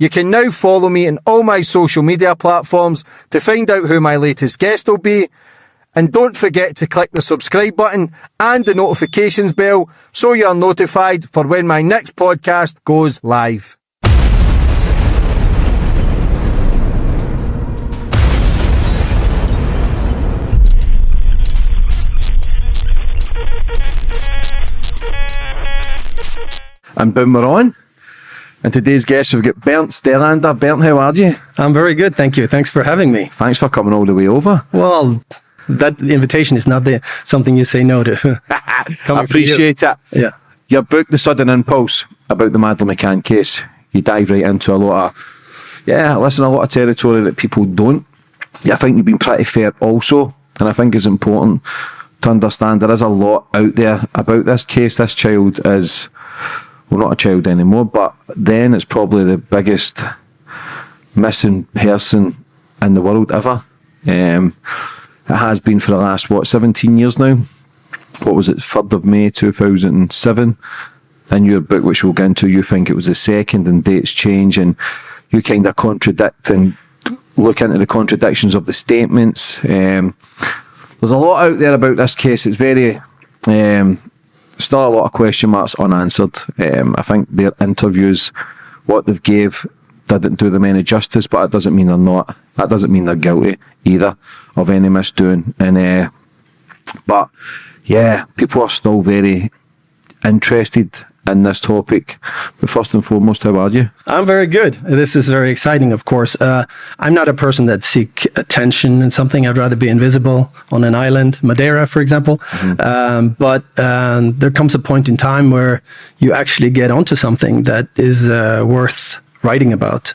You can now follow me on all my social media platforms to find out who my latest guest will be. And don't forget to click the subscribe button and the notifications bell so you're notified for when my next podcast goes live. And boom, we're on. And today's guest, we've got Bernt Stellander. Bernt, how are you? I'm very good, thank you. Thanks for having me. Thanks for coming all the way over. Well, that invitation is not something you say no to. I appreciate it. Yeah. Your book, The Sudden Impulse, about the Madeleine McCann case. You dive right into a lot of territory that people don't. I think you've been pretty fair also, and I think it's important to understand there is a lot out there about this case. This child is, well, not a child anymore, but then it's probably the biggest missing person in the world ever. It has been for the last, 17 years now? What was it, 3rd of May 2007? In your book, which we'll get into, you think it was the 2nd, and dates change, and you kind of contradict and look into the contradictions of the statements. There's a lot out there about this case. It's very... still a lot of question marks unanswered. I think their interviews, what they've gave, didn't do them any justice, but that doesn't mean they're guilty either of any misdoing. And but yeah, people are still very interested in this topic. But first and foremost, how are you? I'm very good. This is very exciting, of course. I'm not a person that seek attention in something. I'd rather be invisible on an island, Madeira, for example. Mm-hmm. But there comes a point in time where you actually get onto something that is worth writing about,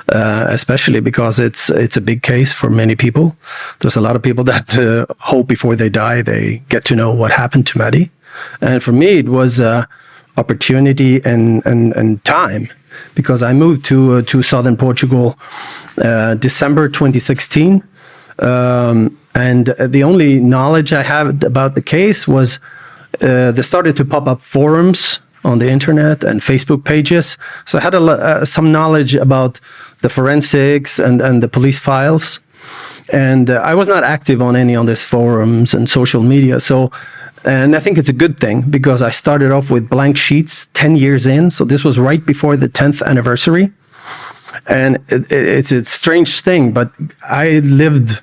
especially because it's a big case for many people. There's a lot of people that hope before they die, they get to know what happened to Maddie. And for me, it was opportunity and time, because I moved to southern Portugal December 2016, and the only knowledge I had about the case was there started to pop up forums on the internet and Facebook pages. So I had some knowledge about the forensics and the police files, and I was not active on any of these forums and social media. And I think it's a good thing, because I started off with blank sheets 10 years in. So this was right before the 10th anniversary. And it's a strange thing, but I lived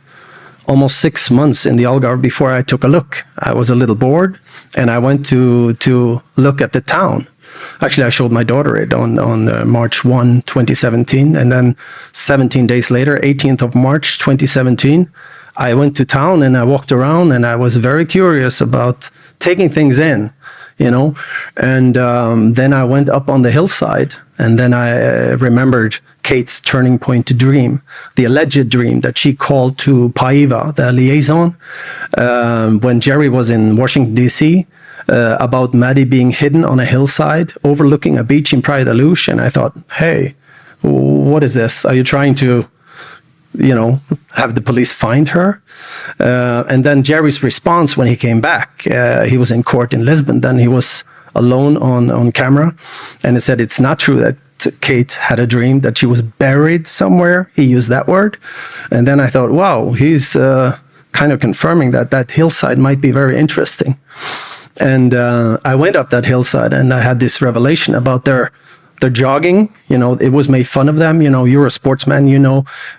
almost 6 months in the Algarve before I took a look. I was a little bored, and I went to look at the town. Actually, I showed my daughter it on March 1, 2017. And then 17 days later, 18th of March, 2017, I went to town and I walked around, and I was very curious about taking things in, and then I went up on the hillside, and then I remembered Kate's turning point dream, the alleged dream that she called to Paiva, the liaison, when Jerry was in Washington, D.C., about Maddie being hidden on a hillside overlooking a beach in Praia da Luz. And I thought, hey, what is this? Are you trying to have the police find her? And then Jerry's response when he came back, he was in court in Lisbon, then he was alone on camera, and he said it's not true that Kate had a dream that she was buried somewhere. He used that word. And then I thought, wow, he's kind of confirming that hillside might be very interesting. And I went up that hillside, and I had this revelation about their jogging. It was made fun of them. You're a sportsman,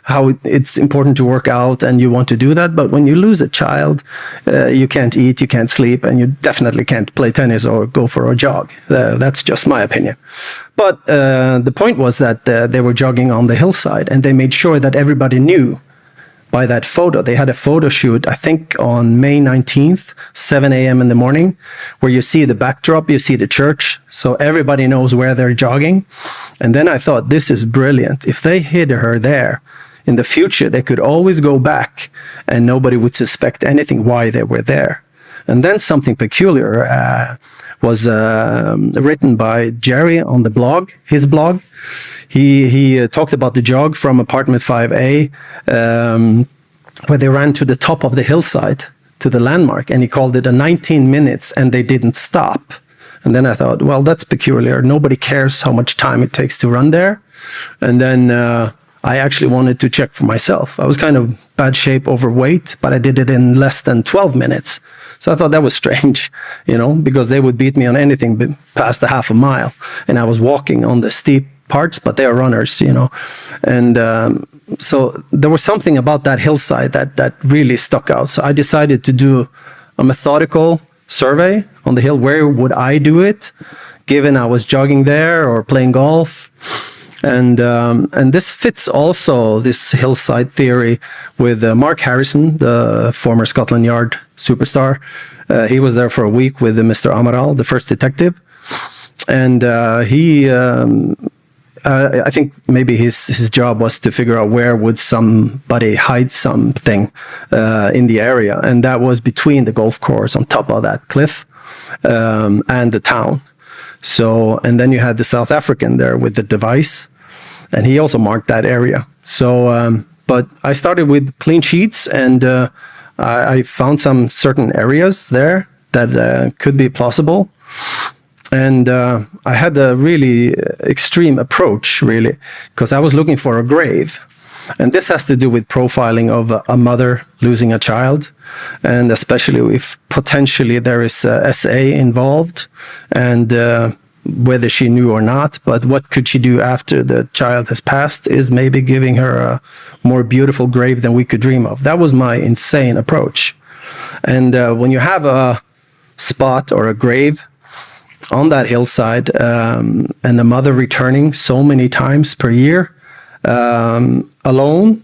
how it's important to work out, and you want to do that. But when you lose a child, you can't eat, you can't sleep, and you definitely can't play tennis or go for a jog. That's just my opinion. But the point was that they were jogging on the hillside, and they made sure that everybody knew by that photo. They had a photo shoot, I think on May 19th, 7 a.m. in the morning, where you see the backdrop, you see the church, so everybody knows where they're jogging. And then I thought, this is brilliant. If they hid her there, in the future, they could always go back and nobody would suspect anything why they were there. And then something peculiar was written by Jerry on the blog, his blog. He talked about the jog from apartment 5A, where they ran to the top of the hillside, to the landmark, and he called it a 19 minutes, and they didn't stop. And then I thought, well, that's peculiar. Nobody cares how much time it takes to run there. And then I actually wanted to check for myself. I was kind of bad shape, overweight, but I did it in less than 12 minutes. So I thought that was strange, because they would beat me on anything past a half a mile. And I was walking on the steep parts, but they are runners, And so there was something about that hillside that really stuck out. So I decided to do a methodical survey on the hill. Where would I do it, given I was jogging there or playing golf? And this fits also, this hillside theory, with Mark Harrison, the former Scotland Yard superstar. He was there for a week with Mr. Amaral, the first detective. And I think maybe his job was to figure out where would somebody hide something in the area. And that was between the golf course on top of that cliff and the town. So, and then you had the South African there with the device, and he also marked that area. So, but I started with clean sheets, and I found some certain areas there that could be plausible. And I had a really extreme approach, really, because I was looking for a grave. And this has to do with profiling of a mother losing a child, and especially if potentially there is SA involved, and whether she knew or not, but what could she do after the child has passed is maybe giving her a more beautiful grave than we could dream of. That was my insane approach. And when you have a spot or a grave on that hillside, and the mother returning so many times per year, alone,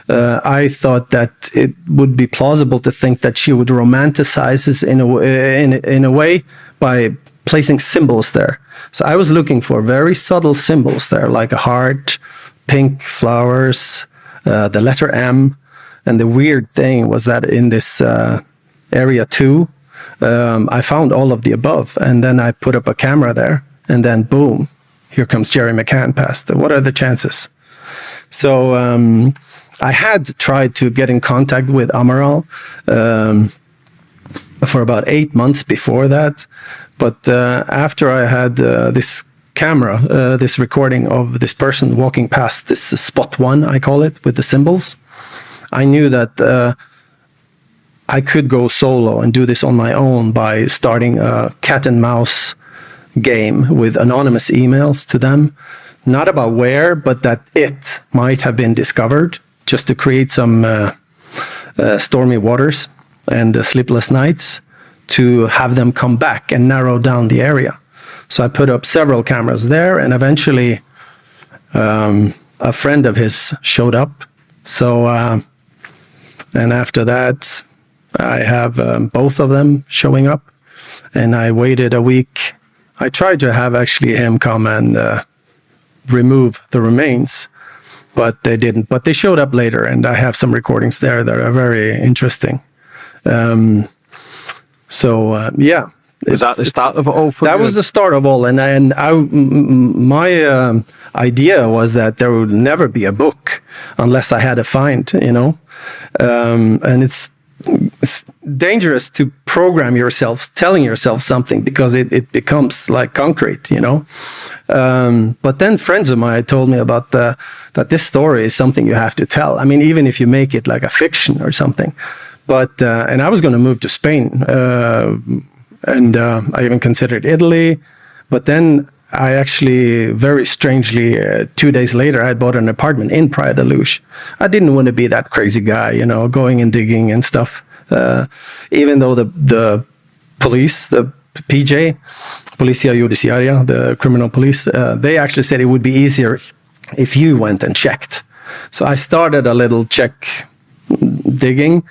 I thought that it would be plausible to think that she would romanticize this in a way by placing symbols there. So I was looking for very subtle symbols there, like a heart, pink flowers, the letter M. And the weird thing was that in this area 2, I found all of the above, and then I put up a camera there, and then boom, here comes Jerry McCann past. What are the chances? So I had tried to get in contact with Amaral for about 8 months before that, but after I had this camera, this recording of this person walking past this spot 1, I call it, with the symbols, I knew that I could go solo and do this on my own by starting a cat and mouse game with anonymous emails to them, not about where, but that it might have been discovered, just to create some stormy waters and sleepless nights, to have them come back and narrow down the area. So I put up several cameras there, and eventually a friend of his showed up. So, and after that, I have both of them showing up, and I waited a week. I tried to have actually him come and remove the remains, but they didn't. But they showed up later, and I have some recordings there that are very interesting. Yeah. Was that the start of it all for you? That was the start of all, and my idea was that there would never be a book unless I had a find, and it's dangerous to program yourself, telling yourself something, because it becomes like concrete, But then friends of mine told me about that this story is something you have to tell. I mean, even if you make it like a fiction or something. But and I was going to move to Spain, and I even considered Italy, but then I actually, very strangely, 2 days later, I bought an apartment in Praia de Luz. I didn't want to be that crazy guy, going and digging and stuff. Even though the police, the PJ, Policia Judiciaria, the criminal police, they actually said it would be easier if you went and checked. So I started a little check digging,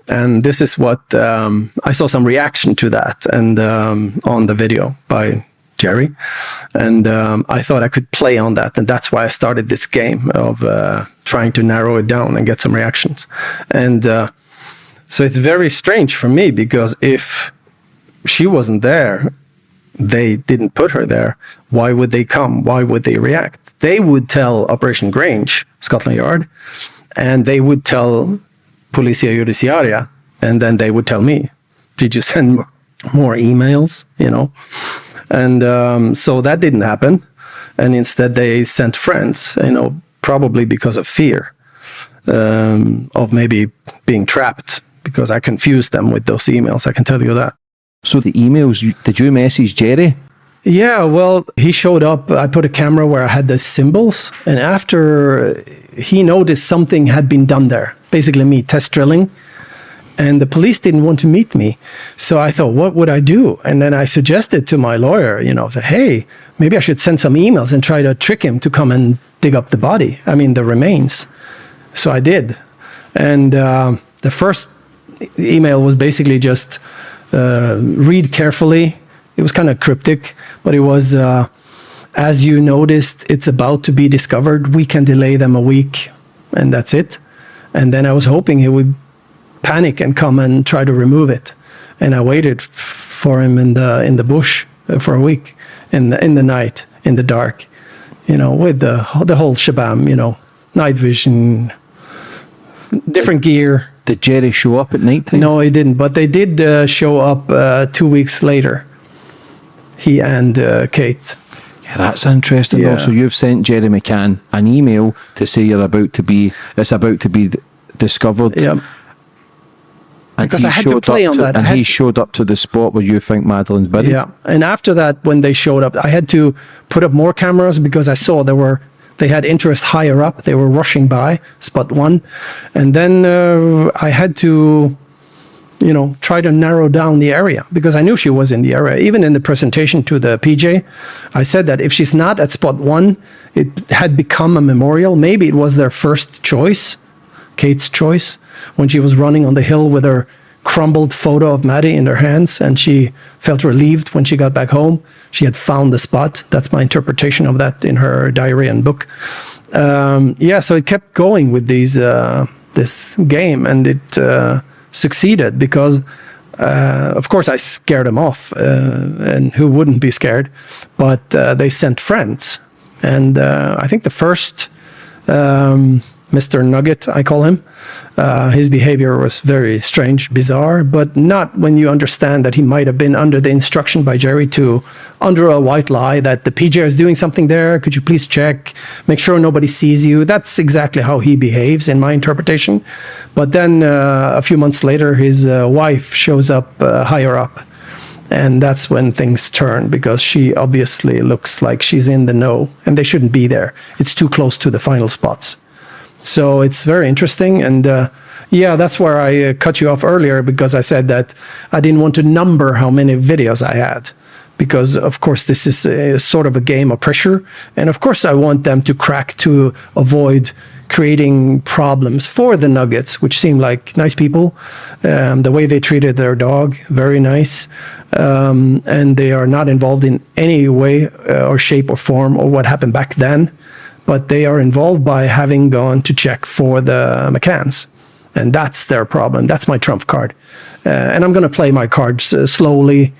and this is what I saw some reaction to that, and on the video by Jerry, and I thought I could play on that, and that's why I started this game of trying to narrow it down and get some reactions. And so it's very strange for me, because if she wasn't there, they didn't put her there, why would they come? Why would they react? They would tell Operation Grange, Scotland Yard, and they would tell Policia Judiciaria, and then they would tell me. Did you send more emails, And so that didn't happen. and instead they sent friends, probably because of fear of maybe being trapped, because I confused them with those emails, I can tell you that. So the emails, did you message Jerry? Yeah, well, he showed up. I put a camera where I had the symbols, and after he noticed something had been done there, basically me test drilling, and the police didn't want to meet me. So I thought, what would I do? And then I suggested to my lawyer, say, hey, maybe I should send some emails and try to trick him to come and dig up the body, the remains. So I did. And the first email was basically just read carefully. It was kind of cryptic, but it was, as you noticed, it's about to be discovered. We can delay them a week, and that's it. And then I was hoping he would panic and come and try to remove it. And I waited for him in the bush for a week, in the night, in the dark, with the whole shabam, night vision, different gear. Did Jerry show up at night time? No, he didn't. But they did show up 2 weeks later. He and Kate. Yeah, that's interesting. Yeah. Also, you've sent Jerry McCann an email to say it's about to be discovered. Yeah. And because I had to play on that. And he showed up to the spot where you think Madeleine's buried. Yeah. And after that, when they showed up, I had to put up more cameras because I saw they had interest higher up. They were rushing by spot 1. And then I had to, try to narrow down the area because I knew she was in the area. Even in the presentation to the PJ, I said that if she's not at spot 1, it had become a memorial. Maybe it was their first choice, Kate's choice, when she was running on the hill with her crumbled photo of Maddie in her hands, and she felt relieved when she got back home. She had found the spot. That's my interpretation of that in her diary and book. So it kept going with this game, and it succeeded because, of course, I scared them off, and who wouldn't be scared? But they sent friends, and I think the first Mr. Nugget, I call him. His behavior was very strange, bizarre, but not when you understand that he might have been under the instruction by Jerry to, under a white lie, that the PJ is doing something there. Could you please check? Make sure nobody sees you. That's exactly how he behaves in my interpretation. But then a few months later, his wife shows up higher up. And that's when things turn, because she obviously looks like she's in the know, and they shouldn't be there. It's too close to the final spots. So it's very interesting. And that's where I cut you off earlier, because I said that I didn't want to number how many videos I had, because of course this is a sort of a game of pressure. And of course I want them to crack to avoid creating problems for the Nuggets, which seem like nice people. The way they treated their dog, very nice. And they are not involved in any way or shape or form or what happened back then. But they are involved by having gone to check for the McCanns. And that's their problem. That's my trump card. And I'm going to play my cards slowly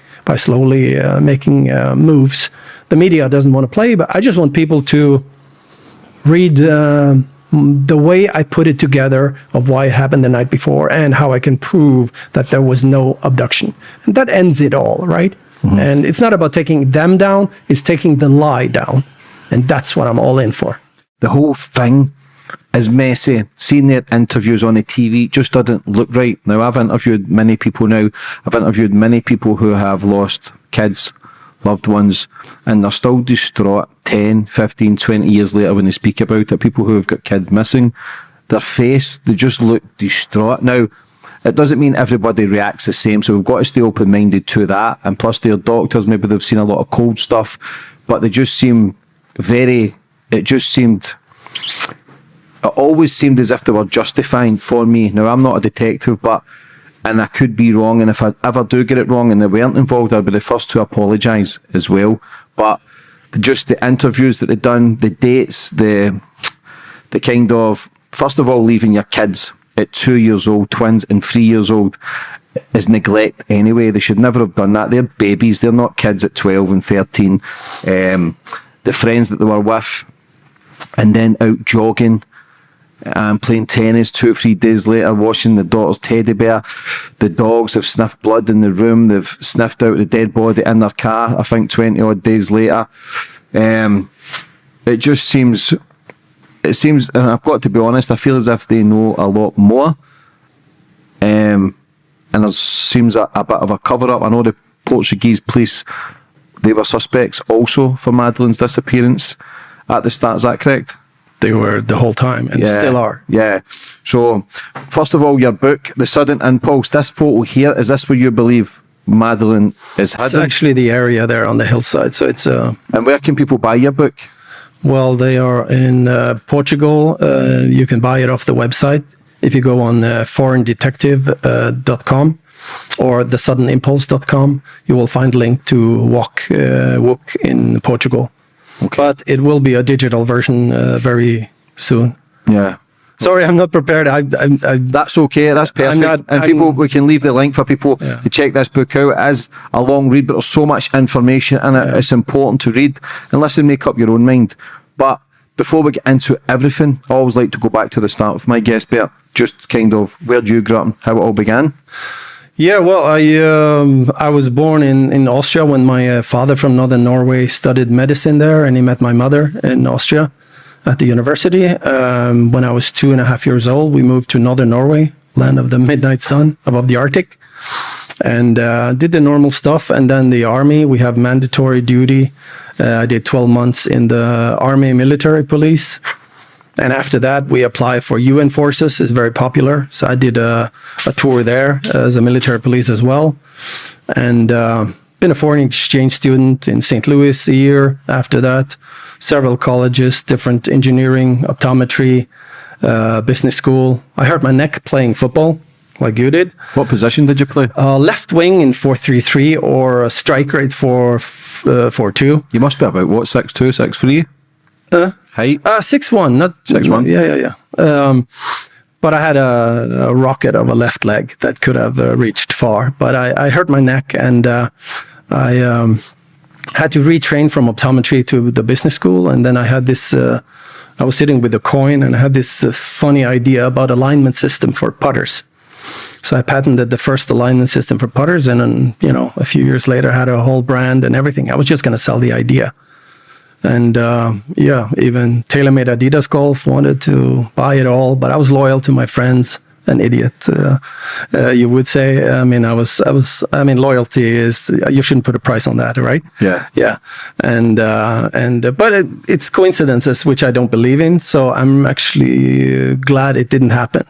making moves. The media doesn't want to play, but I just want people to read the way I put it together of why it happened the night before and how I can prove that there was no abduction. And that ends it all, right? Mm-hmm. And it's not about taking them down, it's taking the lie down. And that's what I'm all in for. The whole thing is messy. Seeing their interviews on the TV just doesn't look right. Now, I've interviewed many people who have lost kids, loved ones, and they're still distraught 10, 15, 20 years later when they speak about it. People who have got kids missing, their face, they just look distraught. Now, it doesn't mean everybody reacts the same, so we've got to stay open-minded to that. And plus, they're doctors, maybe they've seen a lot of cold stuff, but they just seem it always seemed as if they were justifying for me. Now, I'm not a detective, and I could be wrong, and if I ever do get it wrong and they weren't involved, I'll be the first to apologise as well. But just the interviews that they've done, the dates, the kind of, first of all, leaving your kids at 2 years old, twins, and 3 years old is neglect anyway. They should never have done that. They're babies. They're not kids at 12 and 13. The friends that they were with, and then out jogging and playing tennis 2 or 3 days later, washing the daughter's teddy bear. The dogs have sniffed blood in the room. They've sniffed out the dead body in their car, I think 20 odd days later. it just seems, and I've got to be honest, I feel as if they know a lot more. And there seems a bit of a cover-up. I know the Portuguese police, they were suspects also for Madeleine's disappearance at the start. Is that correct? They were the whole time and still are. Yeah. So, first of all, your book, The Sudden Impulse, this photo here, is this where you believe Madeleine is hidden? It's actually the area there on the hillside. So it's And where can people buy your book? Well, they are in Portugal. You can buy it off the website. If you go on foreigndetective.com or thesuddenimpulse.com, you will find a link to WOC in Portugal. Okay. But it will be a digital version very soon. Yeah. Sorry, I'm not prepared. That's okay. That's perfect. We can leave the link for people to check this book out. It is a long read, but there's so much information in it. It's important to read and listen. Make up your own mind. But before we get into everything, I always like to go back to the start with my guest, Bernt. Just kind of where did you grow up and how it all began? Yeah, well, I was born in Austria when my father from northern Norway studied medicine there, and he met my mother in Austria at the university. When I was 2.5 years old, we moved to northern Norway, land of the midnight sun, above the Arctic, and did the normal stuff. And then the army, we have mandatory duty. I did 12 months in the army military police. And after that, we apply for UN forces. It's very popular. So I did a tour there as a military police as well. And been a foreign exchange student in St. Louis a year after that. Several colleges, different engineering, optometry, business school. I hurt my neck playing football, like you did. What position did you play? Left wing in 4-3-3 or a striker at 4-4-2. You must be about, what, 6'2", 6'3"? Height? 6'1", not 6'1". Yeah. But I had a rocket of a left leg that could have reached far. But I hurt my neck, and I had to retrain from optometry to the business school. And then I had this. I was sitting with a coin, and I had this funny idea about alignment system for putters. So I patented the first alignment system for putters, and then, a few years later, had a whole brand and everything. I was just going to sell the idea. And even TaylorMade Adidas Golf wanted to buy it all, but I was loyal to my friends. An idiot, you would say. Loyalty is, you shouldn't put a price on that, right? Yeah. But it's coincidences which I don't believe in. So I'm actually glad it didn't happen.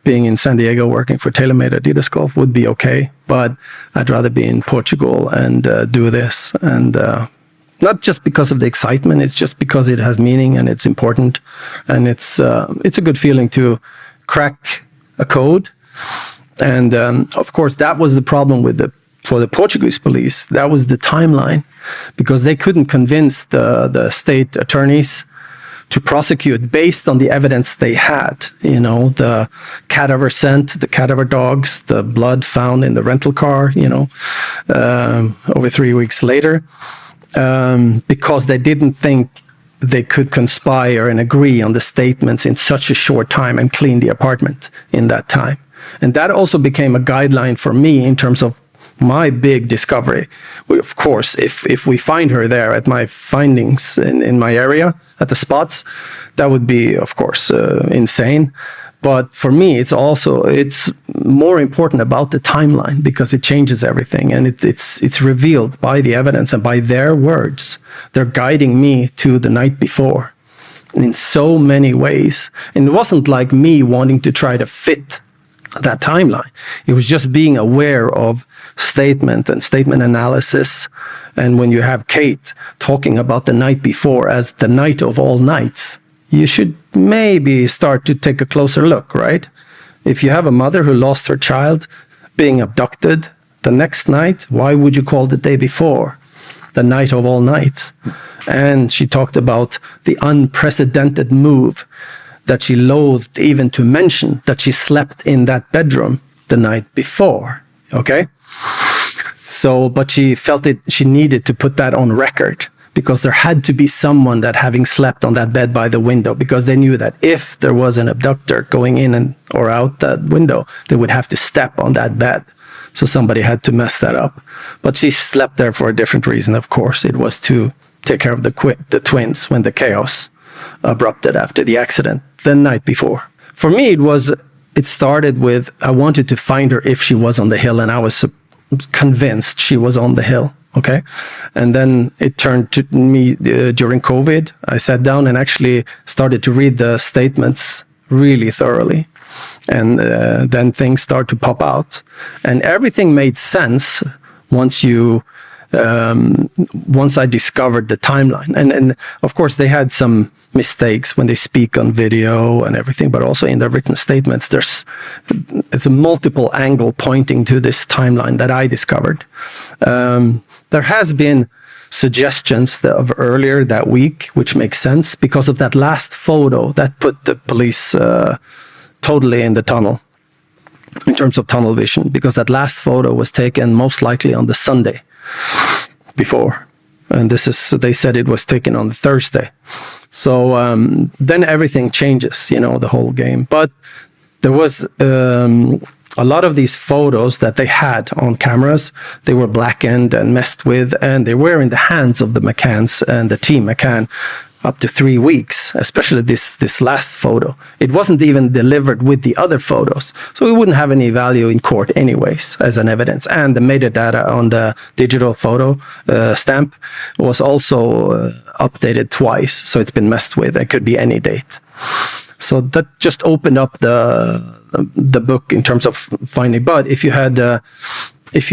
Being in San Diego working for TaylorMade Adidas Golf would be okay, but I'd rather be in Portugal and do this. And not just because of the excitement, it's just because it has meaning and it's important. And it's a good feeling to crack a code. And of course, that was the problem for the Portuguese police. That was the timeline, because they couldn't convince the state attorneys to prosecute based on the evidence they had. The cadaver scent, the cadaver dogs, the blood found in the rental car, over 3 weeks later, because they didn't think they could conspire and agree on the statements in such a short time and clean the apartment in that time. And that also became a guideline for me in terms of my big discovery. Of course, if we find her there at my findings in my area, at the spots, that would be, of course, insane. But for me, it's more important about the timeline, because it changes everything, and it's revealed by the evidence and by their words. They're guiding me to the night before in so many ways. And it wasn't like me wanting to try to fit that timeline. It was just being aware of statement and statement analysis. And when you have Kate talking about the night before as the night of all nights, you should maybe start to take a closer look, right? If you have a mother who lost her child being abducted the next night, why would you call the day before the night of all nights? And she talked about the unprecedented move that she loathed even to mention, that she slept in that bedroom the night before, okay? So, but she felt she needed to put that on record, because there had to be someone that having slept on that bed by the window, because they knew that if there was an abductor going in or out that window, they would have to step on that bed. So somebody had to mess that up. But she slept there for a different reason, of course. It was to take care of the twins when the chaos erupted after the accident the night before. For me, it started with, I wanted to find her if she was on the hill, and I was convinced she was on the hill. Okay. And then it turned to me during COVID. I sat down and actually started to read the statements really thoroughly. And then things start to pop out. And everything made sense once I discovered the timeline. And of course, they had some mistakes when they speak on video and everything, but also in their written statements, it's a multiple angle pointing to this timeline that I discovered. There has been suggestions of earlier that week, which makes sense because of that last photo that put the police totally in the tunnel in terms of tunnel vision, because that last photo was taken most likely on the Sunday before. And they said it was taken on the Thursday. So then everything changes, the whole game. But there was a lot of these photos that they had on cameras, they were blackened and messed with, and they were in the hands of the McCanns and the team McCann up to 3 weeks, especially this last photo. It wasn't even delivered with the other photos, so it wouldn't have any value in court anyways as an evidence. And the metadata on the digital photo stamp was also updated twice, so it's been messed with. It could be any date. So that just opened up the book in terms of finding. But if you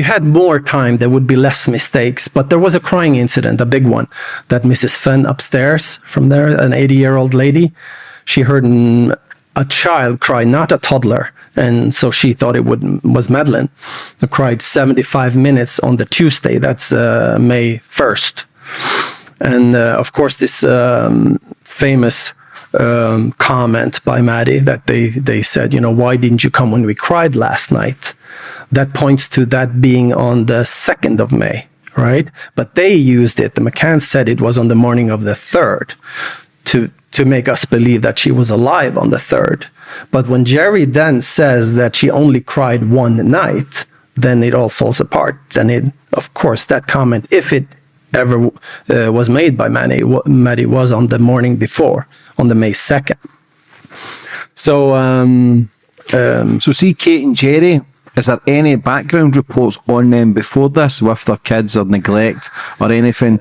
had more time, there would be less mistakes. But there was a crying incident, a big one, that Mrs. Fenn upstairs from there, an 80-year-old lady, she heard a child cry, not a toddler. And so she thought it was Madeleine. It cried 75 minutes on the Tuesday. That's May 1st. And of course, this famous comment by Maddie that they said, why didn't you come when we cried last night? That points to that being on the 2nd of May, right? But they used it, the McCanns said it was on the morning of the 3rd to make us believe that she was alive on the 3rd. But when Jerry then says that she only cried one night, then it all falls apart. Then of course, that comment, if it ever was made by Maddie, was on the morning before, on the May 2nd. So see Kate and Jerry, is there any background reports on them before this with their kids or neglect or anything?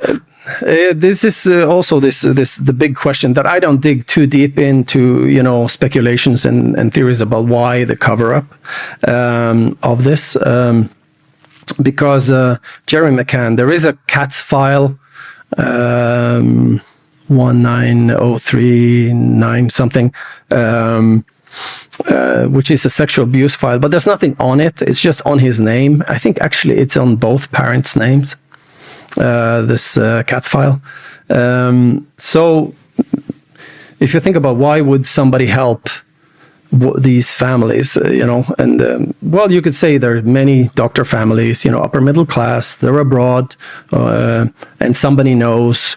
This is also the big question that I don't dig too deep into, speculations and theories about why the cover-up of this. Because Jerry McCann, there is a CATS file, 19039 something, which is a sexual abuse file, but there's nothing on it. It's just on his name. I think actually it's on both parents' names, this CATS file. So if you think about why would somebody help these families, well, you could say there are many doctor families, upper middle class, they're abroad, and somebody knows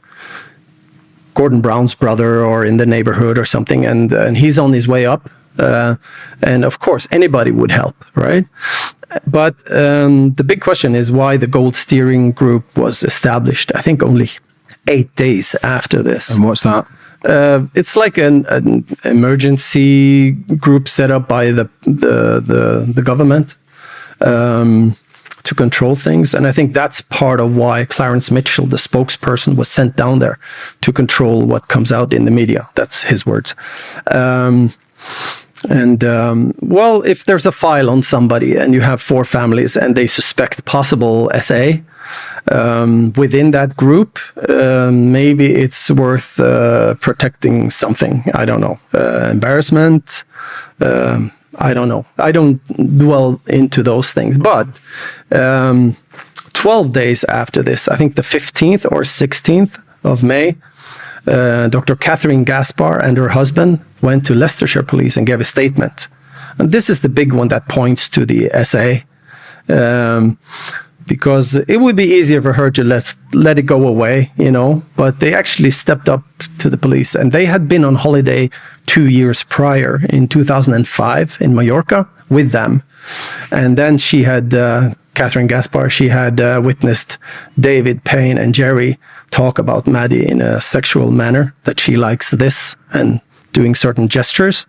Gordon Brown's brother or in the neighborhood or something, and he's on his way up. And of course, anybody would help, right? But the big question is why the Gold Steering Group was established, I think only 8 days after this. And what's that? It's like an emergency group set up by the government to control things. And I think that's part of why Clarence Mitchell, the spokesperson, was sent down there to control what comes out in the media. That's his words. Well, if there's a file on somebody and you have 4 families and they suspect possible SA within that group, maybe it's worth protecting something. I don't know. Embarrassment. I don't know. I don't dwell into those things. But 12 days after this, I think the 15th or 16th of May, Dr. Catherine Gaspar and her husband went to Leicestershire Police and gave a statement. And this is the big one that points to the SA, because it would be easier for her to let it go away, but they actually stepped up to the police, and they had been on holiday 2 years prior in 2005 in Mallorca with them. And then she had Catherine Gaspar, she had witnessed David, Payne, and Jerry talk about Maddie in a sexual manner, that she likes this, and doing certain gestures.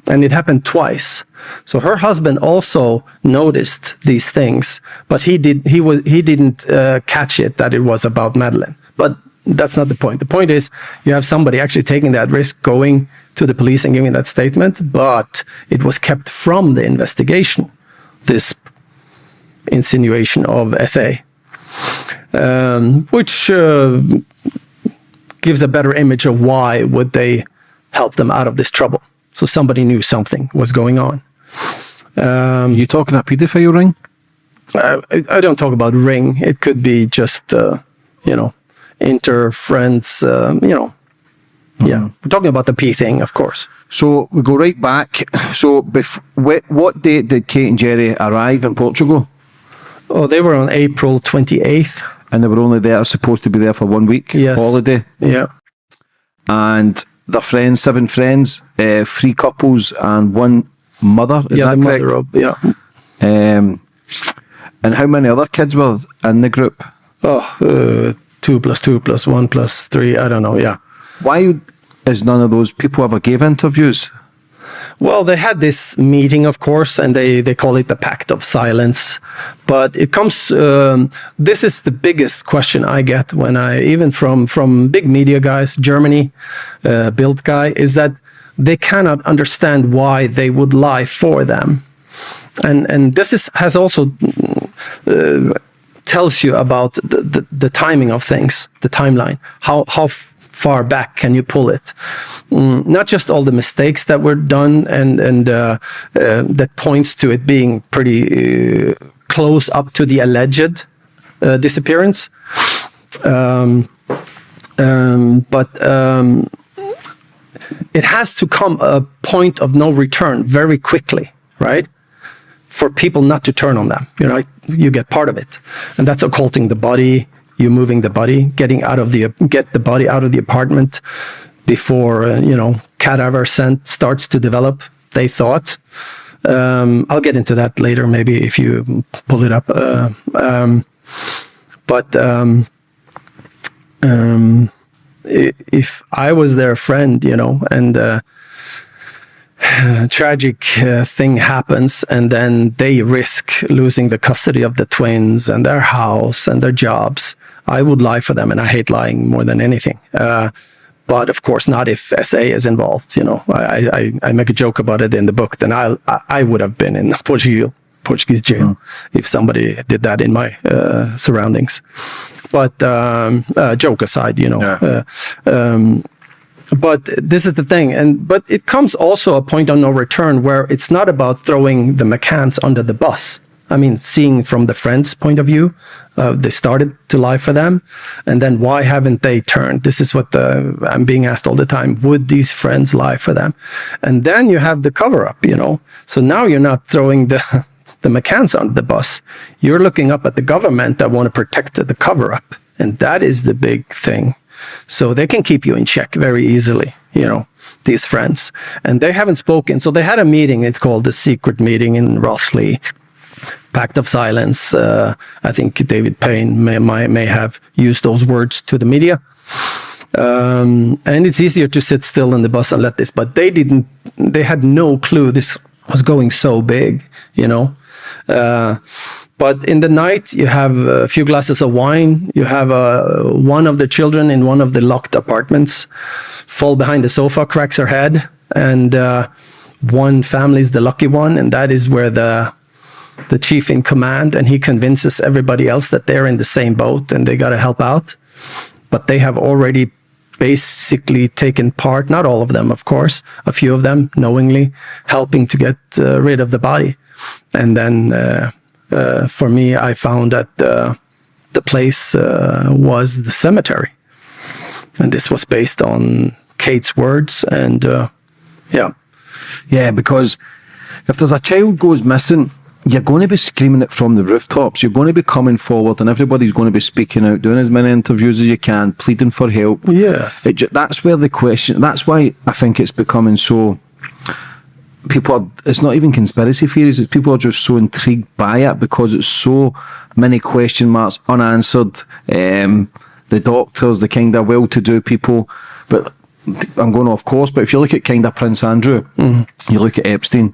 And it happened twice. So her husband also noticed these things, but he didn't catch it that it was about Madeleine. But that's not the point. The point is you have somebody actually taking that risk, going to the police and giving that statement, but it was kept from the investigation, this insinuation of SA, which gives a better image of why would they help them out of this trouble. So somebody knew something was going on. You talking a paedophile ring? I don't talk about ring. It could be just, inter-friends, Yeah, we're talking about the P thing, of course. So we go right back. So what date did Kate and Jerry arrive in Portugal? Oh, they were on April 28th. And they were only there, supposed to be there for 1 week, Yes. holiday. Yeah. And their friends, 7 friends, 3 couples and 1 mother, is that correct? Mother of, yeah. And how many other kids were in the group? 2 plus 2 plus 1 plus 3, I don't know, yeah. Why is none of those people ever gave interviews? Well, they had this meeting, of course, and they call it the Pact of Silence. But it comes, this is the biggest question I get when even from big media guys, Germany, Bild guy, is that they cannot understand why they would lie for them. And this has also tells you about the timing of things, the timeline, how far back can you pull it? Not just all the mistakes that were done and that points to it being pretty close up to the alleged disappearance, but it has to come a point of no return very quickly, right? For people not to turn on them, you get part of it, and that's occulting the body. You moving the body, get the body out of the apartment before cadaver scent starts to develop. They thought. I'll get into that later, maybe if you pull it up. If I was their friend, and tragic thing happens, and then they risk losing the custody of the twins and their house and their jobs, I would lie for them, and I hate lying more than anything. But of course, not if SA is involved. I make a joke about it in the book. Then I would have been in Portuguese jail if somebody did that in my surroundings. But joke aside, but this is the thing, but it comes also a point of no return where it's not about throwing the McCanns under the bus. I mean, seeing from the friends' point of view, they started to lie for them, and then why haven't they turned? This is what I'm being asked all the time. Would these friends lie for them? And then you have the cover-up, So now you're not throwing the McCanns under the bus. You're looking up at the government that want to protect the cover-up, and that is the big thing. So they can keep you in check very easily, these friends. And they haven't spoken. So they had a meeting. It's called the secret meeting in Rothley, Pact of Silence. I think David Payne may have used those words to the media. And it's easier to sit still in the bus and let this. But they had no clue this was going so big, But in the night, you have a few glasses of wine. You have one of the children in one of the locked apartments fall behind the sofa, cracks her head. And one family is the lucky one. And that is where the chief in command, and he convinces everybody else that they're in the same boat and they got to help out. But they have already basically taken part, not all of them, of course, a few of them knowingly helping to get rid of the body. And then... for me, I found that the place was the cemetery. And this was based on Kate's words. And Yeah, because if there's a child goes missing, you're going to be screaming it from the rooftops. You're going to be coming forward, and everybody's going to be speaking out, doing as many interviews as you can, pleading for help. Yes. That's where the question... That's why I think it's becoming so... it's not even conspiracy theories, it's people are just so intrigued by it because it's so many question marks unanswered. The doctors, the kind of well-to-do people, but I'm going off course, but if you look at kind of Prince Andrew, you look at Epstein's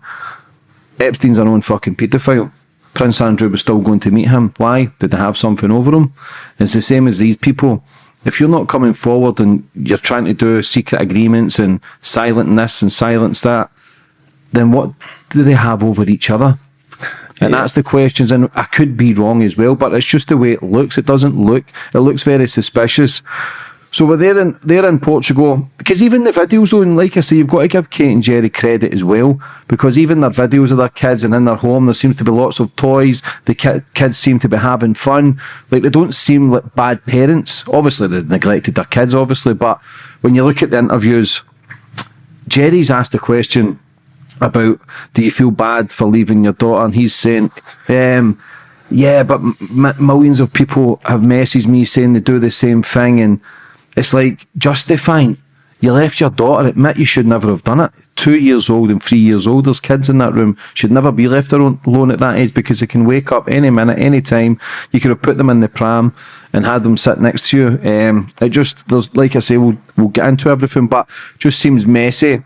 an own fucking paedophile. Prince Andrew was still going to meet him. Why? Did they have something over him? It's the same as these people. If you're not coming forward and you're trying to do secret agreements and silent this and silence that, then what do they have over each other? And that's the questions, and I could be wrong as well, but it's just the way it looks. It looks very suspicious. So they're in Portugal, because even the videos though, and like I say, you've got to give Kate and Jerry credit as well, because even their videos of their kids and in their home, there seems to be lots of toys, the kids seem to be having fun, like they don't seem like bad parents. Obviously they neglected their kids, obviously, but when you look at the interviews, Jerry's asked the question about, do you feel bad for leaving your daughter, and he's saying, yeah, but millions of people have messaged me saying they do the same thing, and it's like justifying. You left your daughter, admit you should never have done it. 2 years old and 3 years old, there's kids in that room, should never be left alone at that age, because they can wake up any minute, any time. You could have put them in the pram and had them sit next to you. It just, there's, like I say, we'll get into everything, but just seems messy.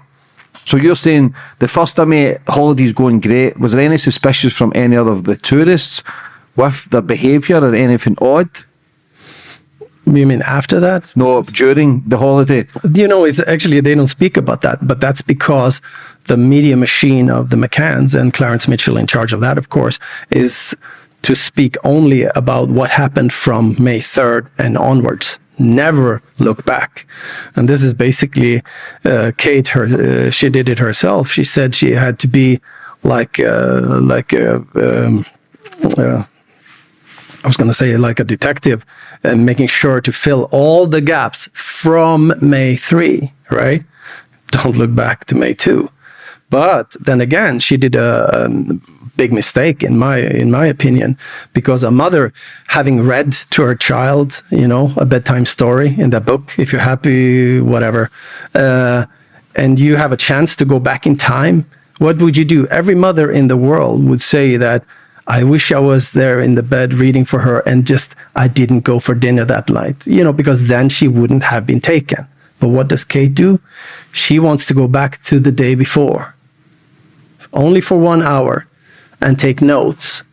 So you're saying the first of May, holiday's going great. Was there any suspicious from any other of the tourists with their behaviour or anything odd? You mean after that? No, during the holiday. It's actually, they don't speak about that, but that's because the media machine of the McCanns, and Clarence Mitchell in charge of that, of course, is to speak only about what happened from May 3rd and onwards. Never look back. And this is basically Kate, she did it herself. She said she had to be like a detective, and making sure to fill all the gaps from May 3, right? Don't look back to May 2. But then again, she did a big mistake in my opinion, because a mother, having read to her child, a bedtime story in that book, if you're happy, whatever, and you have a chance to go back in time, what would you do? Every mother in the world would say that, I wish I was there in the bed reading for her, and just, I didn't go for dinner that night, because then she wouldn't have been taken. But what does Kate do? She wants to go back to the day before, only for 1 hour, and take notes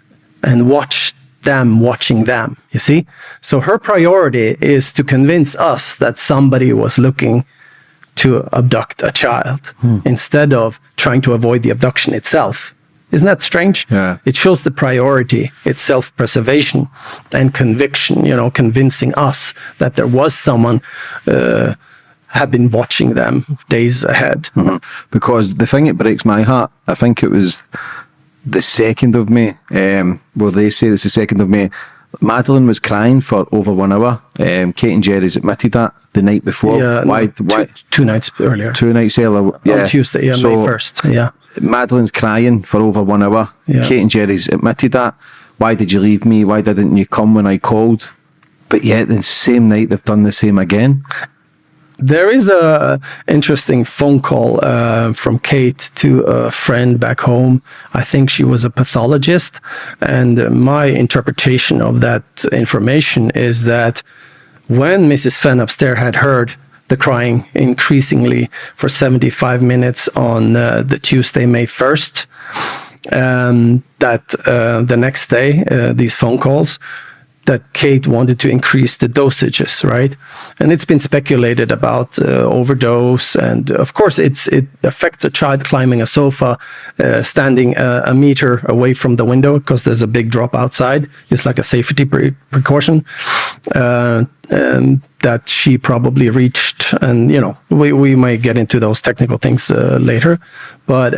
and watch them watching them, you see? So her priority is to convince us that somebody was looking to abduct a child instead of trying to avoid the abduction itself. Isn't that strange? Yeah. It shows the priority. It's self-preservation and conviction, convincing us that there was someone had been watching them days ahead. Mm-hmm. Because the thing that breaks my heart, I think it was the 2nd of May, well, they say it's the 2nd of May, Madeleine was crying for over 1 hour. Kate and Jerry's admitted that the night before. Yeah, why? Two nights earlier. 2 nights earlier. Yeah. On Tuesday, May 1st. Yeah. Madeline's crying for over 1 hour. Yeah. Kate and Jerry's admitted that. Why did you leave me? Why didn't you come when I called? But yet the same night they've done the same again. There is a interesting phone call from Kate to a friend back home. I think she was a pathologist, and my interpretation of that information is that when Mrs. Fenn upstairs had heard the crying increasingly for 75 minutes on the Tuesday, May 1st, that the next day, these phone calls, that Kate wanted to increase the dosages, right? And it's been speculated about overdose, and of course it affects a child climbing a sofa, standing a meter away from the window, because there's a big drop outside. It's like a safety precaution, and that she probably reached, and we may get into those technical things later, but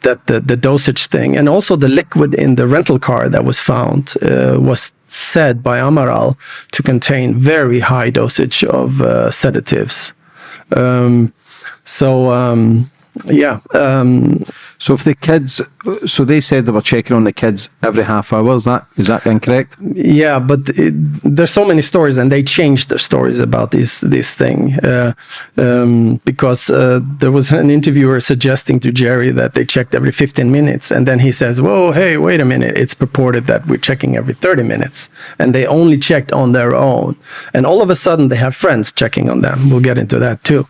that the dosage thing, and also the liquid in the rental car that was found was said by Amaral to contain very high dosage of sedatives. So if the kids, so they said they were checking on the kids every half hour. Is that incorrect? Yeah, but there's so many stories, and they changed their stories about this thing because there was an interviewer suggesting to Jerry that they checked every 15 minutes, and then he says, "Whoa, hey, wait a minute! It's purported that we're checking every 30 minutes, and they only checked on their own, and all of a sudden they have friends checking on them." We'll get into that too,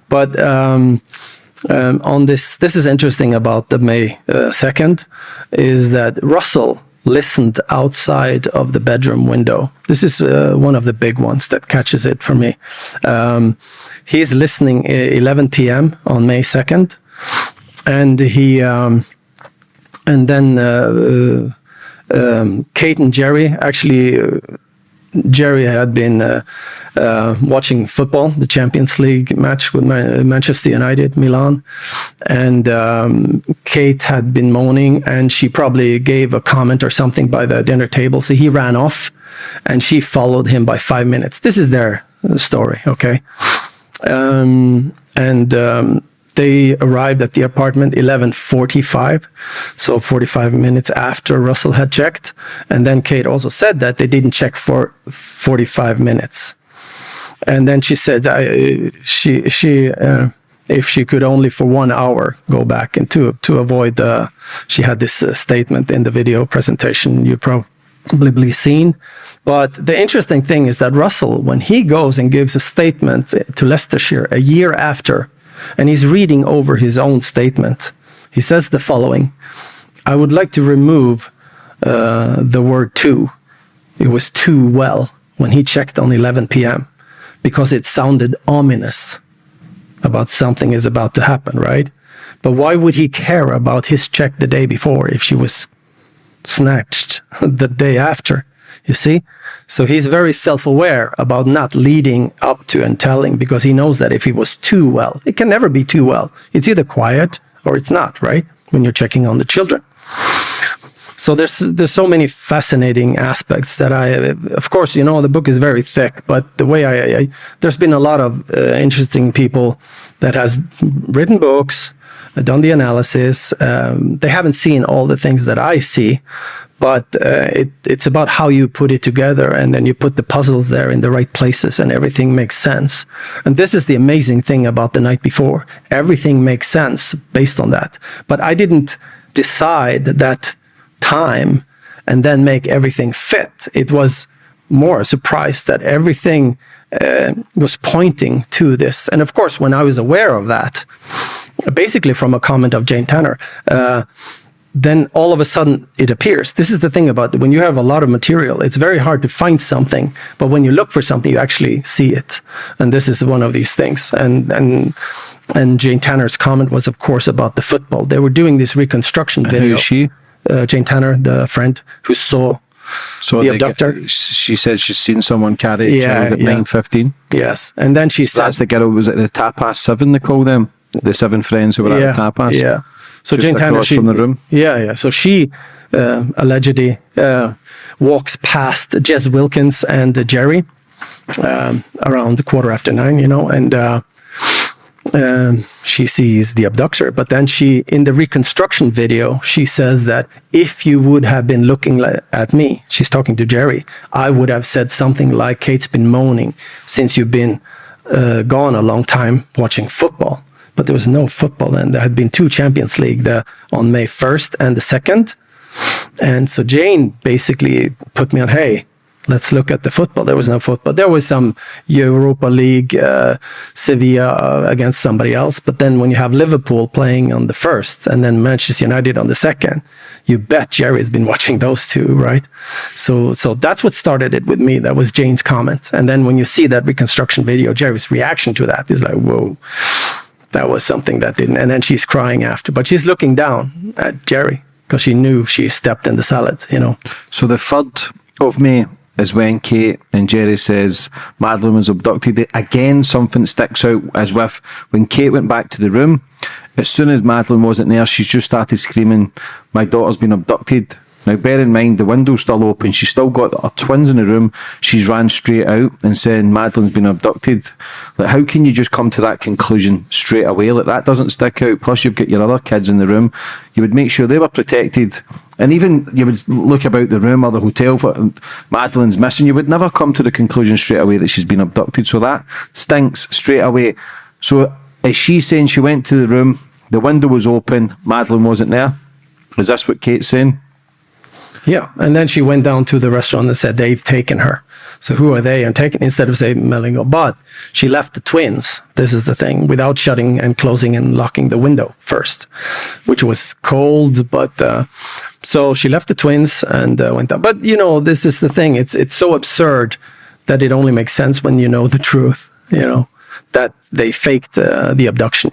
but. On this is interesting about the May 2nd, is that Russell listened outside of the bedroom window. This is one of the big ones that catches it for me. He's listening 11 p.m. on May 2nd, and then Kate and Jerry actually. Jerry had been watching football, the Champions League match with Manchester United, Milan, and Kate had been moaning, and she probably gave a comment or something by the dinner table, so he ran off, and she followed him by 5 minutes. This is their story, okay? They arrived at the apartment 11:45, so 45 minutes after Russell had checked. And then Kate also said that they didn't check for 45 minutes. And then she said if she could only for 1 hour go back and to avoid she had this statement in the video presentation you've probably seen. But the interesting thing is that Russell, when he goes and gives a statement to Leicestershire a year after, and he's reading over his own statement, he says the following: "I would like to remove the word too. It was too well when he checked on 11 p.m. because it sounded ominous about something is about to happen, right? But why would he care about his check the day before if she was snatched the day after? You see? So he's very self-aware about not leading up to and telling, because he knows that if he was too well, it can never be too well. It's either quiet or it's not, right? When you're checking on the children. So there's so many fascinating aspects that of course, the book is very thick, but the way there's been a lot of interesting people that has written books, done the analysis. They haven't seen all the things that I see, but it's about how you put it together, and then you put the puzzles there in the right places, and everything makes sense. And this is the amazing thing about The Night Before. Everything makes sense based on that. But I didn't decide that time and then make everything fit. It was more a surprise that everything was pointing to this. And of course, when I was aware of that, basically from a comment of Jane Tanner, then all of a sudden it appears. This is the thing about when you have a lot of material, it's very hard to find something, but when you look for something, you actually see it. And this is one of these things. And Jane Tanner's comment was, of course, about the football. They were doing this reconstruction video. Who is she? Jane Tanner, the friend who saw the abductor. She said she's seen someone carry a child at 9:15. Yes. And then she said... That's the girl, was it the Tapas 7 they call them? The 7 friends who were at the Tapas? Yeah. So just Jane Tanner, from the room. Yeah. So she allegedly walks past Jez Wilkins and Jerry around 9:15, and she sees the abductor. But then in the reconstruction video, she says that if you would have been looking at me, she's talking to Jerry, I would have said something like, Kate's been moaning since you've been gone a long time watching football. But there was no football then. There had been 2 Champions League on May 1st and the 2nd. And so Jane basically put me on, hey, let's look at the football. There was no football. There was some Europa League, Sevilla against somebody else. But then when you have Liverpool playing on the 1st and then Manchester United on the 2nd, you bet Jerry's been watching those 2, right? So that's what started it with me. That was Jane's comment. And then when you see that reconstruction video, Jerry's reaction to that is like, whoa. That was something that didn't, and then she's crying after, but she's looking down at Jerry because she knew she stepped in the salad, So the 3rd of May is when Kate and Jerry says Madeleine was abducted. Again, something sticks out as with when Kate went back to the room, as soon as Madeleine wasn't there, she's just started screaming, my daughter's been abducted. Now, bear in mind, the window's still open. She's still got her twins in the room. She's ran straight out and saying Madeleine's been abducted. Like, how can you just come to that conclusion straight away? Like, that doesn't stick out. Plus, you've got your other kids in the room. You would make sure they were protected. And even you would look about the room or the hotel for Madeleine's missing. You would never come to the conclusion straight away that she's been abducted. So that stinks straight away. So is she saying she went to the room, the window was open, Madeleine wasn't there? Is this what Kate's saying? Yeah, and then she went down to the restaurant and said they've taken her. So who are they? And taken, instead of saying Mellingo. But she left the twins. This is the thing, without shutting and closing and locking the window first, which was cold. But so she left the twins and went down. But this is the thing. It's so absurd that it only makes sense when you know the truth. That they faked the abduction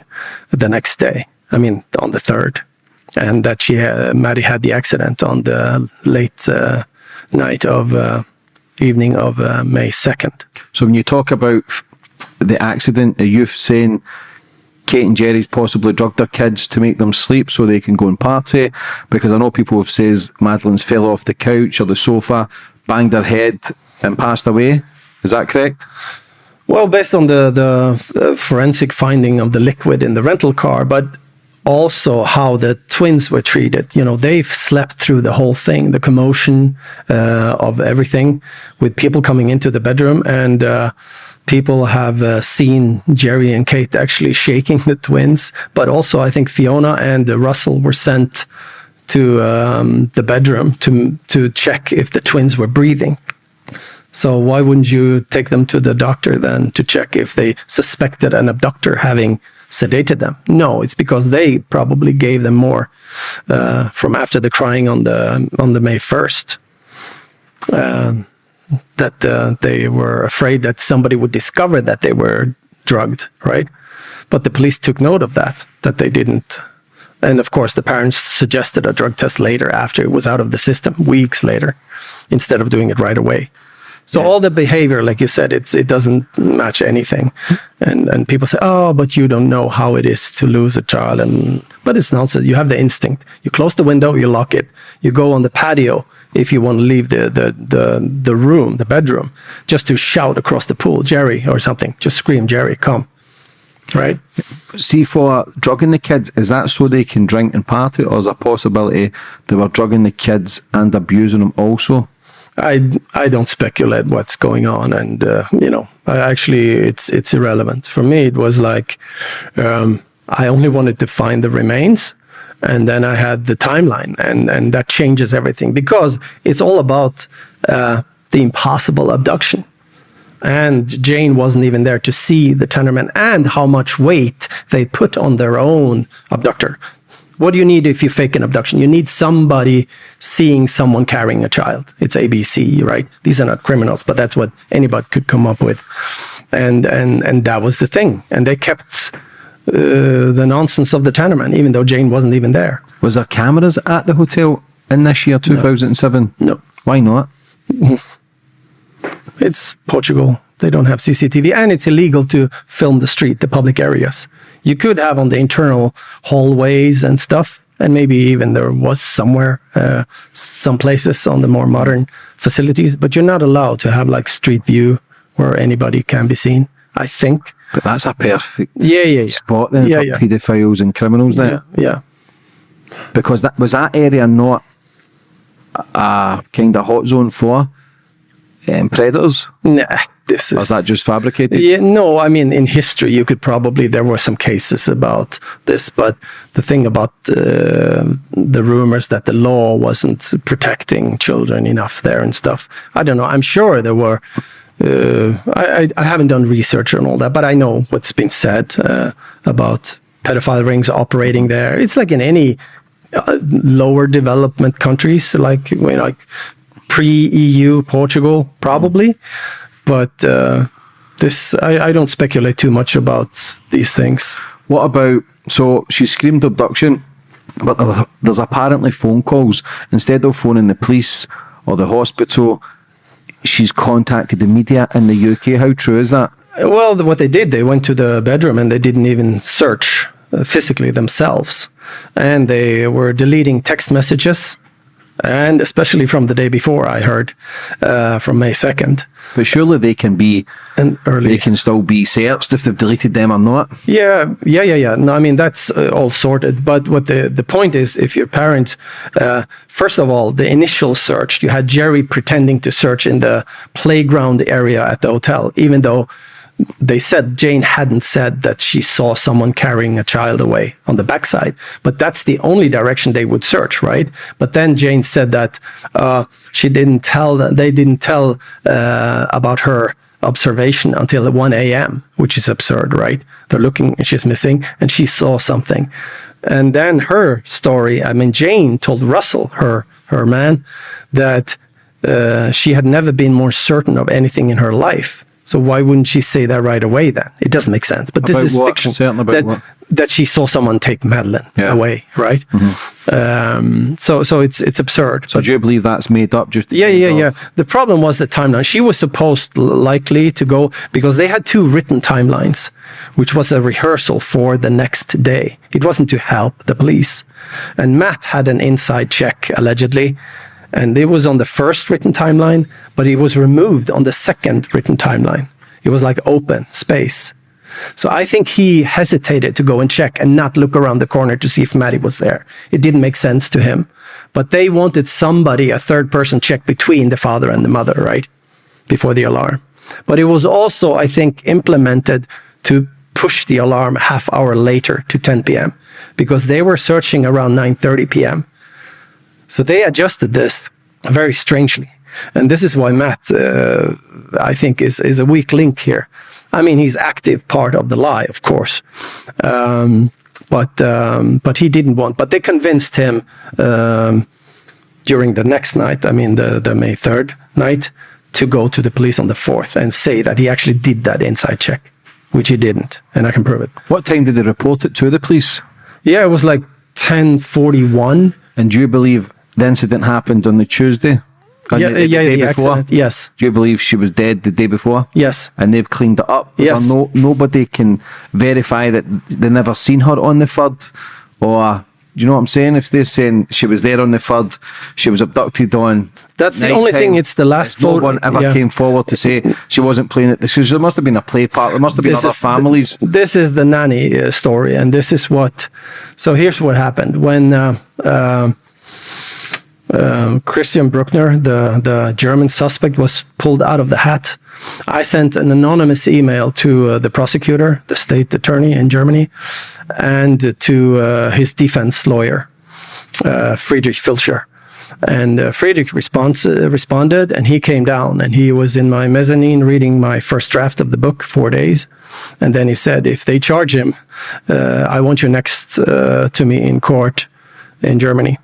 the next day. I mean, on the 3rd. And that Maddie had the accident on the late evening of May 2nd. So when you talk about the accident, are you saying Kate and Jerry's possibly drugged their kids to make them sleep so they can go and party? Because I know people have says Madeleine's fell off the couch or the sofa, banged her head and passed away. Is that correct? Well, based on the forensic finding of the liquid in the rental car, but also how the twins were treated. They've slept through the whole thing, the commotion of everything, with people coming into the bedroom, and people have seen Jerry and Kate actually shaking the twins. But also, I think Fiona and Russell were sent to the bedroom to check if the twins were breathing. So why wouldn't you take them to the doctor then to check if they suspected an abductor having sedated them? No, it's because they probably gave them more from after the crying on the May 1st. That they were afraid that somebody would discover that they were drugged, right? But the police took note of that they didn't. And of course, the parents suggested a drug test later after it was out of the system, weeks later, instead of doing it right away. So all the behavior, like you said, it doesn't match anything. And people say, oh, but you don't know how it is to lose a child. But it's nonsense. You have the instinct. You close the window, you lock it. You go on the patio if you want to leave the room, the bedroom, just to shout across the pool, Jerry, or something. Just scream, Jerry, come. Right? See, for drugging the kids, is that so they can drink and party, or is there a possibility they were drugging the kids and abusing them also? I don't speculate what's going on, and actually it's irrelevant for me. It was like I only wanted to find the remains, and then I had the timeline, and that changes everything because it's all about the impossible abduction. And Jane wasn't even there to see the Tenderman and how much weight they put on their own abductor. What do you need if you fake an abduction? You need somebody seeing someone carrying a child. It's ABC, right? These are not criminals, but that's what anybody could come up with. And that was the thing. And they kept the nonsense of the Tenderman, even though Jane wasn't even there. Was there cameras at the hotel in this year, 2007? No. Why not? It's Portugal. They don't have CCTV, and it's illegal to film the street, the public areas. You could have on the internal hallways and stuff, and maybe even there was somewhere, some places on the more modern facilities, but you're not allowed to have like street view where anybody can be seen, I think. But that's a perfect spot then for paedophiles and criminals then. Yeah. Because that area not a kind of hot zone for predators? Nah, this is... Or is that just fabricated? Yeah, no, I mean, in history, you could probably... There were some cases about this, but the thing about the rumors that the law wasn't protecting children enough there and stuff, I don't know. I'm sure there were... I haven't done research on all that, but I know what's been said about pedophile rings operating there. It's like in any lower development countries, like pre-EU Portugal, probably. But I don't speculate too much about these things. What about, so she screamed abduction, but there's apparently phone calls. Instead of phoning the police or the hospital, she's contacted the media in the UK. How true is that? Well, what they did, they went to the bedroom and they didn't even search physically themselves. And they were deleting text messages And especially from the day before, I heard from May 2nd. But surely they can be, And early. they can still be searched if they've deleted them or not. Yeah. No, I mean, that's all sorted. But what the point is, if your parents, first of all, the initial search, you had Jerry pretending to search in the playground area at the hotel, even though they said Jane hadn't said that she saw someone carrying a child away on the backside, but that's the only direction they would search, right? But then Jane said that they didn't tell about her observation until 1 a.m., which is absurd, right? They're looking, she's missing, and she saw something. And then her story, I mean, Jane told Russell, her man, that she had never been more certain of anything in her life. So why wouldn't she say that right away then? It doesn't make sense. But this is fiction. That she saw someone take Madeleine away, right? Mm-hmm. So it's absurd. So do you believe that's made up? Yeah. The problem was the timeline. She was supposed likely to go, because they had 2 written timelines, which was a rehearsal for the next day. It wasn't to help the police. And Matt had an inside check, allegedly. And it was on the first written timeline, but it was removed on the second written timeline. It was like open space. So I think he hesitated to go and check and not look around the corner to see if Maddie was there. It didn't make sense to him. But they wanted somebody, a third person, check between the father and the mother, right? Before the alarm. But it was also, I think, implemented to push the alarm a half hour later to 10 p.m. because they were searching around 9:30 p.m. So they adjusted this very strangely. And this is why Matt, I think, is a weak link here. I mean, he's active part of the lie, of course. But he didn't want. But they convinced him during the next night, I mean, the May 3rd night, to go to the police on the 4th and say that he actually did that inside check, which he didn't. And I can prove it. What time did they report it to the police? Yeah, it was like 10:41. And do you believe the incident happened on the Tuesday? The day before? Accident, yes. Do you believe she was dead the day before? Yes. And they've cleaned it up? Yes. Nobody can verify that they never seen her on the 3rd? Or, do you know what I'm saying? If they're saying she was there on the 3rd, she was abducted on... That's the only thing, it's the last photo. No one ever came forward to say she wasn't playing it. Because there must have been a play part. There must have been other families. This is the nanny story, and this is what... So here's what happened. When Christian Bruckner, the German suspect, was pulled out of the hat, I sent an anonymous email to the prosecutor, the state attorney in Germany, and to his defense lawyer, Friedrich Filscher. And Friedrich responded, and he came down, and he was in my mezzanine reading my first draft of the book, 4 days. And then he said, if they charge him, I want you next to me in court in Germany.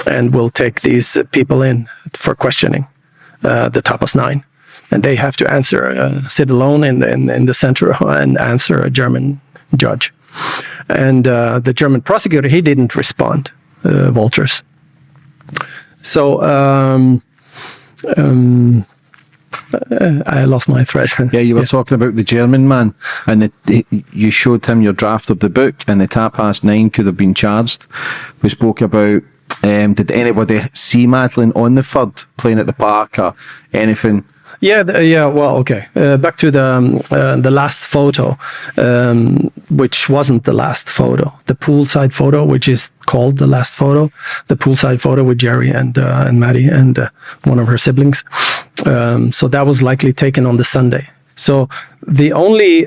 And we'll take these people in for questioning, the Tapas 9. And they have to answer, sit alone in the center and answer a German judge. And the German prosecutor, he didn't respond, Wolters. So I lost my thread. Yeah, you were talking about the German man, and you showed him your draft of the book, and the Tapas 9 could have been charged. We spoke about, did anybody see Madeleine on the 3rd playing at the park or anything? Yeah. Well, okay. Back to the last photo, which wasn't the last photo. The poolside photo, which is called the last photo, the poolside photo with Jerry and Maddie and one of her siblings. So that was likely taken on the Sunday. So the only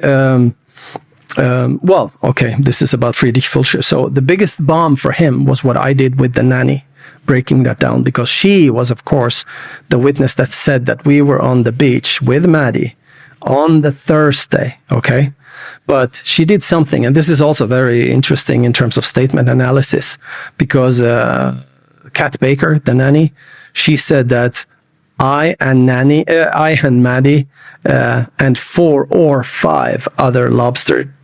this is about Friedrich Filscher. So the biggest bomb for him was what I did with the nanny, breaking that down, because she was, of course, the witness that said that we were on the beach with Maddie on the Thursday, okay? But she did something, and this is also very interesting in terms of statement analysis, because Kat Baker, the nanny, she said that I and Maddie and 4 or 5 other lobster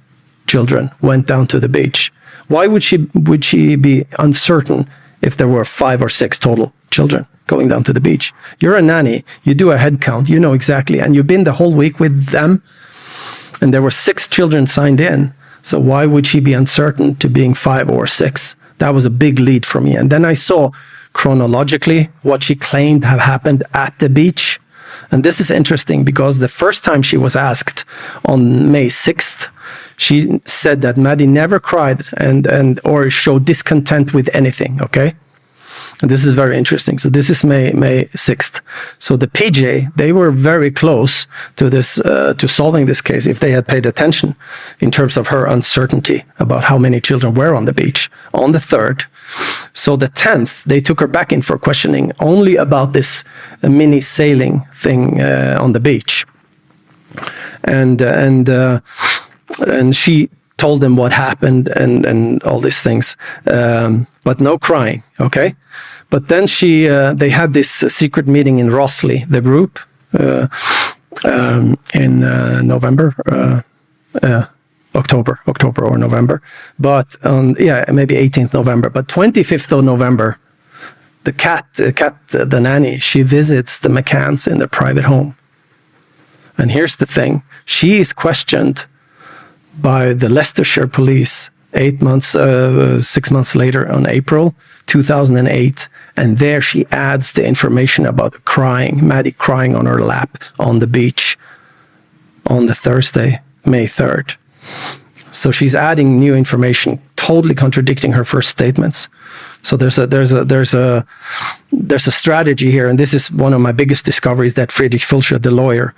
children went down to the beach. Why would she be uncertain if there were 5 or 6 total children going down to the beach? You're a nanny, you do a head count, you know exactly, and you've been the whole week with them, and there were 6 children signed in, so why would she be uncertain to being 5 or 6? That was a big lead for me. And then I saw chronologically what she claimed have happened at the beach. And this is interesting because the first time she was asked on May 6th, she said that Maddie never cried and or showed discontent with anything, okay? And this is very interesting. So this is May 6th. So the PJ, they were very close to this, to solving this case if they had paid attention in terms of her uncertainty about how many children were on the beach on the 3rd. So the 10th, they took her back in for questioning only about this mini sailing thing on the beach. And she told them what happened and all these things, but no crying, okay? But then they had this secret meeting in Rothley, the group, in November, October or November. But maybe 18th November. But 25th of November, the nanny, she visits the McCanns in their private home. And here's the thing: she is questioned by the Leicestershire police 6 months later, on April 2008, and there she adds the information about Maddie crying on her lap on the beach on the Thursday, May 3rd. So she's adding new information, totally contradicting her first statements. So there's a strategy here, and this is one of my biggest discoveries that Friedrich Fulcher, the lawyer,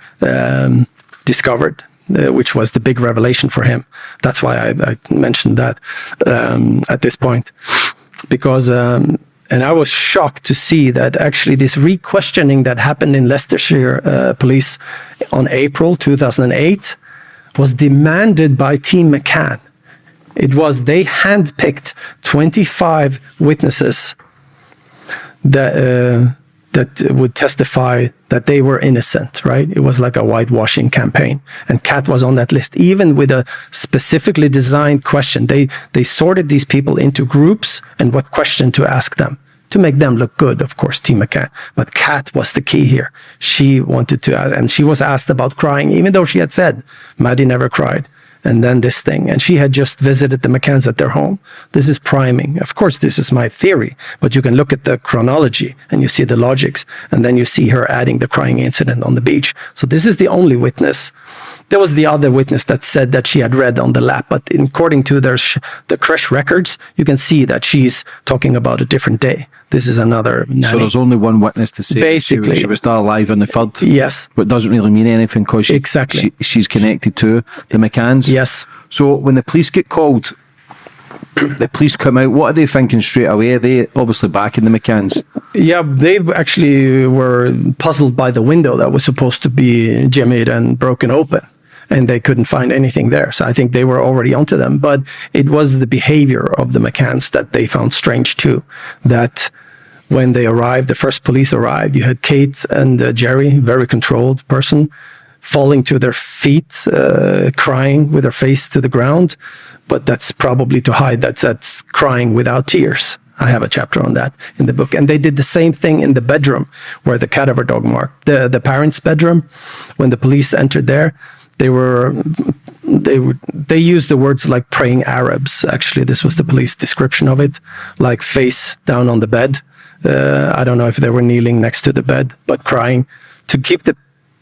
discovered, which was the big revelation for him. That's why I mentioned that at this point, because and I was shocked to see that actually this re-questioning that happened in Leicestershire police on April 2008 was demanded by Team McCann. They handpicked 25 witnesses that would testify that they were innocent, right? It was like a whitewashing campaign. And Kat was on that list, even with a specifically designed question. They sorted these people into groups and what question to ask them to make them look good, of course, Team McCann. But Kat was the key here. She wanted to ask, and she was asked about crying, even though she had said Maddie never cried. And then this thing, and she had just visited the McCanns at their home. This is priming. Of course, this is my theory, but you can look at the chronology and you see the logics, and then you see her adding the crying incident on the beach. So this is the only witness. There was the other witness that said that she had read on the lap, but according to the crash records, you can see that she's talking about a different day. This is another nanny. So there's only one witness to say basically she was still alive on the 3rd. Yes. But it doesn't really mean anything because she's connected to the McCanns. Yes. So when the police get called, the police come out, what are they thinking straight away? Are they obviously backing the McCanns? Yeah, they actually were puzzled by the window that was supposed to be jimmied and broken open. And they couldn't find anything there. So I think they were already onto them. But it was the behavior of the McCanns that they found strange too. That when they arrived, the first police arrived, you had Kate and Jerry, very controlled person, falling to their feet, crying with their face to the ground. But that's probably to hide that's crying without tears. I have a chapter on that in the book. And they did the same thing in the bedroom where the cadaver dog marked. The parents' bedroom, when the police entered there, they used the words like praying Arabs. Actually, this was the police description of it, like face down on the bed. I don't know if they were kneeling next to the bed, but crying to keep the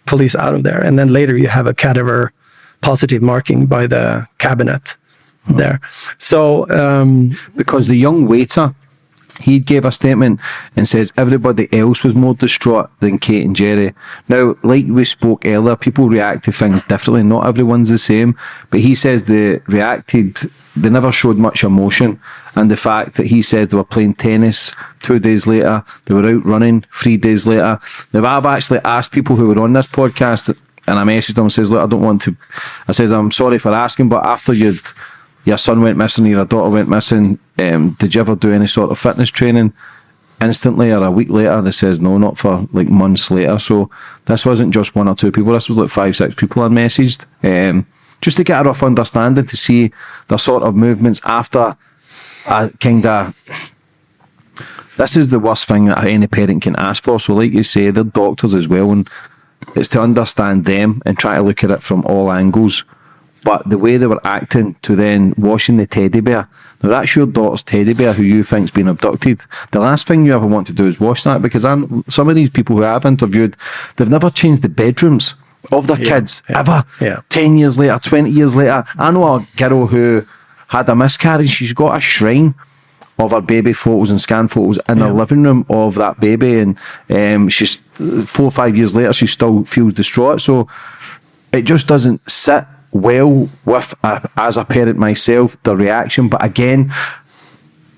police out of there. And then later you have a cadaver positive marking by the cabinet there. So because the young waiter, he gave a statement and says everybody else was more distraught than Kate and Jerry. Now, like we spoke earlier, people react to things differently. Not everyone's the same. But he says they never showed much emotion. And the fact that he said they were playing tennis 2 days later, they were out running 3 days later. Now, I've actually asked people who were on this podcast, and I messaged them and says, look, I said, I'm sorry for asking, but after your son went missing, your daughter went missing, did you ever do any sort of fitness training? Instantly or a week later, they says no, not for like months later. So this wasn't just 1 or 2 people, this was like 5-6 people I messaged, just to get a rough understanding, to see the sort of movements after a kind of, this is the worst thing that any parent can ask for. So like you say, they're doctors as well, and it's to understand them and try to look at it from all angles. But the way they were acting to then washing the teddy bear. Now that's your daughter's teddy bear who you think's been abducted. The last thing you ever want to do is wash that, because some of these people who I've interviewed, they've never changed the bedrooms of their kids ever. 10 years later, 20 years later. I know a girl who had a miscarriage. She's got a shrine of her baby photos and scan photos in the living room of that baby, and she's 4 or 5 years later, she still feels distraught. So it just doesn't sit well with as a parent myself, the reaction. But again,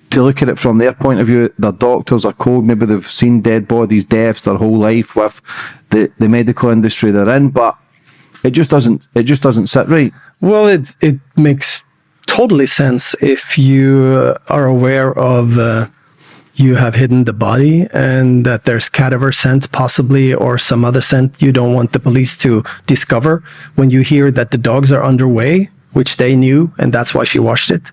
to look at it from their point of view, their doctors are cold. Maybe they've seen dead bodies, deaths their whole life with the medical industry they're in, but it just doesn't sit right. Well, it makes totally sense if you are aware of you have hidden the body and that there's cadaver scent possibly, or some other scent you don't want the police to discover. When you hear that the dogs are underway, which they knew, and that's why she washed it.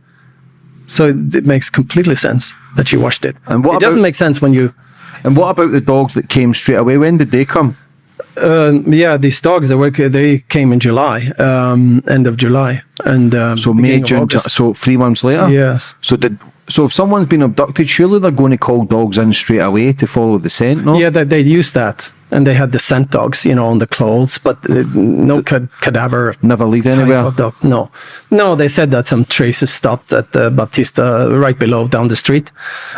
So it makes completely sense that she washed it. And it doesn't make sense when you... And what about the dogs that came straight away? When did they come? These dogs, they came in July, end of July. And so May, June, so 3 months later? Yes. So if someone's been abducted, surely they're going to call dogs in straight away to follow the scent, no? Yeah, they used that. And they had the scent dogs, on the clothes, but no cadaver. Never lead anywhere? No, they said that some traces stopped at the Baptista right below, down the street,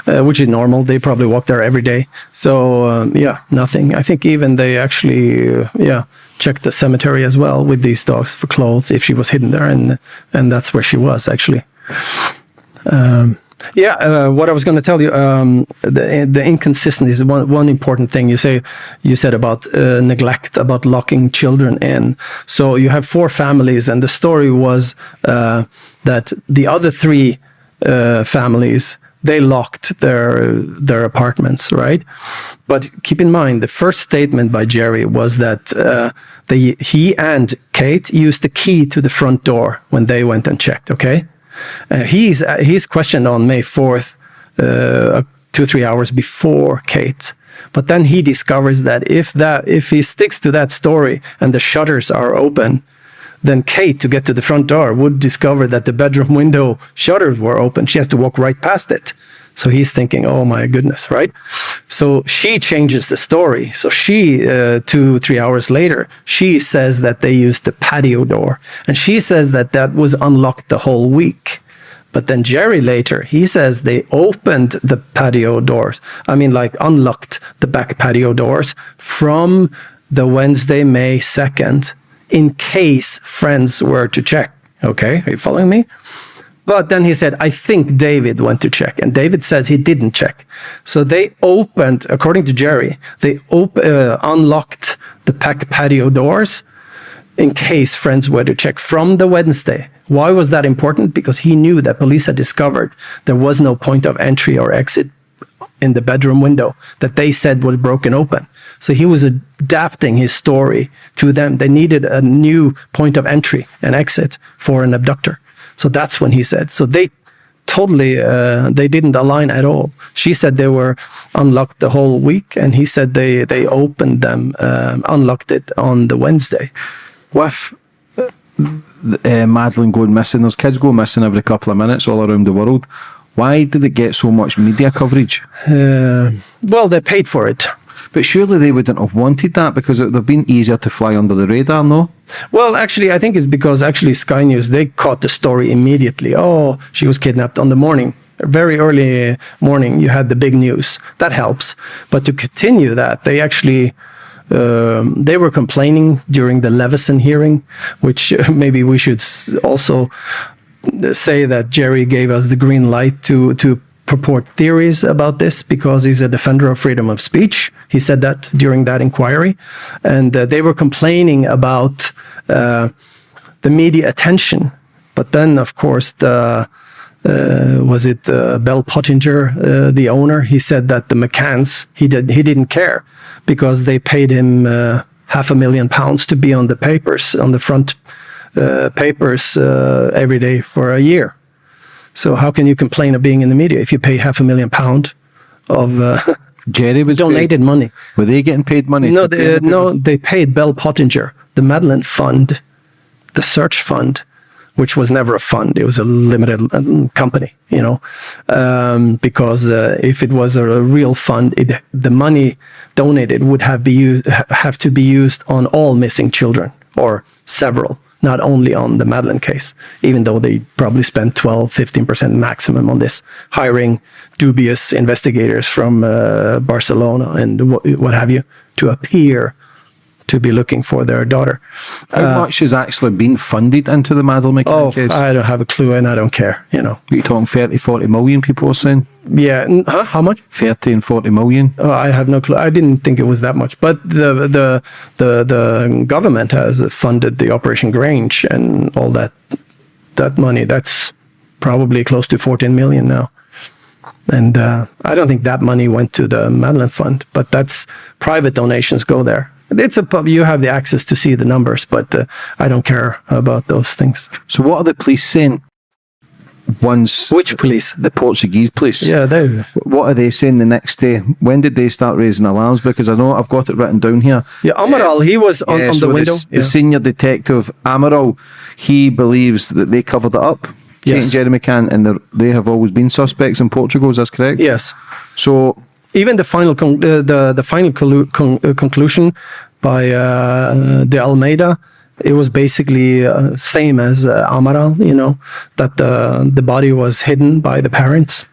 which is normal. They probably walk there every day. So, nothing. I think even they actually, checked the cemetery as well with these dogs for clothes, if she was hidden there. And that's where she was, actually. What I was going to tell you, the inconsistency is one important thing. You said about neglect, about locking children in. So you have 4 families, and the story was that the other 3 families, they locked their apartments, right? But keep in mind, the first statement by Jerry was that he and Kate used the key to the front door when they went and checked, okay? He's questioned on May 4th, 2-3 hours before Kate. But then he discovers that if he sticks to that story and the shutters are open, then Kate, to get to the front door, would discover that the bedroom window shutters were open. She has to walk right past it. So he's thinking, oh my goodness, right? So she changes the story. So she, 2-3 hours later, she says that they used the patio door. And she says that was unlocked the whole week. But then Jerry later, he says they opened the patio doors. Unlocked the back patio doors from the Wednesday, May 2nd, in case friends were to check. Okay, are you following me? But then he said, I think David went to check. And David says he didn't check. So they opened, according to Jerry, they unlocked the back patio doors in case friends were to check from the Wednesday. Why was that important? Because he knew that police had discovered there was no point of entry or exit in the bedroom window that they said was broken open. So he was adapting his story to them. They needed a new point of entry and exit for an abductor. So that's when he said. So they totally, they didn't align at all. She said they were unlocked the whole week, and he said they opened them, unlocked it on the Wednesday. With Madeleine going missing, there's kids go missing every couple of minutes all around the world. Why did it get so much media coverage? Well, they paid for it. But surely they wouldn't have wanted that, because it would have been easier to fly under the radar, no? Well, actually, I think it's because Sky News, they caught the story immediately. Oh, she was kidnapped on the morning. Very early morning, you had the big news. That helps. But to continue that, they actually... they were complaining during the Levison hearing, which maybe we should also say that Jerry gave us the green light to purport theories about this, because he's a defender of freedom of speech. He said that during that inquiry. And they were complaining about the media attention. But then, of course, Bell Pottinger, the owner, he said that the McCanns, he didn't care, because they paid him £500,000 to be on the papers, on the front papers every day for a year. So how can you complain of being in the media if you pay £500,000 of Jerry was donated money? Were they getting paid money? No, they paid Bell Pottinger, the Madeleine Fund, the search fund, which was never a fund. It was a limited company, because if it was a real fund, the money donated would have to be used on all missing children, or several, not only on the Madeleine case, even though they probably spent 12-15% maximum on this, hiring dubious investigators from Barcelona and what have you to appear to be looking for their daughter. How much has actually been funded into the Madeleine McCann case? I don't have a clue, and I don't care, You're talking 30-40 million, people are saying? Yeah. How much? 30 and 40 million. Oh, I have no clue. I didn't think it was that much. But the government has funded the Operation Grange and all that money. That's probably close to 14 million now. And I don't think that money went to the Madeleine Fund, but that's private donations go there. It's a pub. You have the access to see the numbers, but I don't care about those things. So what are the police saying? Which police? The Portuguese police. Yeah, they. What are they saying the next day? When did they start raising alarms? Because I know I've got it written down here. Yeah, Amaral, he was on the window. The senior detective, Amaral, he believes that they covered it up. Kate and Jerry McCann, and they have always been suspects in Portugal, is that correct? Yes. So even the final conclusion by de Almeida, it was basically same as Amaral, that the body was hidden by the parents.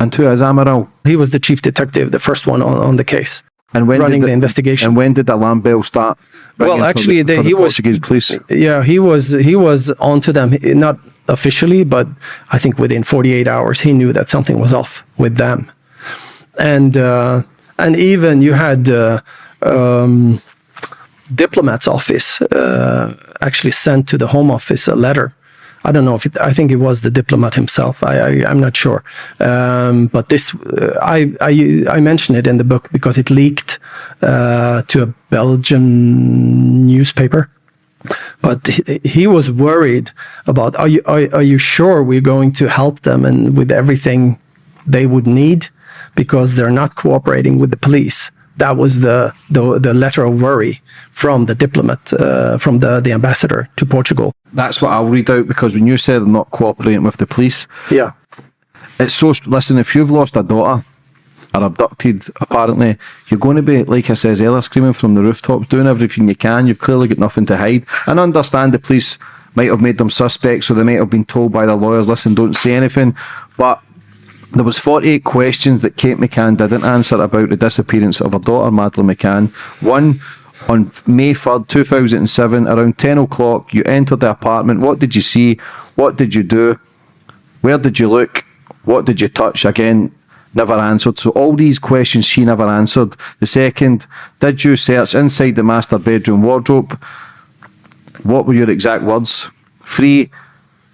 And who is Amaral? He was the chief detective, the first one on the case, and when running the investigation. And when did the alarm bell start? Well, actually, he was Portuguese police. Yeah, he was onto them, not officially, but I think within 48 hours he knew that something was off with them. And even you had diplomat's office actually sent to the Home Office a letter. I don't know I think it was the diplomat himself. I'm not sure. But this, I mention it in the book because it leaked to a Belgian newspaper. But he was worried about, are you sure we're going to help them and with everything they would need, because they're not cooperating with the police. That was the letter of worry from the diplomat, from the ambassador to Portugal. That's what I'll read out, because when you said they're not cooperating with the police, yeah, it's so. Listen, if you've lost a daughter or abducted, apparently you're going to be, like I says earlier, screaming from the rooftops, doing everything you can. You've clearly got nothing to hide. And I understand the police might have made them suspects, or they might have been told by their lawyers, listen, don't say anything. But there was 48 questions that Kate McCann didn't answer about the disappearance of her daughter, Madeleine McCann. One, on May 3rd, 2007, around 10 o'clock, you entered the apartment. What did you see? What did you do? Where did you look? What did you touch? Again, never answered. So all these questions she never answered. The second, did you search inside the master bedroom wardrobe? What were your exact words? 3,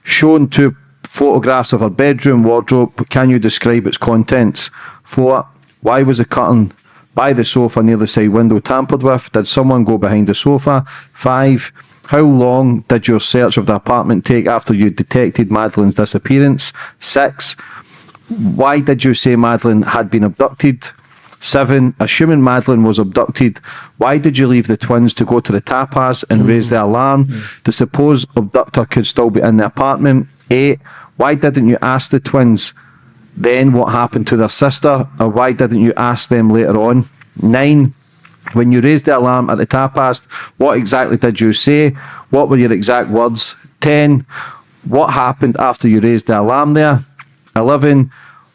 shown 2 photographs of her bedroom wardrobe. Can you describe its contents? 4, why was the curtain by the sofa near the side window tampered with? Did someone go behind the sofa? 5, how long did your search of the apartment take after you detected Madeleine's disappearance? 6, why did you say Madeleine had been abducted? 7, assuming Madeleine was abducted, why did you leave the twins to go to the tapas and raise the alarm? The supposed abductor could still be in the apartment. 8, why didn't you ask the twins then what happened to their sister, or why didn't you ask them later on? 9, when you raised the alarm at the tapas, what exactly did you say? What were your exact words? 10, what happened after you raised the alarm there? 11,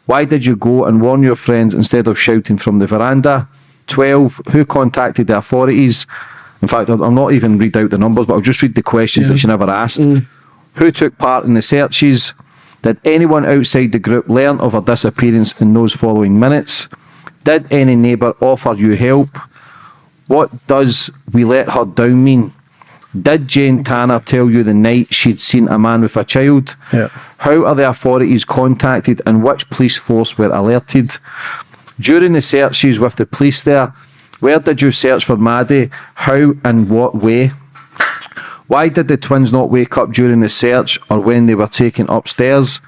why did you go and warn your friends instead of shouting from the veranda? 12, who contacted the authorities? In fact, I'll not even read out the numbers, but I'll just read the questions that she never asked. Who took part in the searches? Did anyone outside the group learn of her disappearance in those following minutes? Did any neighbour offer you help? What does "we let her down" mean? Did Jane Tanner tell you the night she'd seen a man with a child? Yeah. How are the authorities contacted, and which police force were alerted? During the searches with the police there, where did you search for Maddie? How and what way? Why did the twins not wake up during the search or when they were taken upstairs?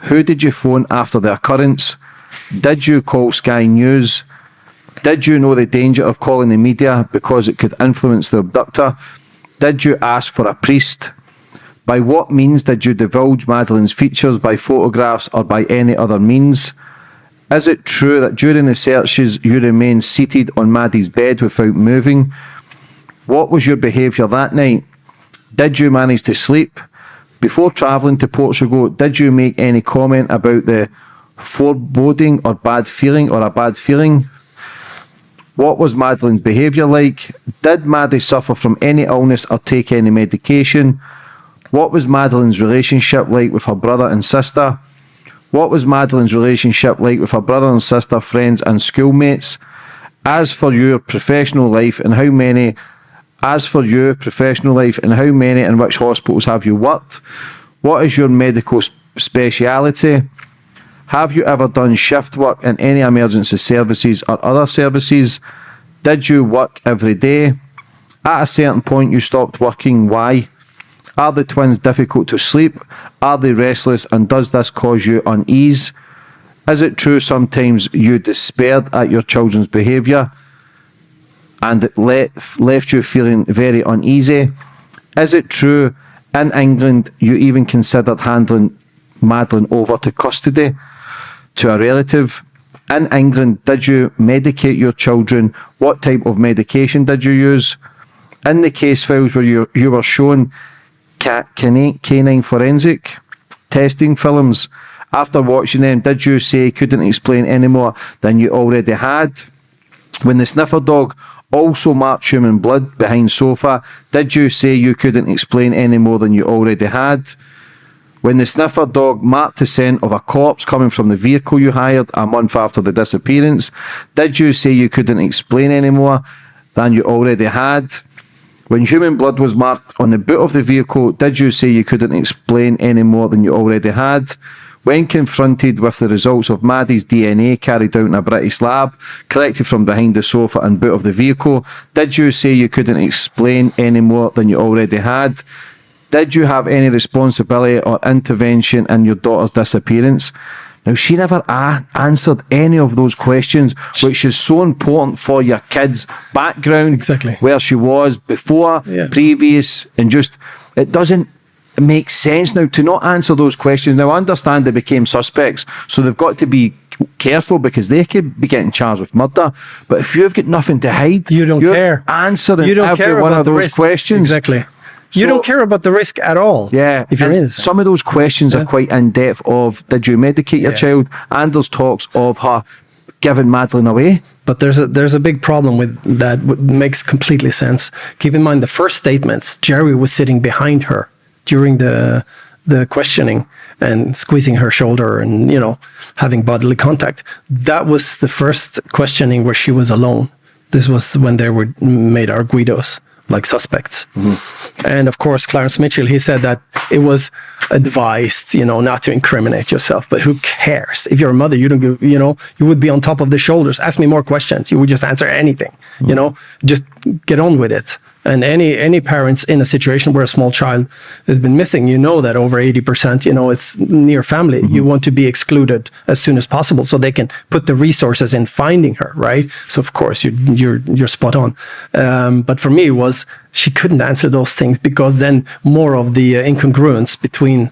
Who did you phone after the occurrence? Did you call Sky News? Did you know the danger of calling the media because it could influence the abductor? Did you ask for a priest? By what means did you divulge Madeleine's features, by photographs or by any other means? Is it true that during the searches you remained seated on Maddie's bed without moving? What was your behaviour that night? Did you manage to sleep? Before travelling to Portugal, did you make any comment about the foreboding or bad feeling or a bad feeling? What was Madeleine's behaviour like? Did Maddie suffer from any illness or take any medication? What was Madeleine's relationship like with her brother and sister? What was Madeleine's relationship like with her brother and sister, friends and schoolmates? As for your professional life and how many and which hospitals have you worked? What is your medical speciality? Have you ever done shift work in any emergency services or other services? Did you work every day? At a certain point you stopped working. Why? Are the twins difficult to sleep? Are they restless, and does this cause you unease? Is it true sometimes you despaired at your children's behaviour and it left you feeling very uneasy? Is it true in England you even considered handing Madeleine over to custody to a relative? In England, did you medicate your children? What type of medication did you use? In the case files where you were shown canine forensic testing films, after watching them, did you say you couldn't explain any more than you already had? When the sniffer dog also marked human blood behind sofa, did you say you couldn't explain any more than you already had? When the sniffer dog marked the scent of a corpse coming from the vehicle you hired a month after the disappearance, did you say you couldn't explain any more than you already had? When human blood was marked on the boot of the vehicle, did you say you couldn't explain any more than you already had? When confronted with the results of Maddie's DNA carried out in a British lab, collected from behind the sofa and boot of the vehicle, did you say you couldn't explain any more than you already had? Did you have any responsibility or intervention in your daughter's disappearance? Now, she never answered any of those questions, which is so important for your kid's background. Exactly. Where she was before, previous, and just, it doesn't make sense now to not answer those questions. Now, I understand they became suspects, so they've got to be careful because they could be getting charged with murder. But if you've got nothing to hide, you don't care. Answering every one of those questions. Exactly. You don't care about the risk at all. Yeah. If you're innocent. Some of those questions are quite in depth of, did you medicate your child? And there's talks of her giving Madeleine away. But there's a big problem with that. Makes completely sense. Keep in mind the first statements, Jerry was sitting behind her during the questioning and squeezing her shoulder and, having bodily contact. That was the first questioning where she was alone. This was when they were made arguidos, like suspects. Mm-hmm. And of course, Clarence Mitchell, he said that it was advised, not to incriminate yourself, but who cares? If you're a mother, you don't give, you would be on top of the shoulders. Ask me more questions. You would just answer anything, just get on with it. And any parents in a situation where a small child has been missing, that over 80%, it's near family. Mm-hmm. You want to be excluded as soon as possible so they can put the resources in finding her, right? So of course you're spot on. But for me, it was she couldn't answer those things because then more of the incongruence between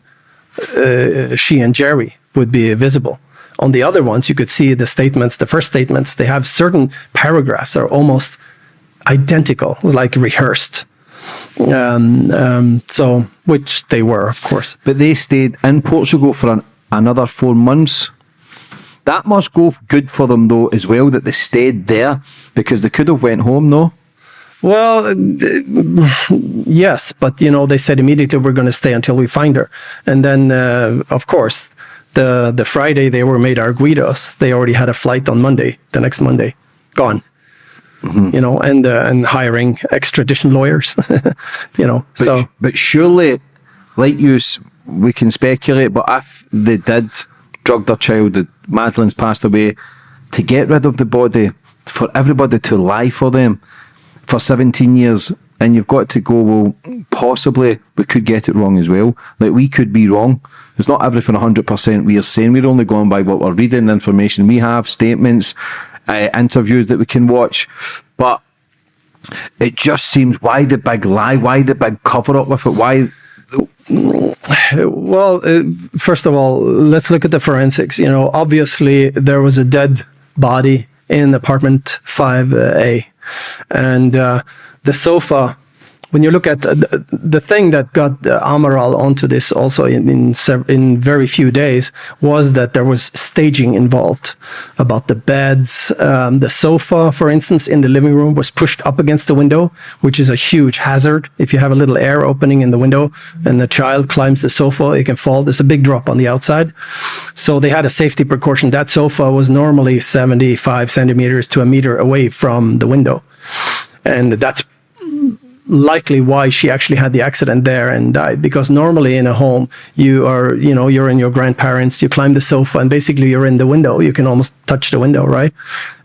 she and Jerry would be visible. On the other ones, you could see the statements, the first statements, they have certain paragraphs that are almost identical, like rehearsrsed. So, which they were, of course. But they stayed in Portugal for another 4 months. That must go good for them, though, as well, that they stayed there, because they could have went home, no? Well, yes, but, they said immediately we're going to stay until we find her. And then, of course, the Friday they were made arguidos, they already had a flight on Monday, the next Monday, gone. Mm-hmm. And hiring extradition lawyers, But surely, like we can speculate, but if they did drug their child, that Madeleine's passed away, to get rid of the body, for everybody to lie for them for 17 years, and you've got to go, well, possibly we could get it wrong as well. Like, we could be wrong. It's not everything 100% we are saying. We're only going by what we're reading, information we have, statements, interviews that we can watch, but it just seems, why the big lie, why the big cover up with it, why Well, first of all, let's look at the forensics. Obviously there was a dead body in apartment 5A, and the sofa. When you look at the thing that got Amaral onto this also in very few days was that there was staging involved about the beds. The sofa, for instance, in the living room was pushed up against the window, which is a huge hazard. If you have a little air opening in the window and the child climbs the sofa, it can fall. There's a big drop on the outside. So they had a safety precaution. That sofa was normally 75 centimeters to a meter away from the window. And that's likely why she actually had the accident there and died, because normally in a home you're in your grandparents, you climb the sofa and basically you're in the window, you can almost touch the window, right?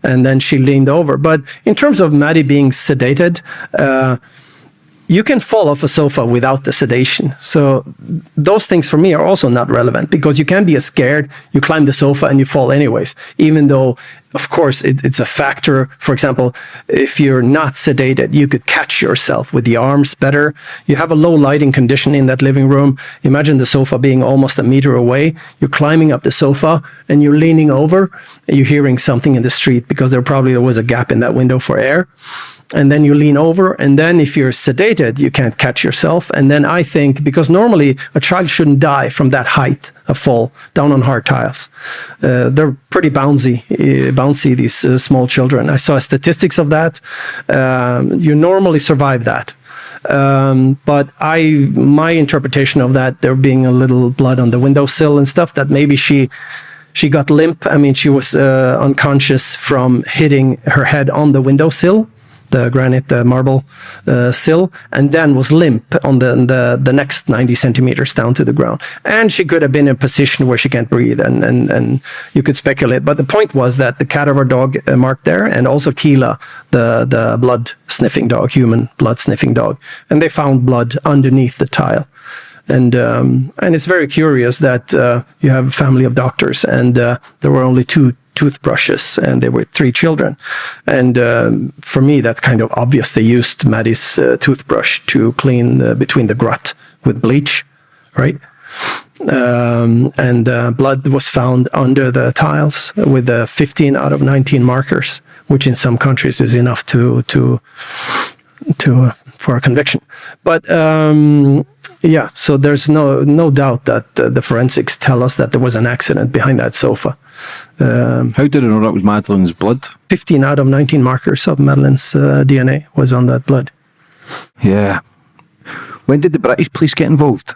And then she leaned over. But in terms of Maddie being sedated, you can fall off a sofa without the sedation. So those things for me are also not relevant, because you can be scared, you climb the sofa and you fall anyways, even though, of course, it's a factor. For example, if you're not sedated, you could catch yourself with the arms better. You have a low lighting condition in that living room. Imagine the sofa being almost a meter away. You're climbing up the sofa and you're leaning over, and you're hearing something in the street because there was a gap in that window for air. And then you lean over, and then if you're sedated, you can't catch yourself. And then I think, because normally a child shouldn't die from that height, a fall down on hard tiles. They're pretty bouncy, these small children. I saw statistics of that. You normally survive that. But my interpretation of that, there being a little blood on the windowsill and stuff, that maybe she got limp. I mean, she was unconscious from hitting her head on the windowsill, the granite, the marble sill, and then was limp on the next 90 centimeters down to the ground. And she could have been in a position where she can't breathe, and you could speculate. But the point was that the cadaver dog marked there, and also Keela, the blood sniffing dog, human blood sniffing dog, and they found blood underneath the tile. And it's very curious that you have a family of doctors, and there were only 2 toothbrushes, and there were 3 children. And for me, that's kind of obvious. They used Maddie's toothbrush to clean between the grut with bleach, right? And blood was found under the tiles with 15 out of 19 markers, which in some countries is enough for a conviction. But yeah, so there's no doubt that the forensics tell us that there was an accident behind that sofa. How did it know that was Madeleine's blood? 15 out of 19 markers of Madeleine's DNA was on that blood. Yeah. When did the British police get involved?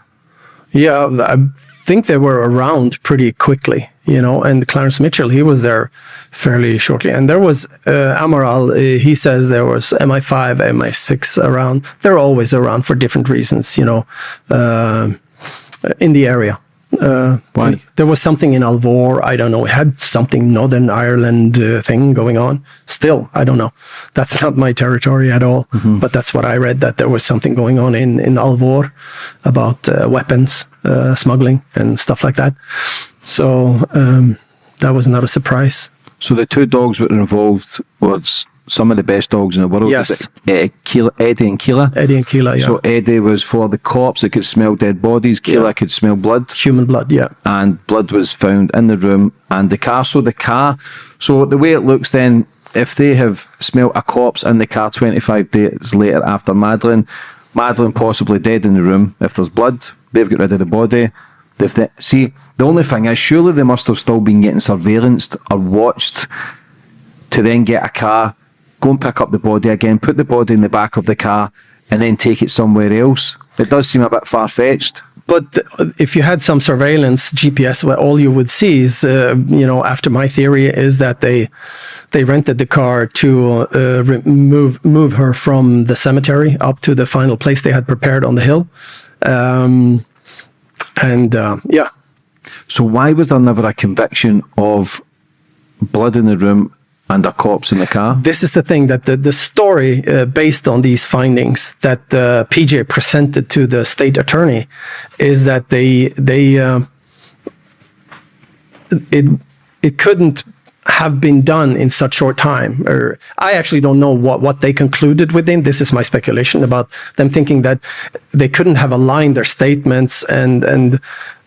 Yeah, I think they were around pretty quickly, and Clarence Mitchell, he was there fairly shortly. And there was Amaral, he says there was MI5, MI6 around. They're always around for different reasons, in the area. Why? There was something in Alvor, I don't know, it had something Northern Ireland thing going on. Still, I don't know. That's not my territory at all. Mm-hmm. But that's what I read, that there was something going on in Alvor about weapons, smuggling and stuff like that. So that was not a surprise. So the 2 dogs that were involved was some of the best dogs in the world. Yes. Eddie and Keela. Eddie and Keela, yeah. So Eddie was for the corpse that could smell dead bodies. Keela could smell blood. Human blood, yeah. And blood was found in the room and the car. So the way it looks then, if they have smelt a corpse in the car 25 days later after Madeleine possibly dead in the room. If there's blood, they've got rid of the body. See, the only thing is, surely they must have still been getting surveillanced or watched to then get a car, go and pick up the body again, put the body in the back of the car, and then take it somewhere else. It does seem a bit far-fetched. But if you had some surveillance GPS, well, all you would see is, after my theory, is that they rented the car to move her from the cemetery up to the final place they had prepared on the hill. Yeah. So why was there never a conviction of blood in the room and a corpse in the car? This is the thing, that the story based on these findings that PJ presented to the state attorney is that it couldn't have been done in such short time. Or I actually don't know what they concluded with him. This is my speculation about them thinking that they couldn't have aligned their statements and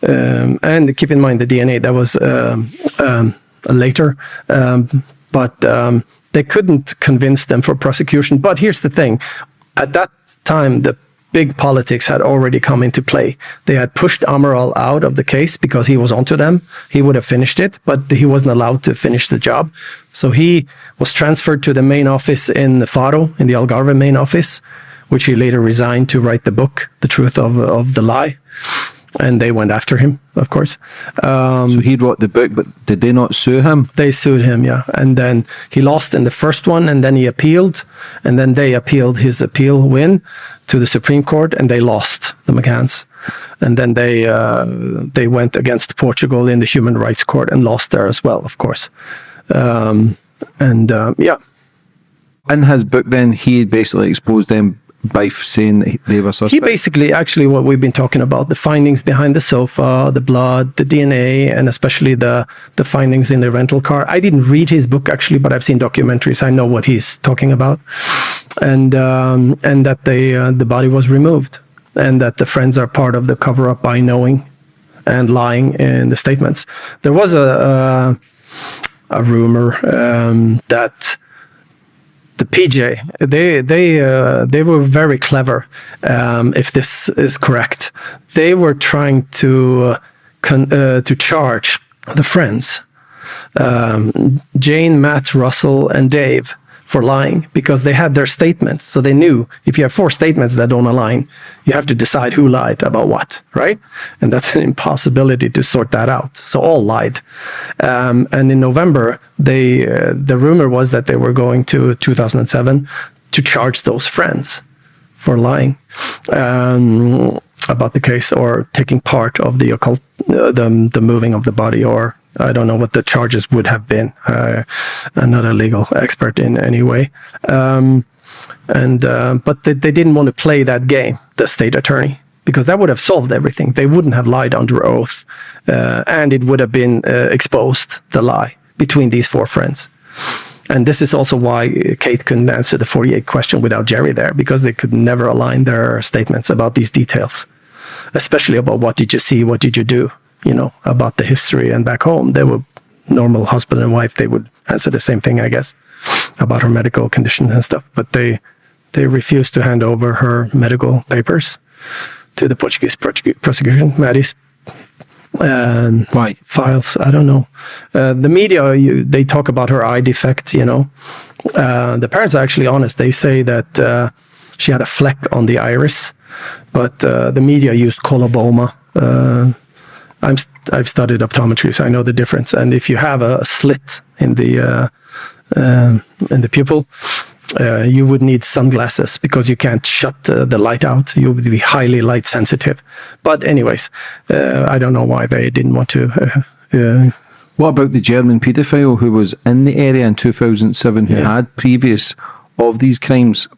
keep in mind the DNA that was later, but they couldn't convince them for prosecution. But here's the thing: at that time, the big politics had already come into play. They had pushed Amaral out of the case because he was onto them. He would have finished it, but he wasn't allowed to finish the job. So he was transferred to the main office in Faro, in the Algarve main office, which he later resigned to write the book, The Truth of the Lie. And they went after him, of course. So he wrote the book, but did they not sue him? They sued him, yeah. And then he lost in the first one, and then he appealed, and then they appealed his appeal win to the Supreme Court, and they lost, the McCanns. And then they went against Portugal in the Human Rights Court and lost there as well, of course. Yeah. In his book, then, he basically exposed them by saying that they were suspects. He basically, actually, what we've been talking about, the findings behind the sofa, the blood, the DNA, and especially the findings in the rental car. I didn't read his book, actually, but I've seen documentaries. I know what he's talking about. And that the body was removed, and that the friends are part of the cover-up by knowing and lying in the statements. There was a rumor that the PJ, they were very clever. If this is correct, they were trying to charge the friends, Jane, Matt, Russell, and Dave, for lying, because they had their statements. So they knew if you have 4 statements that don't align, you have to decide who lied about what, right? And that's an impossibility to sort that out. So all lied. And in November, the rumor was that they were going to 2007 to charge those friends for lying about the case, or taking part of the occult, the moving of the body, or I don't know what the charges would have been. I'm not a legal expert in any way. But they didn't want to play that game, the state attorney, because that would have solved everything. They wouldn't have lied under oath, and it would have been exposed, the lie, between these 4 friends. And this is also why Kate couldn't answer the 48 question without Jerry there, because they could never align their statements about these details, especially about what did you see, what did you do, about the history. And back home, they were normal husband and wife. They would answer the same thing, I guess, about her medical condition and stuff. But they refused to hand over her medical papers to the Portuguese prosecution, Maddie's Why? files. I don't know. The media, they talk about her eye defect, The parents are actually honest. They say that she had a fleck on the iris, but the media used coloboma. I've studied optometry, so I know the difference. And if you have a slit in the pupil, you would need sunglasses, because you can't shut the light out. You would be highly light sensitive. But anyways, I don't know why they didn't want to. What about the German paedophile who was in the area in 2007 who had previous of these crimes?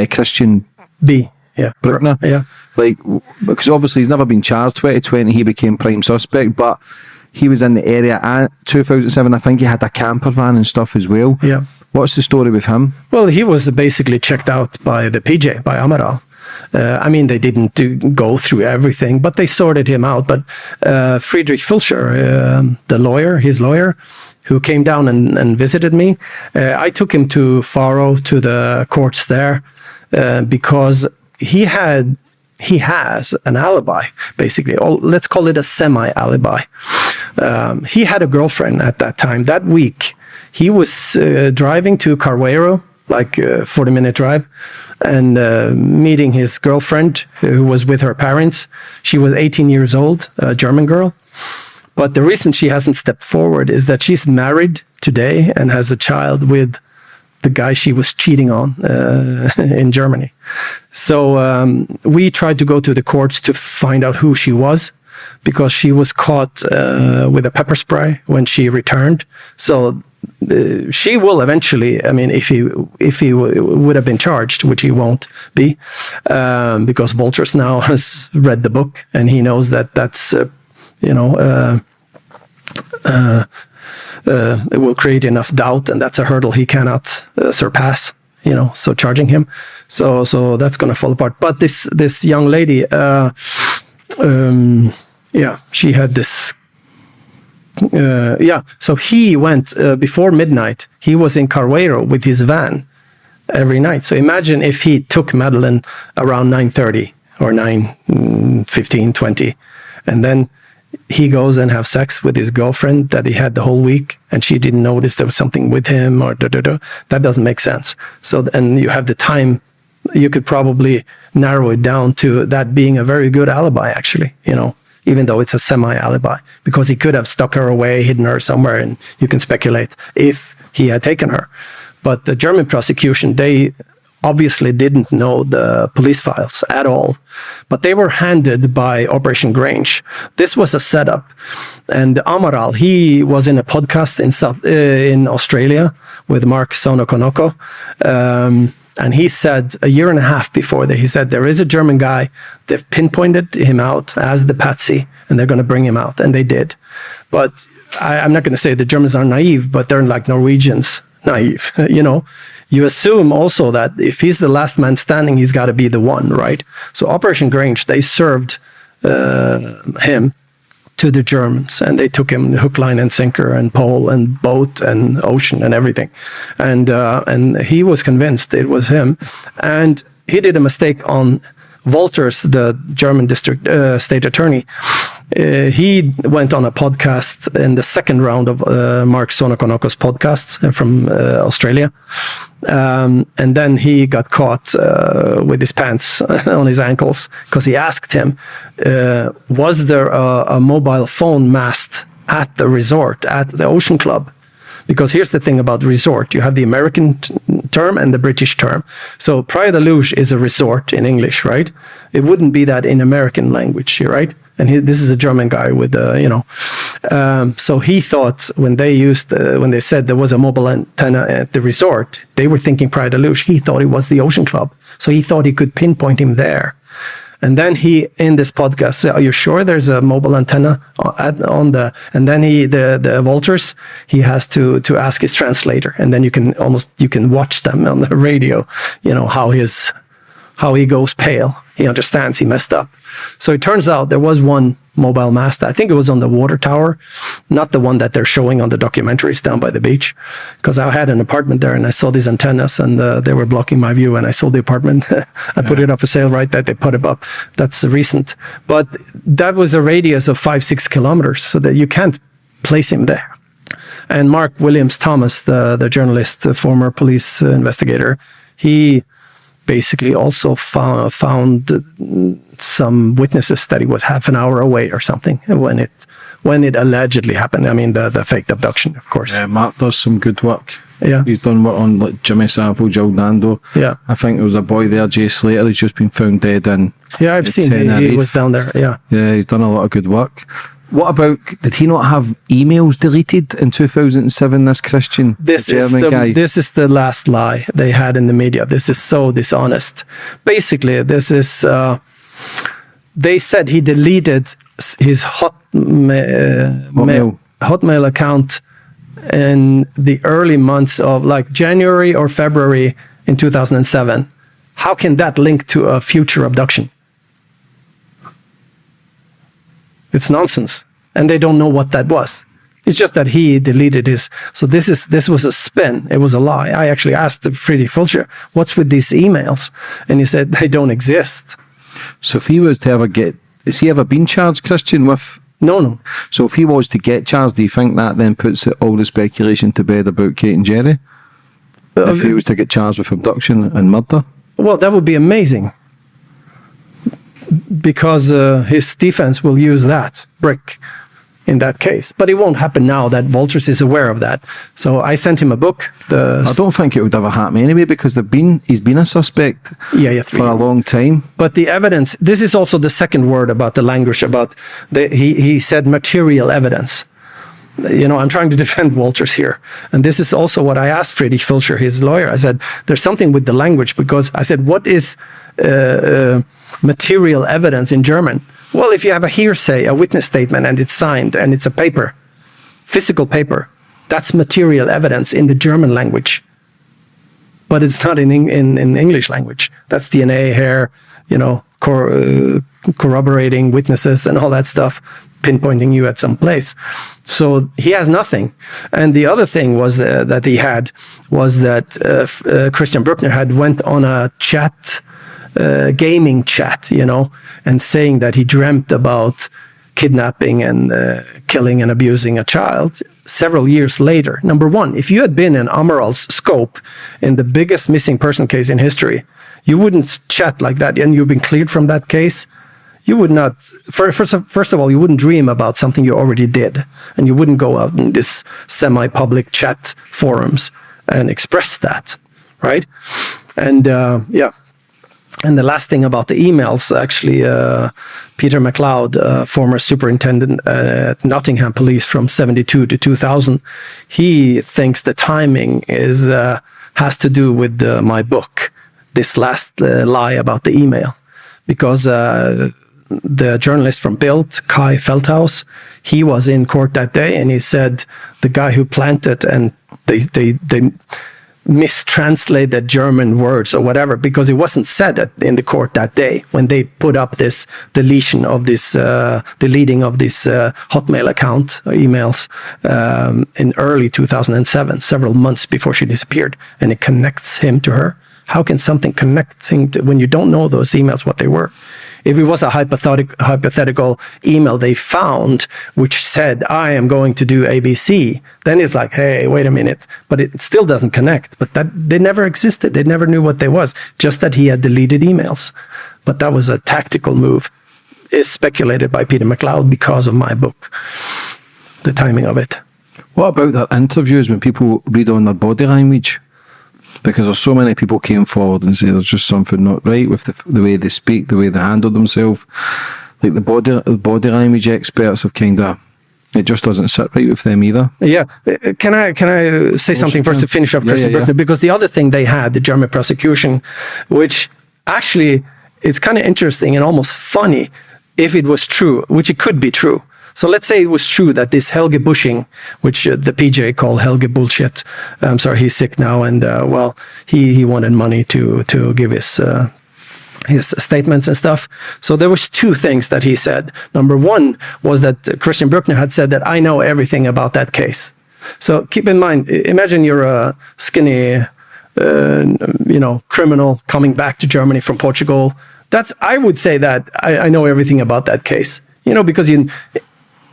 Christian B. Yeah. Bruckner? Yeah. Because obviously he's never been charged. 2020 he became prime suspect, but he was in the area at 2007. I think he had a camper van and stuff as well. Yeah. What's the story with him? Well, he was basically checked out by the PJ, by Amaral. They didn't go through everything, but they sorted him out. But Friedrich Fulcher, his lawyer, who came down and visited me, I took him to Faro, to the courts there, because he has an alibi, basically. Let's call it a semi-alibi. He had a girlfriend at that time. That week, he was driving to Carguero, like a 40-minute drive, and meeting his girlfriend, who was with her parents. She was 18 years old, a German girl. But the reason she hasn't stepped forward is that she's married today and has a child with the guy she was cheating on in Germany. So we tried to go to the courts to find out who she was, because she was caught with a pepper spray when she returned. So she will eventually, if he would have been charged, which he won't be, because Wolters now has read the book and he knows that that's, it will create enough doubt, and that's a hurdle he cannot surpass. So charging him, so that's going to fall apart. But this young lady, she had this. So he went before midnight. He was in Carguero with his van every night. So imagine if he took Madeleine around 9:30 or 9:15, 20, and then he goes and have sex with his girlfriend that he had the whole week, and she didn't notice there was something with him, or that doesn't make sense. So, and you have the time, you could probably narrow it down to that being a very good alibi, actually, even though it's a semi-alibi, because he could have stuck her away, hidden her somewhere, and you can speculate if he had taken her. But the German prosecution, they obviously didn't know the police files at all, but they were handed by Operation Grange. This was a setup, and Amaral, he was in a podcast in Australia with Mark Sonokonoko, and he said a year and a half before that, he said, there is a German guy, they've pinpointed him out as the patsy, and they're going to bring him out, and they did. But I'm not going to say the Germans are naive, but they're like Norwegians naive, You assume also that if he's the last man standing, he's got to be the one, right? So Operation Grange, they served him to the Germans, and they took him hook, line, and sinker, and pole, and boat, and ocean, and everything. And he was convinced it was him. And he did a mistake on Wolters, the German district state attorney. He went on a podcast in the second round of Mark Sonokonoko's podcasts from Australia. And then he got caught with his pants on his ankles, because he asked him, was there a mobile phone mast at the resort, at the Ocean Club? Because here's the thing about resort. You have the American term and the British term. So Praia da Luz is a resort in English, right? It wouldn't be that in American language, right? And this is a German guy with, so he thought when they said there was a mobile antenna at the resort, they were thinking Praia da Luz. He thought it was the Ocean Club. So he thought he could pinpoint him there. And then he, in this podcast, said, are you sure there's a mobile antenna on the, and then the Wolters, he has to ask his translator. And then you can watch them on the radio, how he goes pale. He understands he messed up. So it turns out there was one mobile mast. I think it was on the water tower, not the one that they're showing on the documentaries down by the beach. Because I had an apartment there, and I saw these antennas, and they were blocking my view, and I sold the apartment. I put it up for sale right that they put it up. That's recent. But that was a radius of 5-6 kilometers, so that you can't place him there. And Mark Williams Thomas, the journalist, the former police investigator, he basically also found some witnesses that he was half an hour away or something when it allegedly happened. I mean, the faked abduction, of course. Yeah, Mark does some good work. Yeah. He's done work on like Jimmy Savile, Joe Nando. Yeah. I think there was a boy there, Jay Slater, he's just been found dead in. Yeah, I've seen he was down there, yeah. Yeah, he's done a lot of good work. What about, did he not have emails deleted in 2007, this Christian, German guy? This is the last lie they had in the media. This is so dishonest. Basically, this is, they said he deleted his Hotmail account in the early months of like January or February in 2007. How can that link to a future abduction? It's nonsense. And they don't know what that was. It's just that he deleted his. So this was a spin. It was a lie. I actually asked Friedrich Fulcher, what's with these emails? And he said, they don't exist. So if he was to has he ever been charged, Christian, with? No. So if he was to get charged, do you think that then puts all the speculation to bed about Kate and Jerry? If he was to get charged with abduction and murder? Well, that would be amazing. Because his defense will use that brick in that case. But it won't happen now that Wolters is aware of that. So I sent him a book. I don't think it would ever happen anyway, because he's been a suspect for a long time. But the evidence, this is also the second word about the language, he said material evidence. I'm trying to defend Wolters here. And this is also what I asked Friedrich Fulcher, his lawyer. I said, there's something with the language, because I said, what is material evidence in German? Well, if you have a hearsay, a witness statement, and it's signed, and it's a paper, physical paper, That's material evidence in the German language, but it's not in English language. That's DNA, hair, corroborating witnesses and all that stuff, pinpointing you at some place. So he has nothing. And the other thing was that he had was that Christian Bruckner had went on a chat, gaming chat, and saying that he dreamt about kidnapping and killing and abusing a child several years later. Number one, if you had been in Amaral's scope in the biggest missing person case in history, you wouldn't chat like that, and you've been cleared from that case. You would not, first of all, you wouldn't dream about something you already did, and you wouldn't go out in this semi-public chat forums and express that, right? And And the last thing about the emails, actually, Peter MacLeod, former superintendent at Nottingham Police from 72 to 2000, he thinks the timing has to do with my book, this last lie about the email. Because the journalist from Bild, Kai Feldhaus, he was in court that day, and he said the guy who planted, and they mistranslate the German words or whatever, because it wasn't said in the court that day when they put up this deleting of this Hotmail account or emails in early 2007, several months before she disappeared, and it connects him to her. How can something connect him to, when you don't know those emails, what they were? If it was a hypothetical email they found which said, I am going to do ABC, then it's like, hey, wait a minute. But it still doesn't connect. But that they never existed. They never knew what they was. Just that he had deleted emails. But that was a tactical move. It's speculated by Peter MacLeod because of my book, the timing of it. What about their interviews when people read on their body language? Because there's so many people came forward and say there's just something not right with the way they speak, the way they handle themselves. Like the body language experts have it just doesn't sit right with them either. Yeah. Can I say something first to finish up Christian Bruckner? Because the other thing they had, the German prosecution, which actually it's kind of interesting and almost funny if it was true, which it could be true. So let's say it was true that this Helge Busching, which the PJ call Helge Bullshit, I'm sorry, he's sick now, and he wanted money to give his statements and stuff. So there was two things that he said. Number one was that Christian Bruckner had said that I know everything about that case. So keep in mind, imagine you're a skinny, criminal coming back to Germany from Portugal. I would say that I know everything about that case. Because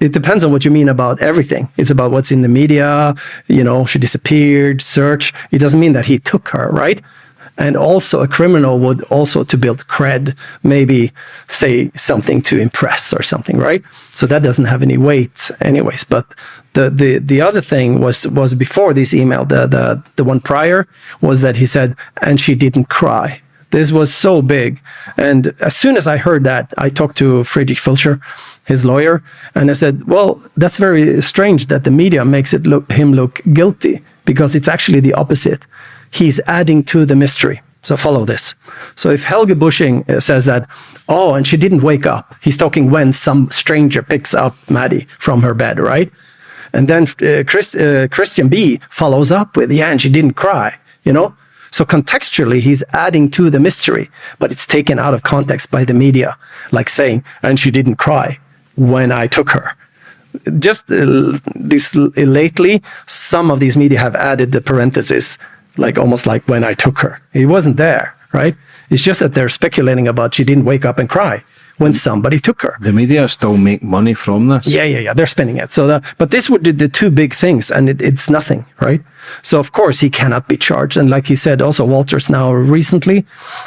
it depends on what you mean about everything. It's about what's in the media, she disappeared, search. It doesn't mean that he took her, right? And also a criminal would also, to build cred, maybe say something to impress or something, right? So that doesn't have any weight anyways. But the other thing was before this email, the one prior, was that he said, and she didn't cry. This was so big. And as soon as I heard that, I talked to Friedrich Filcher, his lawyer, and I said, well, that's very strange that the media makes him look guilty, because it's actually the opposite. He's adding to the mystery. So follow this. So if Helge Busching says that, oh, and she didn't wake up, he's talking when some stranger picks up Maddie from her bed, right? And then Christian B follows up with, and she didn't cry, So contextually, he's adding to the mystery, but it's taken out of context by the media, like saying, and she didn't cry when I took her. Just lately, some of these media have added the parenthesis, almost like when I took her. It wasn't there, right? It's just that they're speculating about she didn't wake up and cry when somebody took her. The media still make money from this. Yeah. They're spending it. So, but this would do the two big things, and it's nothing, right? So of course he cannot be charged. And like he said, also Walters now recently,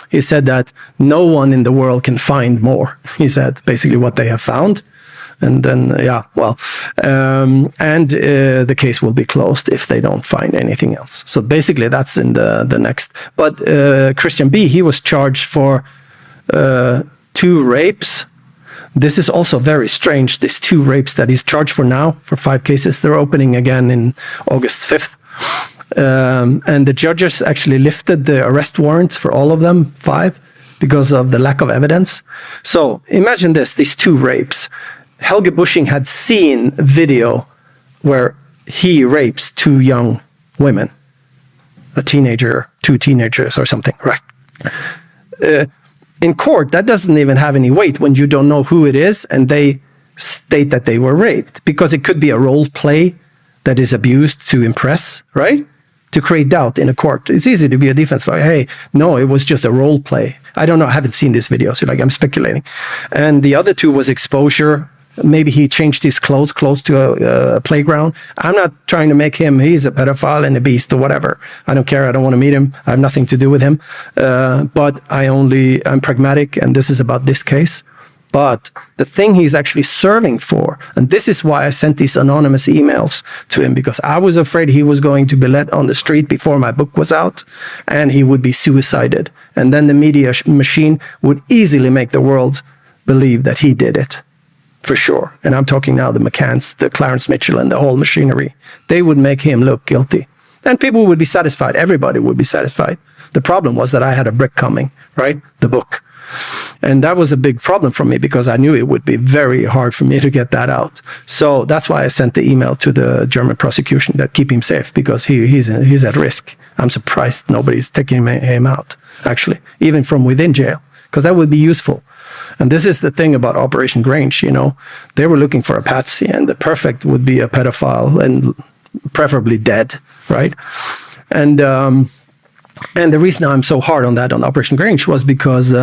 he said that no one in the world can find more. He said basically what they have found. And then, the case will be closed if they don't find anything else. So basically that's in the next. But Christian B, he was charged for 2 rapes. This is also very strange, these 2 rapes that he's charged for now, for 5 cases. They're opening again in August 5th. And the judges actually lifted the arrest warrants for all of them, 5, because of the lack of evidence. So imagine these 2 rapes. Helge Busching had seen video where he rapes 2 young women, a teenager, 2 teenagers or something, right? In court, that doesn't even have any weight when you don't know who it is and they state that they were raped, because it could be a role play that is abused to impress, right? To create doubt in a court. It's easy to be a defense lawyer. Hey, no, it was just a role play. I don't know. I haven't seen this video, so like I'm speculating. And the other 2 was exposure. Maybe he changed his clothes close to a playground. I'm not trying to make him, he's a pedophile and a beast or whatever. I don't care. I don't want to meet him. I have nothing to do with him. But I'm pragmatic, and this is about this case. But the thing he's actually serving for, and this is why I sent these anonymous emails to him, because I was afraid he was going to be let on the street before my book was out, and he would be suicided. And then the media machine would easily make the world believe that he did it, for sure. And I'm talking now the McCanns, the Clarence Mitchell, and the whole machinery. They would make him look guilty. And people would be satisfied. Everybody would be satisfied. The problem was that I had a brick coming, right? The book. And that was a big problem for me, because I knew it would be very hard for me to get that out. So that's why I sent the email to the German prosecution that keep him safe, because he's at risk. I'm surprised nobody's taking him out, actually, even from within jail, because that would be useful. And this is the thing about Operation Grange, you know. They were looking for a patsy, and the perfect would be a pedophile, and preferably dead, right? And the reason I'm so hard on that, on Operation Grange, was because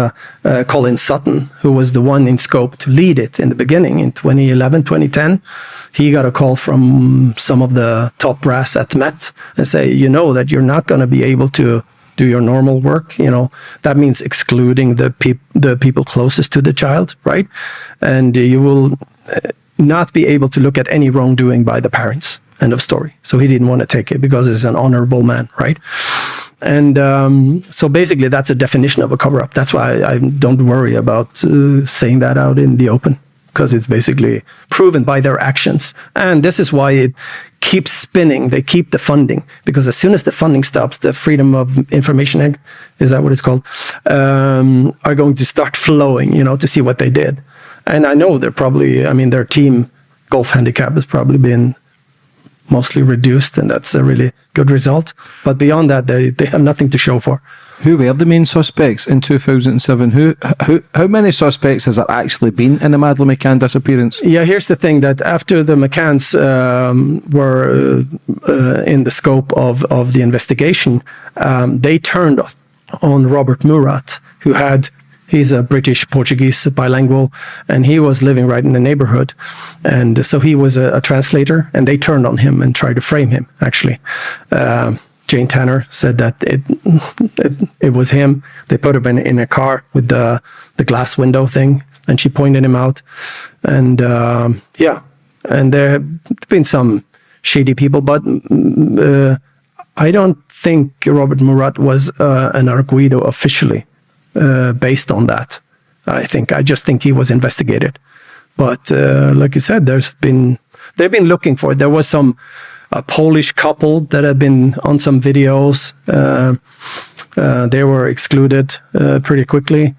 Colin Sutton, who was the one in scope to lead it in the beginning in 2011, 2010, he got a call from some of the top brass at Met and say, you know, that you're not going to be able to do your normal work. You know, that means excluding the people closest to the child, right? And you will not be able to look at any wrongdoing by the parents. End of story. So he didn't want to take it because he's an honorable man, right? And so basically that's a definition of a cover-up. That's why I don't worry about saying that out in the open, because it's basically proven by their actions. And this is why it keeps spinning. They keep the funding, because as soon as the funding stops, the Freedom of Information Act, is that what it's called, are going to start flowing, you know, to see what they did. And I know they're probably, I mean, their team golf handicap has probably been mostly reduced, and that's a really good result. But beyond that, they have nothing to show for. Who were the main suspects in 2007? How many suspects has there actually been in the Madeleine McCann disappearance? Yeah, here's the thing, that after the McCanns were in the scope of the investigation, they turned on Robert Murat, he's a British-Portuguese bilingual, and he was living right in the neighborhood. And so he was a translator, and they turned on him and tried to frame him, actually. Jane Tanner said that it was him. They put him in a car with the glass window thing, and she pointed him out. And and there have been some shady people, but I don't think Robert Murat was an Arguido officially. Based on that, I just think he was investigated. But like you said, they've been looking for it. There was a Polish couple that had been on some videos. They were excluded pretty quickly.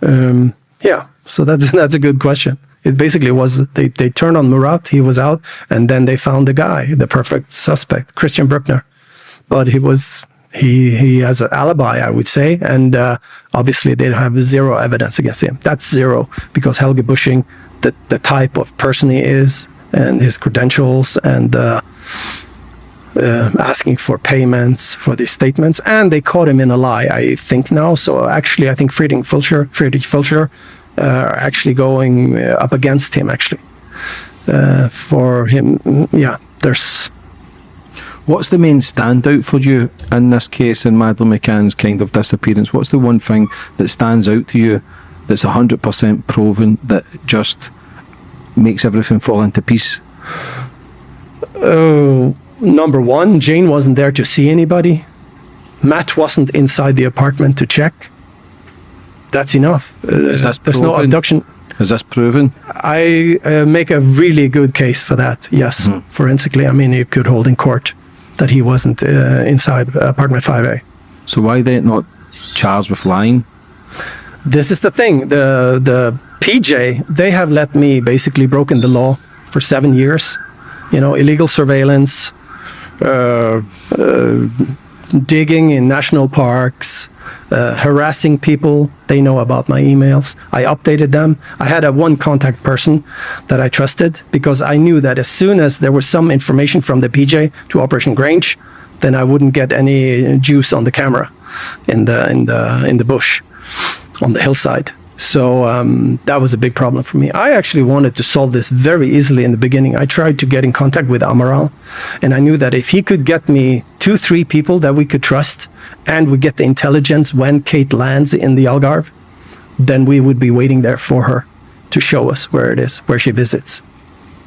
So that's a good question. It basically was they turned on Murat, he was out, and then they found the guy, the perfect suspect, Christian Bruckner. But he has an alibi, I would say, and obviously they have zero evidence against him. That's zero, because Helge Busching, the type of person he is, and his credentials, and asking for payments for these statements, and they caught him in a lie, I think now. So actually, I think Friedrich Fulcher are actually going up against him, actually. For him, there's... What's the main standout for you in this case, in Madeleine McCann's kind of disappearance? What's the one thing that stands out to you that's 100% proven, that just makes everything fall into piece? Number one, Jane wasn't there to see anybody. Matt wasn't inside the apartment to check. That's enough. There's no abduction. Is this proven? I make a really good case for that, yes. Mm-hmm. Forensically, I mean, you could hold in court that he wasn't inside apartment 5A. So why they not charged with lying? This is the thing. The PJ, they have let me basically broken the law for 7 years. illegal surveillance, digging in national parks, harassing people. They know about my emails. I updated them. I had a one contact person that I trusted, because I knew that as soon as there was some information from the PJ to Operation Grange, then I wouldn't get any juice on the camera in the bush on the hillside. So that was a big problem for me. I actually wanted to solve this very easily in the beginning. I tried to get in contact with Amaral, and I knew that if he could get me 2-3 people that we could trust, and we get the intelligence when Kate lands in the Algarve, then we would be waiting there for her to show us where it is, where she visits.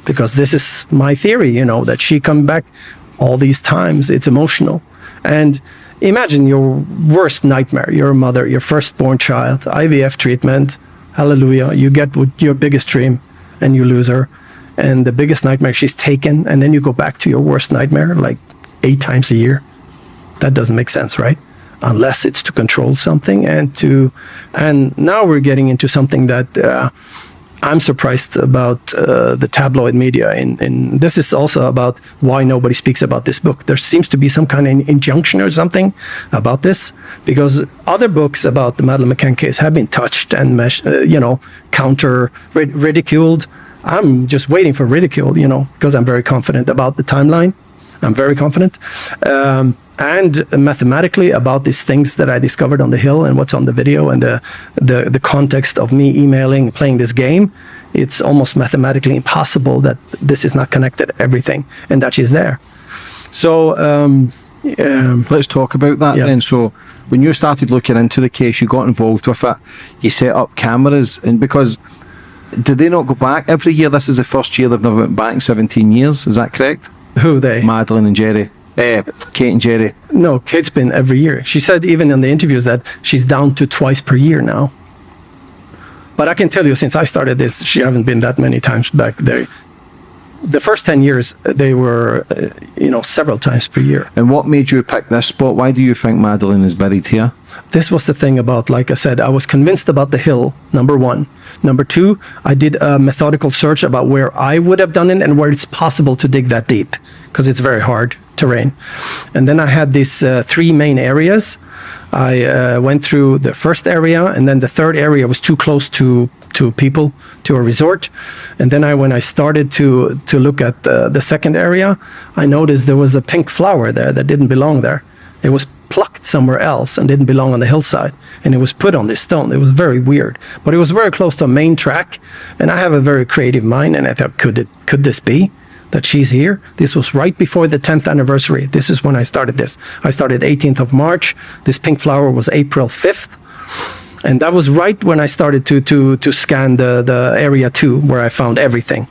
Because this is my theory, that she come back all these times. It's emotional. And imagine your worst nightmare, your mother, your firstborn child, IVF treatment, hallelujah, you get your biggest dream and you lose her. And the biggest nightmare, she's taken, and then you go back to your worst nightmare like 8 times a year. That doesn't make sense, right? Unless it's to control something and now we're getting into something that I'm surprised about the tabloid media, and this is also about why nobody speaks about this book. There seems to be some kind of injunction or something about this, because other books about the Madeleine McCann case have been touched and ridiculed. I'm just waiting for ridicule, because I'm very confident about the timeline. I'm very confident. And mathematically about these things that I discovered on the hill and what's on the video and the context of me emailing, playing this game, it's almost mathematically impossible that this is not connected, everything, and that she's there. So let's talk about that then. So when you started looking into the case, you got involved with it, you set up cameras, and because did they not go back every year? This is the first year they've never went back in 17 years, is that correct? Who, they? Madeleine and Jerry. Kate and Jerry. No, Kate's been every year. She said even in the interviews that she's down to twice per year now. But I can tell you, since I started this, she haven't been that many times back there. The first 10 years, they were, several times per year. And what made you pick this spot? Why do you think Madeleine is buried here? This was the thing about, like I said, I was convinced about the hill, number one. Number two, I did a methodical search about where I would have done it and where it's possible to dig that deep, because it's very hard terrain. And then I had these 3 main areas. I went through the first area, and then the third area was too close to people, to a resort. And then when I started to look at the second area, I noticed there was a pink flower there that didn't belong there. It was plucked somewhere else and didn't belong on the hillside, and it was put on this stone. It was very weird, but it was very close to a main track, and I have a very creative mind, and I thought, could this be that she's here? This was right before the 10th anniversary. This is when I started this. I started 18th of March. This pink flower was April 5th. And that was right when I started to scan the area 2, where I found everything.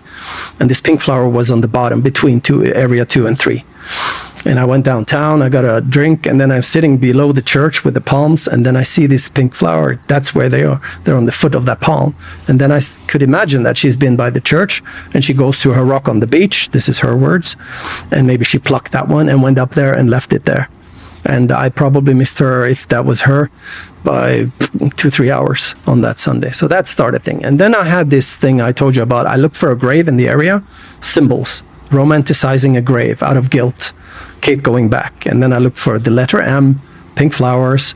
And this pink flower was on the bottom between area 2 and 3. And I went downtown, I got a drink, and then I'm sitting below the church with the palms, and then I see this pink flower. That's where they are. They're on the foot of that palm. And then I could imagine that she's been by the church, and she goes to her rock on the beach. This is her words. And maybe she plucked that one and went up there and left it there. And I probably missed her, if that was her, by 2-3 hours on that Sunday. So that started thing. And then I had this thing I told you about. I looked for a grave in the area, symbols, romanticizing a grave out of guilt. Kate going back, and then I looked for the letter M, pink flowers,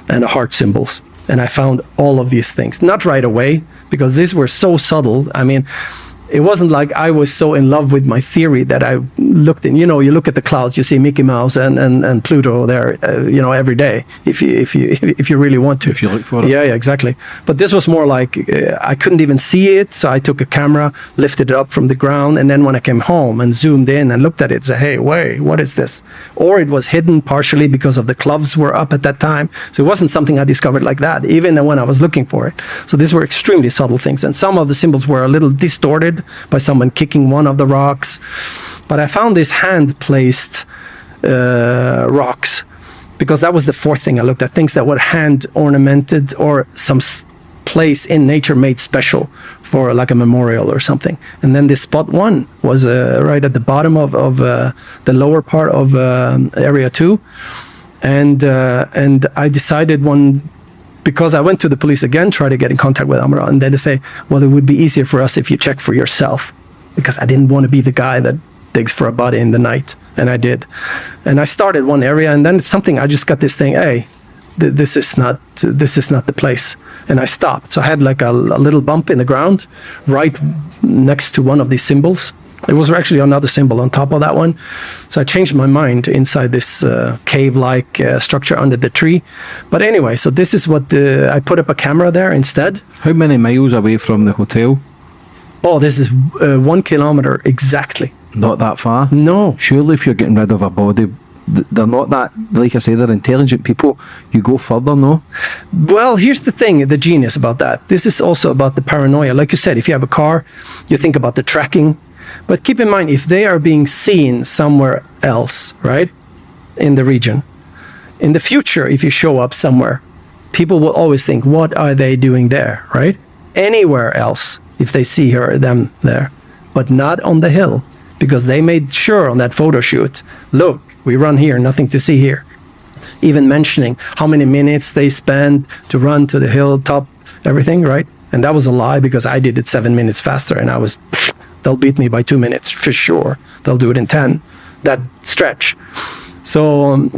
and heart symbols, and I found all of these things. Not right away, because these were so subtle. I mean, it wasn't like I was so in love with my theory that I looked in. You look at the clouds, you see Mickey Mouse and Pluto there, every day. If you really want to, if you look for it. Yeah, exactly. But this was more like I couldn't even see it, so I took a camera, lifted it up from the ground, and then when I came home and zoomed in and looked at it, said, "Hey, wait, what is this?" Or it was hidden partially because of the gloves were up at that time, so it wasn't something I discovered like that, even when I was looking for it. So these were extremely subtle things, and some of the symbols were a little distorted by someone kicking one of the rocks. But I found these hand-placed rocks, because that was the fourth thing I looked at, things that were hand-ornamented or some place in nature made special for like a memorial or something. And then this spot 1 was right at the bottom of the lower part of area 2. And I decided because I went to the police again, try to get in contact with Amara, and then they say, well, it would be easier for us if you check for yourself, because I didn't want to be the guy that digs for a body in the night, and I did. And I started one area, and then it's something, I just got this thing, hey, this is not the place. And I stopped. So I had like a little bump in the ground right next to one of these symbols. There was actually another symbol on top of that one. So I changed my mind inside this cave-like structure under the tree. But anyway, so this is what I put up a camera there instead. How many miles away from the hotel? Oh, this is 1 kilometer exactly. Not that far? No. Surely if you're getting rid of a body, they're not that, like I say, they're intelligent people. You go further, no? Well, here's the thing, the genius about that. This is also about the paranoia. Like you said, if you have a car, you think about the tracking. But keep in mind, if they are being seen somewhere else, right, in the region, in the future, if you show up somewhere, people will always think, what are they doing there, right? Anywhere else, if they see them there, but not on the hill, because they made sure on that photo shoot, look, we run here, nothing to see here. Even mentioning how many minutes they spend to run to the hilltop, everything, right? And that was a lie, because I did it 7 minutes faster, and they'll beat me by 2 minutes for sure. They'll do it in 10, that stretch. So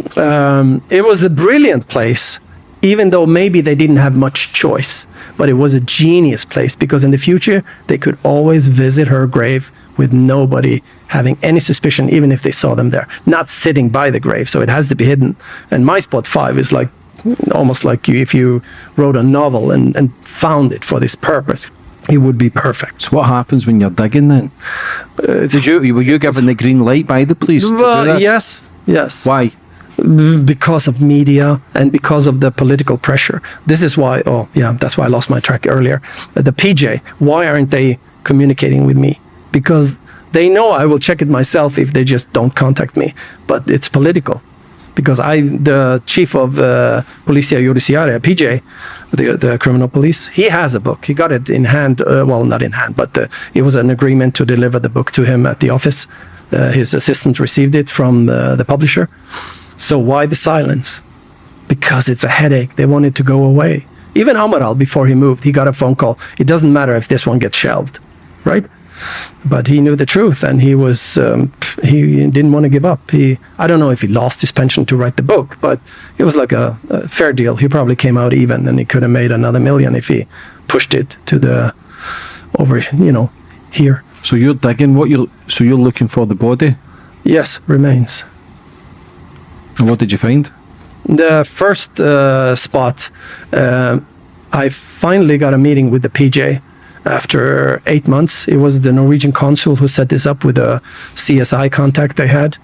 it was a brilliant place, even though maybe they didn't have much choice, but it was a genius place, because in the future, they could always visit her grave with nobody having any suspicion, even if they saw them there, not sitting by the grave. So it has to be hidden. And my spot 5 is like almost like if you wrote a novel and found it for this purpose. It would be perfect. So what happens when you're digging then? Were you given the green light by the police to do this? Yes. Why? Because of media and because of the political pressure. This is why, that's why I lost my track earlier. The PJ, why aren't they communicating with me? Because they know I will check it myself if they just don't contact me. But it's political. Because the chief of Policia Judiciaria, PJ, the criminal police, he has a book. He got it in hand, well, not in hand, but it was an agreement to deliver the book to him at the office. His assistant received it from the publisher. So why the silence? Because it's a headache. They want it to go away. Even Amaral, before he moved, he got a phone call. It doesn't matter if this one gets shelved, right? But he knew the truth, and he didn't want to give up. I don't know if he lost his pension to write the book, but it was like a fair deal. He probably came out even, and he could have made another million if he pushed it to here. So you're digging so you're looking for the body? Yes, remains. And what did you find? The first spot, I finally got a meeting with the PJ. After 8 months, it was the Norwegian consul who set this up with a CSI contact they had.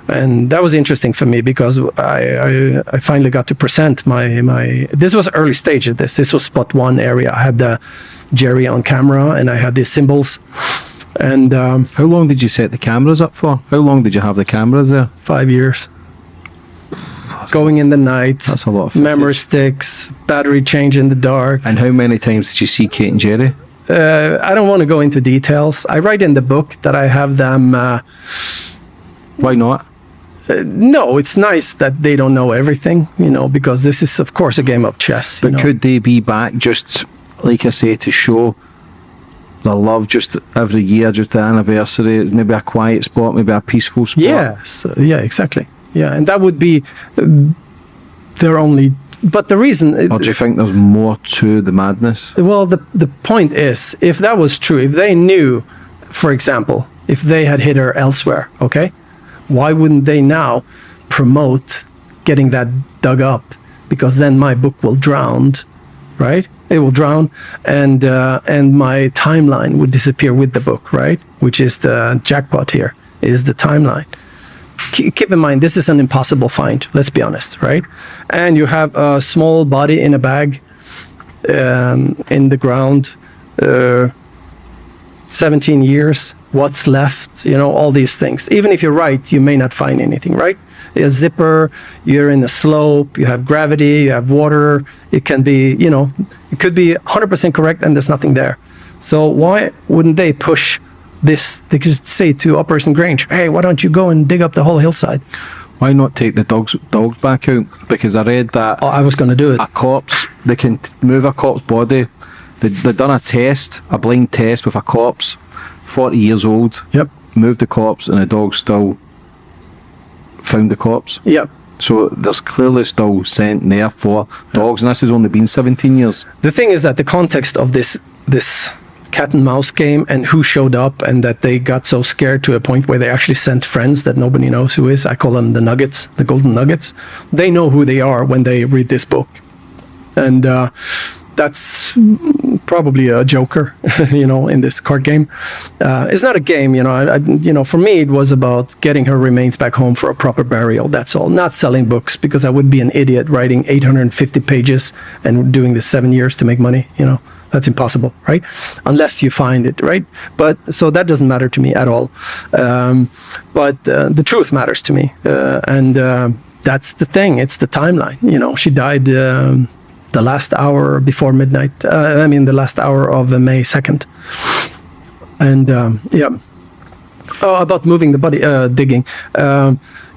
And that was interesting for me, because I finally got to present my this was early stage of this. This was spot 1 area. I had the Jerry on camera, and I had these symbols. And how long did you set the cameras up for? How long did you have the cameras there? 5 years. Going in the night. That's a lot of footage. Memory sticks, battery change in the dark. And how many times did you see Kate and Jerry? I don't want to go into details. I write in the book that I have them... Why not? No, it's nice that they don't know everything, because this is, of course, a game of chess. But could they be back just, like I say, to show the love just every year, just the anniversary, maybe a quiet spot, maybe a peaceful spot? Yes, yeah, exactly. Yeah, and that would be their only... But the reason... Or do you think there's more to the madness? Well, the point is, if that was true, if they knew, for example, if they had hit her elsewhere, okay, why wouldn't they now promote getting that dug up? Because then my book will drown, right? It will drown, and my timeline would disappear with the book, right? Which is the jackpot here, is the timeline. Keep in mind, this is an impossible find, let's be honest, right? And you have a small body in a bag in the ground, 17 years, what's left, all these things. Even if you're right, you may not find anything, right? A zipper, you're in a slope, you have gravity, you have water. It can be, it could be 100% correct and there's nothing there. So why wouldn't they push this? They could say to Operation Grange, hey, why don't you go and dig up the whole hillside? Why not take the dogs back out? Because I read that... Oh, I was going to do it. A corpse, they can move a corpse body. They've done a blind test with a corpse, 40 years old. Yep. moved the corpse and the dog still found the corpse. Yeah. So there's clearly still scent there for dogs, and this has only been 17 years. The thing is that the context of this cat and mouse game and who showed up and that they got so scared to a point where they actually sent friends that nobody knows who is. I call them the nuggets, the golden nuggets. They know who they are when they read this book. And that's probably a joker, in this card game. It's not a game, for me it was about getting her remains back home for a proper burial. That's all. Not selling books, because I would be an idiot writing 850 pages and doing this 7 years to make money, That's impossible, right? Unless you find it, right? But so that doesn't matter to me at all. But the truth matters to me. And that's the thing. It's the timeline. She died the last hour before midnight. The last hour of May 2nd. And yeah. Oh, about moving the body, digging.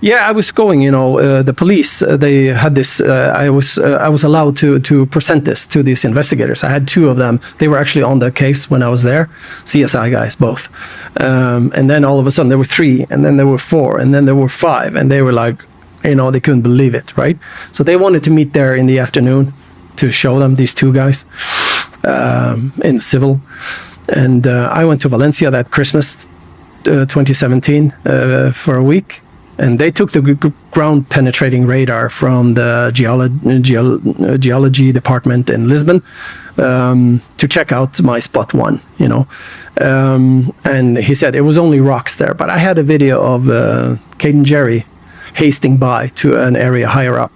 Yeah, I was going. The police. They had this. I was allowed to present this to these investigators. I had 2 of them. They were actually on the case when I was there. CSI guys, both. And then all of a sudden there were 3, and then there were 4, and then there were 5, and they were like, they couldn't believe it, right? So they wanted to meet there in the afternoon to show them these 2 guys in civil. And I went to Valencia that Christmas 2017 for a week. And they took the ground penetrating radar from the geology department in Lisbon to check out my spot 1, and he said it was only rocks there. But I had a video of Kate and Jerry hasting by to an area higher up.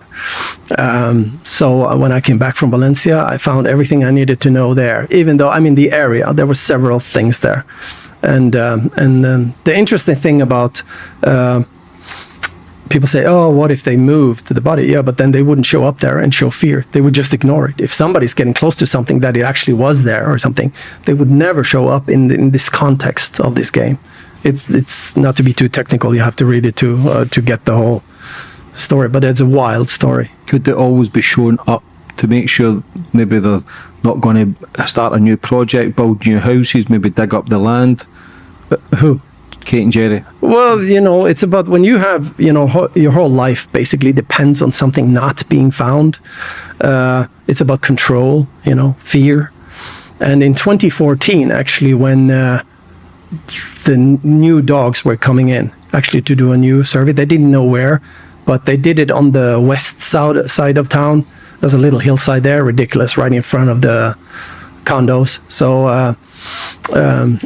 So when I came back from Valencia, I found everything I needed to know there. Even though I'm in the area, there were several things there. And the interesting thing about people say, oh, what if they moved the body? Yeah, but then they wouldn't show up there and show fear. They would just ignore it. If somebody's getting close to something that it actually was there or something, they would never show up in this context of this game. It's not to be too technical. You have to read it to get the whole story. But it's a wild story. Could they always be shown up to make sure maybe they're not going to start a new project, build new houses, maybe dig up the land? Who? Kate and Jerry. Well, it's about when you have, your whole life basically depends on something not being found. It's about control, fear. And in 2014, actually, when the new dogs were coming in, actually to do a new survey, they didn't know where, but they did it on the west side of town. There's a little hillside there, ridiculous, right in front of the condos. So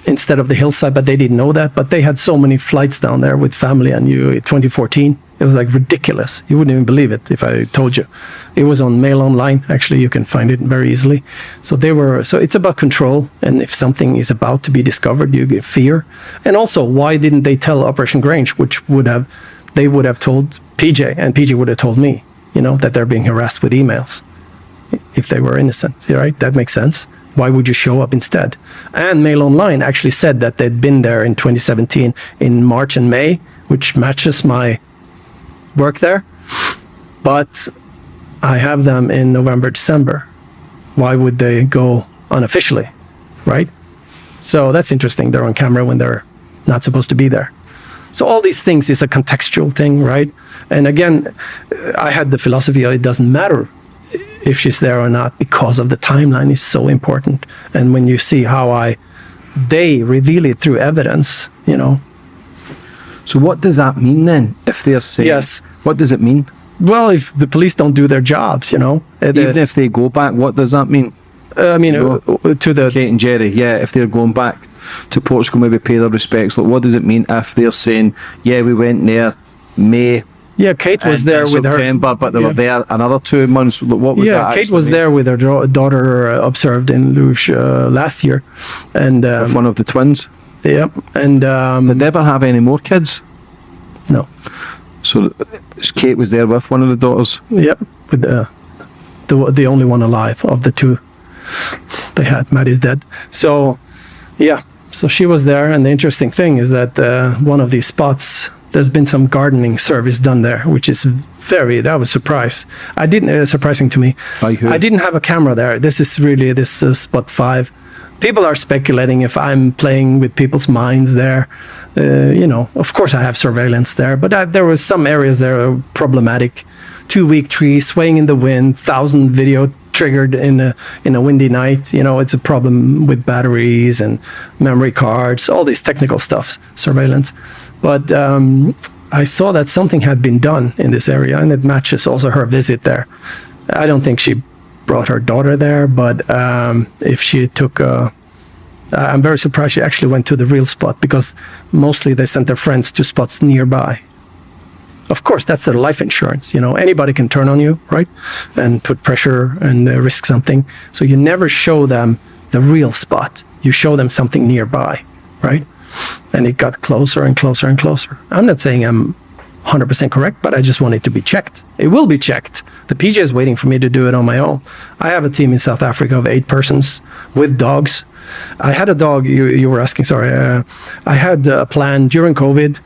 instead of the hillside, but they didn't know that. But they had so many flights down there with family, and 2014, it was like ridiculous. You wouldn't even believe it if I told you. It was on Mail Online. Actually, you can find it very easily. So it's about control, and if something is about to be discovered, you get fear. And also, why didn't they tell Operation Grange, which they would have told PJ, and PJ would have told me, that they're being harassed with emails if they were innocent, right? That makes sense. Why would you show up instead? And Mail Online actually said that they'd been there in 2017 in March and May, which matches my work there. But I have them in November, December. Why would they go unofficially, right? So that's interesting. They're on camera when they're not supposed to be there. So all these things is a contextual thing, right? And again, I had the philosophy of it doesn't matter if she's there or not, because of the timeline is so important. And when you see how they reveal it through evidence, So what does that mean then? If they're saying, yes, what does it mean? Well, if the police don't do their jobs, even if they go back, what does that mean? To the Kate and Jerry, yeah, if they're going back to Portugal, maybe pay their respects. Like, what does it mean if they're saying, yeah, we went there May? Yeah, Kate was there with September, her. But they were there another 2 months. What would that Kate was mean? there with her daughter observed in Luge last year, and with one of the twins. Yeah, and did they ever have any more kids? No. So Kate was there with one of the daughters. Yep, with the only one alive of the 2 they had. Maddie's dead. So yeah, so she was there, and the interesting thing is that one of these spots, there's been some gardening service done there, which is that was surprising to me. By who? I didn't have a camera there. This is spot 5. people are speculating if I'm playing with people's minds there. Of course I have surveillance there, but there was some areas that are problematic. 2 weak trees swaying in the wind, 1,000 video triggered in a windy night. It's a problem with batteries and memory cards, all these technical stuff, surveillance. But I saw that something had been done in this area, and it matches also her visit there. I don't think she brought her daughter there, but if she took I'm very surprised she actually went to the real spot, because mostly they sent their friends to spots nearby. Of course, that's their life insurance. Anybody can turn on you, right? And put pressure and risk something. So you never show them the real spot. You show them something nearby, right? And it got closer and closer and closer. I'm not saying I'm 100% correct, but I just want it to be checked. It will be checked. The PJ is waiting for me to do it on my own. I have a team in South Africa of 8 persons with dogs. I had a dog, you were asking, sorry. I had a plan during COVID.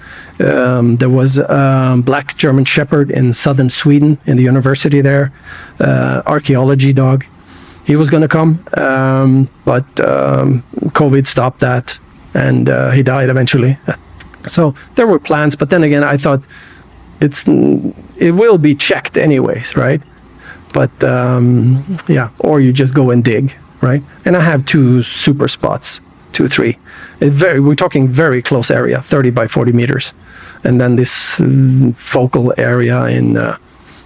There was a black German Shepherd in southern Sweden, in the university there, archaeology dog. He was going to come, but COVID stopped that, and he died eventually. So there were plans, but then again, I thought it will be checked anyways, right? But or you just go and dig, right? And I have 2 super spots, 2, 3. We're talking very close area, 30 by 40 meters, and then this focal area in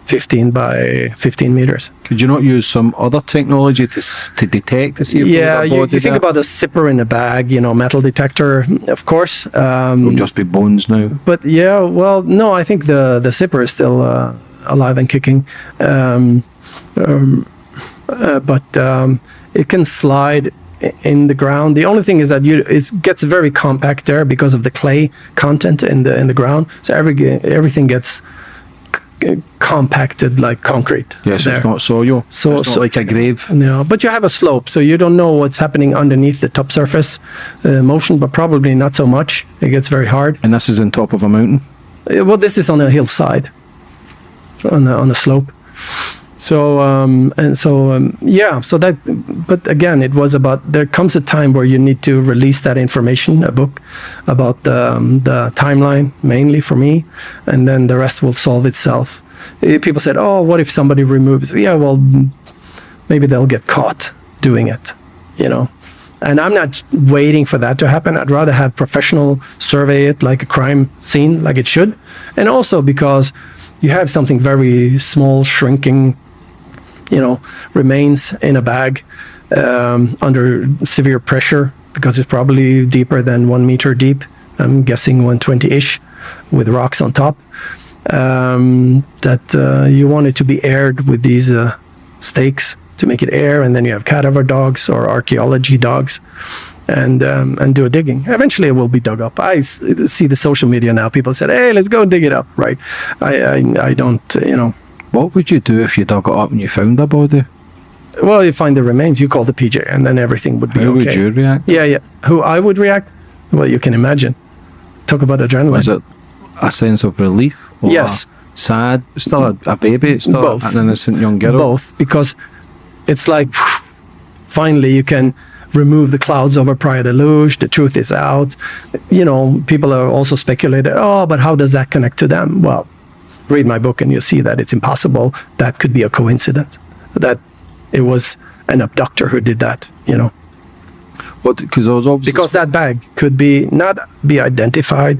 15 by 15 meters. Could you not use some other technology to detect to see if you think about a zipper in a bag, metal detector, of course. It'll just be bones now. But no, I think the zipper is still alive and kicking. But it can slide in the ground. The only thing is that it gets very compact there because of the clay content in the ground. So everything gets compacted like concrete. Yes, it's not soil. So it's not like a grave. No, but you have a slope, so you don't know what's happening underneath the top surface motion, but probably not so much. It gets very hard. And this is on top of a mountain? Well, this is on a hillside, on a slope. So that, but again, it was about, there comes a time where you need to release that information, a book about the timeline, mainly for me, and then the rest will solve itself. People said, oh, what if somebody removes it? Yeah, well, maybe they'll get caught doing it, And I'm not waiting for that to happen. I'd rather have professional survey it like a crime scene, like it should. And also because you have something very small, shrinking, remains in a bag under severe pressure, because it's probably deeper than 1 meter deep. I'm guessing 120-ish with rocks on top. That you want it to be aired with these stakes to make it air, and then you have cadaver dogs or archaeology dogs, and do a digging. Eventually it will be dug up. I see the social media now. People said, hey, let's go and dig it up, right? I don't, What would you do if you dug it up and you found a body? Well, you find the remains, you call the PJ, and then everything would be okay. How would you react? Yeah. Who I would react? Well, you can imagine. Talk about adrenaline. Is it a sense of relief? Or yes. Sad? It's still a baby? It's still Both. an innocent young girl? Both, because it's like, finally you can remove the clouds over prior deluge, the truth is out. People are also speculating, oh, but how does that connect to them? Well, read my book and you'll see that it's impossible. That could be a coincidence, that it was an abductor who did that, What? Because that bag could not be identified,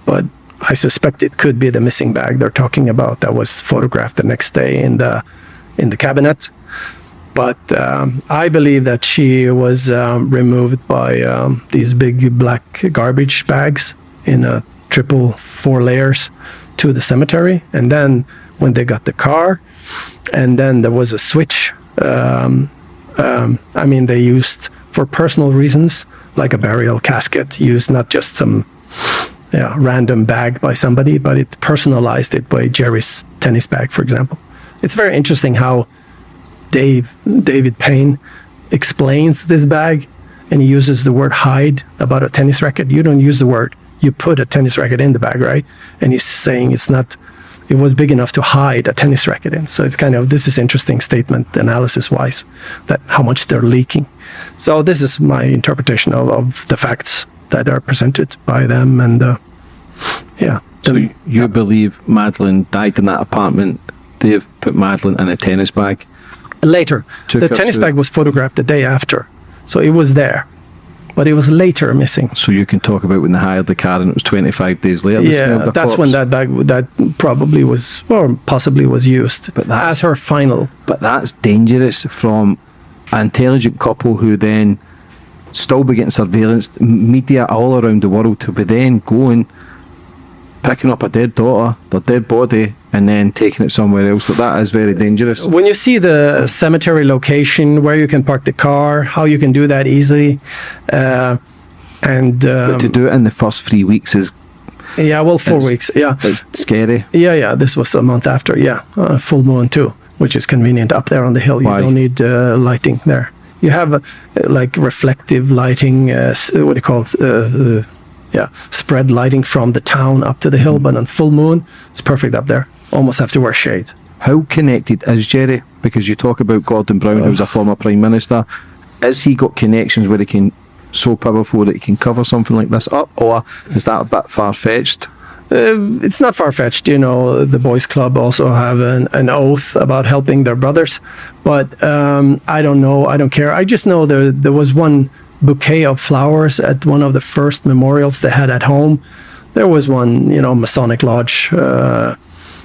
but I suspect it could be the missing bag they're talking about that was photographed the next day in the cabinet. But I believe that she was removed by these big black garbage bags in a 4 layers to the cemetery. And then when they got the car, and then there was a switch. They used, for personal reasons, like a burial casket, used not just some random bag by somebody, but it personalized it by Jerry's tennis bag, for example. It's very interesting how David Payne explains this bag, and he uses the word hide about a tennis racket. You don't use the word. You put a tennis racket in the bag, right? And he's saying it was big enough to hide a tennis racket in. So it's this is interesting statement, analysis-wise, that how much they're leaking. So this is my interpretation of the facts that are presented by them, and yeah. So you believe Madeleine died in that apartment? They've put Madeleine in a tennis bag? Later. The tennis bag was photographed the day after, so it was there. But it was later missing. So you can talk about when they hired the car and it was 25 days later. Yeah, that's when that bag, that probably was, or possibly was used as her final. But that's dangerous from an intelligent couple who then still be getting surveillance, media all around the world, to be then going, picking up a dead daughter, their dead body, and then taking it somewhere else. That is very dangerous. When you see the cemetery location, where you can park the car, how you can do that easily, but to do it in the first 3 weeks is... Yeah, well, 4 weeks, yeah. It's scary. Yeah, this was a month after, full moon too, which is convenient up there on the hill. You don't need lighting there. You have like reflective lighting, what do you call it? Spread lighting from the town up to the hill, but on full moon, it's perfect up there. Almost have to wear shades. How connected is Jerry? Because you talk about Gordon Brown, who's a former Prime Minister. Has he got connections where he can, so powerful that he can cover something like this up, or is that a bit far-fetched? It's not far-fetched. You know, the boys club also have an oath about helping their brothers, but I don't know. I don't care. I just know there was one bouquet of flowers at one of the first memorials they had at home. There was one, Masonic Lodge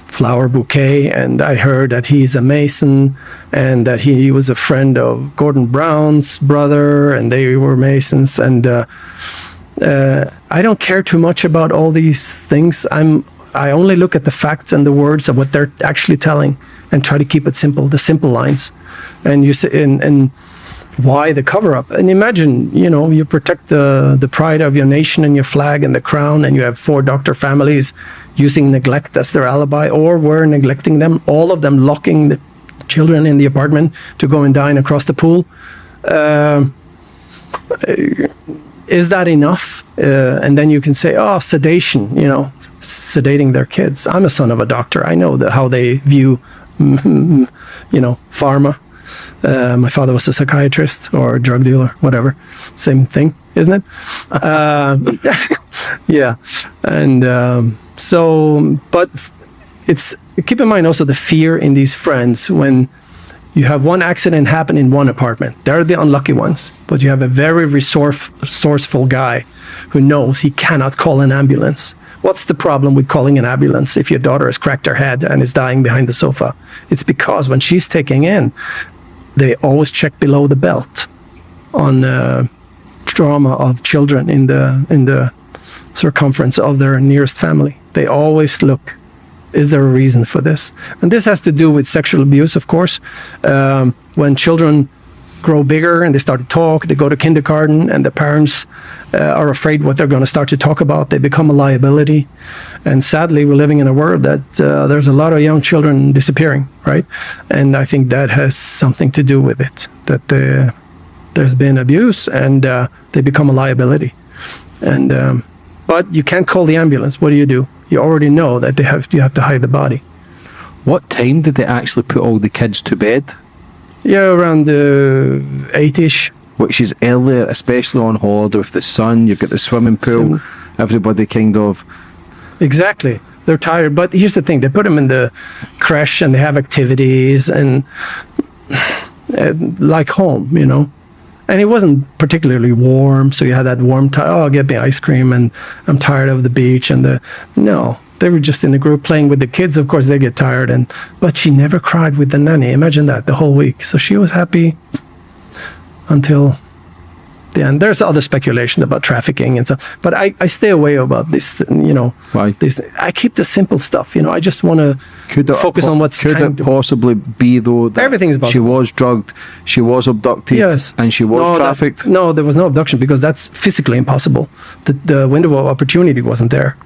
flower bouquet, and I heard that he's a Mason and that he was a friend of Gordon Brown's brother, and they were Masons. And I don't care too much about all these things. I only look at the facts and the words of what they're actually telling, and try to keep it simple, the simple lines. And you say, and why the cover-up? And imagine, you protect the pride of your nation and your flag and the crown, and you have 4 doctor families using neglect as their alibi, or were neglecting them, all of them locking the children in the apartment to go and dine across the pool. Is that enough? And then you can say, sedation, sedating their kids. I'm a son of a doctor. I know how they view, pharma. My father was a psychiatrist or a drug dealer, whatever. Same thing, isn't it? Yeah. And but keep in mind also the fear in these friends when you have one accident happen in one apartment. They're the unlucky ones, but you have a very resourceful guy who knows he cannot call an ambulance. What's the problem with calling an ambulance if your daughter has cracked her head and is dying behind the sofa? It's because when she's taking in, they always check below the belt on trauma of children in the circumference of their nearest family. They always look, is there a reason for this? And this has to do with sexual abuse, of course. When children grow bigger and they start to talk, they go to kindergarten, and the parents are afraid what they're going to start to talk about. They become a liability. And sadly, we're living in a world that there's a lot of young children disappearing, right? And I think that has something to do with it, that there's been abuse and they become a liability. And but you can't call the ambulance. What do? You already know that you have to hide the body. What time did they actually put all the kids to bed? Yeah, around 8-ish. Which is earlier, especially on holiday with the sun. You've got the swimming pool. Everybody kind of... Exactly. They're tired. But here's the thing. They put them in the creche and they have activities and like home, And it wasn't particularly warm, so you had that warm time. Get me ice cream, and I'm tired of the beach. No, they were just in the group playing with the kids. Of course, they get tired, but she never cried with the nanny. Imagine that, the whole week. So she was happy until the end. There's other speculation about trafficking and stuff, but I stay away about this. Why? I keep the simple stuff. I just want to focus on what's. Could it possibly be though that everything is possible? She was drugged, she was abducted, yes, and she was trafficked. No, there was no abduction because that's physically impossible. The window of opportunity wasn't there,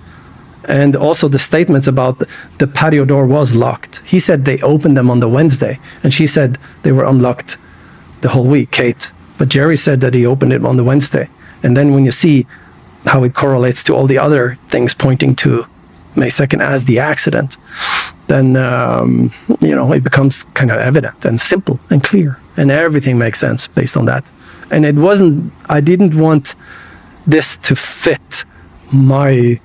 and also the statements about the patio door was locked. He said they opened them on the Wednesday, and she said they were unlocked the whole week, Kate. But Jerry said that he opened it on the Wednesday. And then when you see how it correlates to all the other things pointing to May 2nd as the accident, then, it becomes kind of evident and simple and clear. And everything makes sense based on that. And I didn't want this to fit my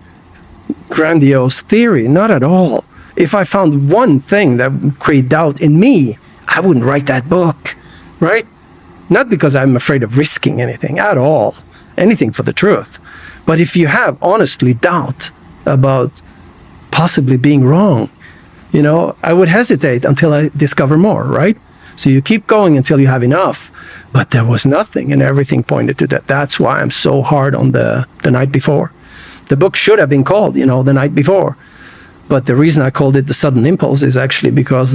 grandiose theory, not at all. If I found one thing that would create doubt in me, I wouldn't write that book, right? Not because I'm afraid of risking anything at all, anything for the truth. But if you have honestly doubt about possibly being wrong, I would hesitate until I discover more, right? So you keep going until you have enough. But there was nothing, and everything pointed to that. That's why I'm so hard on the night before. The book should have been called, The Night Before. But the reason I called it The Sudden Impulse is actually because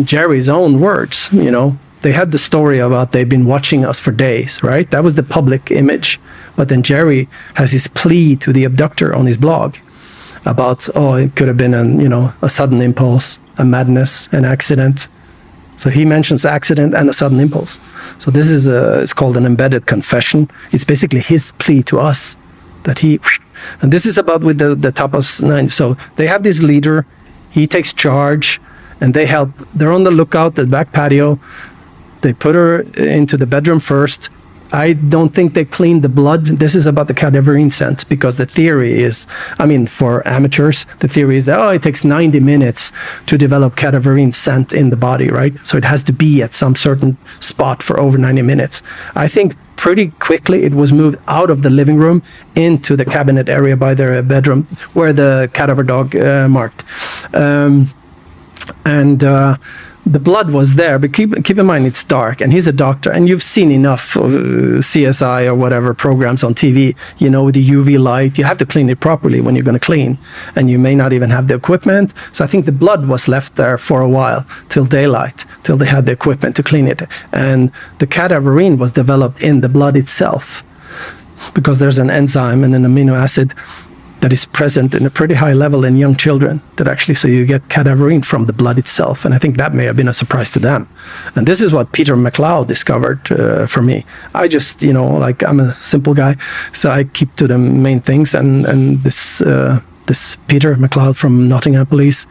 Jerry's own words, they had the story about they've been watching us for days, right? That was the public image. But then Jerry has his plea to the abductor on his blog about, it could have been a sudden impulse, a madness, an accident. So he mentions accident and a sudden impulse. So this is it's called an embedded confession. It's basically his plea to us that and this is about with the Tapas 9. So they have this leader, he takes charge, and they help. They're on the lookout at the back patio. They put her into the bedroom first. I don't think they cleaned the blood. This is about the cadaverine scent, because the theory is, for amateurs, the theory is that, it takes 90 minutes to develop cadaverine scent in the body, right? So it has to be at some certain spot for over 90 minutes. I think pretty quickly it was moved out of the living room into the cabinet area by their bedroom where the cadaver dog marked. The blood was there, but keep in mind it's dark, and he's a doctor, and you've seen enough CSI or whatever programs on TV, with the UV light. You have to clean it properly when you're going to clean, and you may not even have the equipment. So I think the blood was left there for a while, till daylight, till they had the equipment to clean it. And the cadaverine was developed in the blood itself, because there's an enzyme and an amino acid that is present in a pretty high level in young children, so you get cadaverine from the blood itself. And I think that may have been a surprise to them. And this is what Peter MacLeod discovered for me. I just, I'm a simple guy, so I keep to the main things. And this Peter MacLeod from Nottingham Police,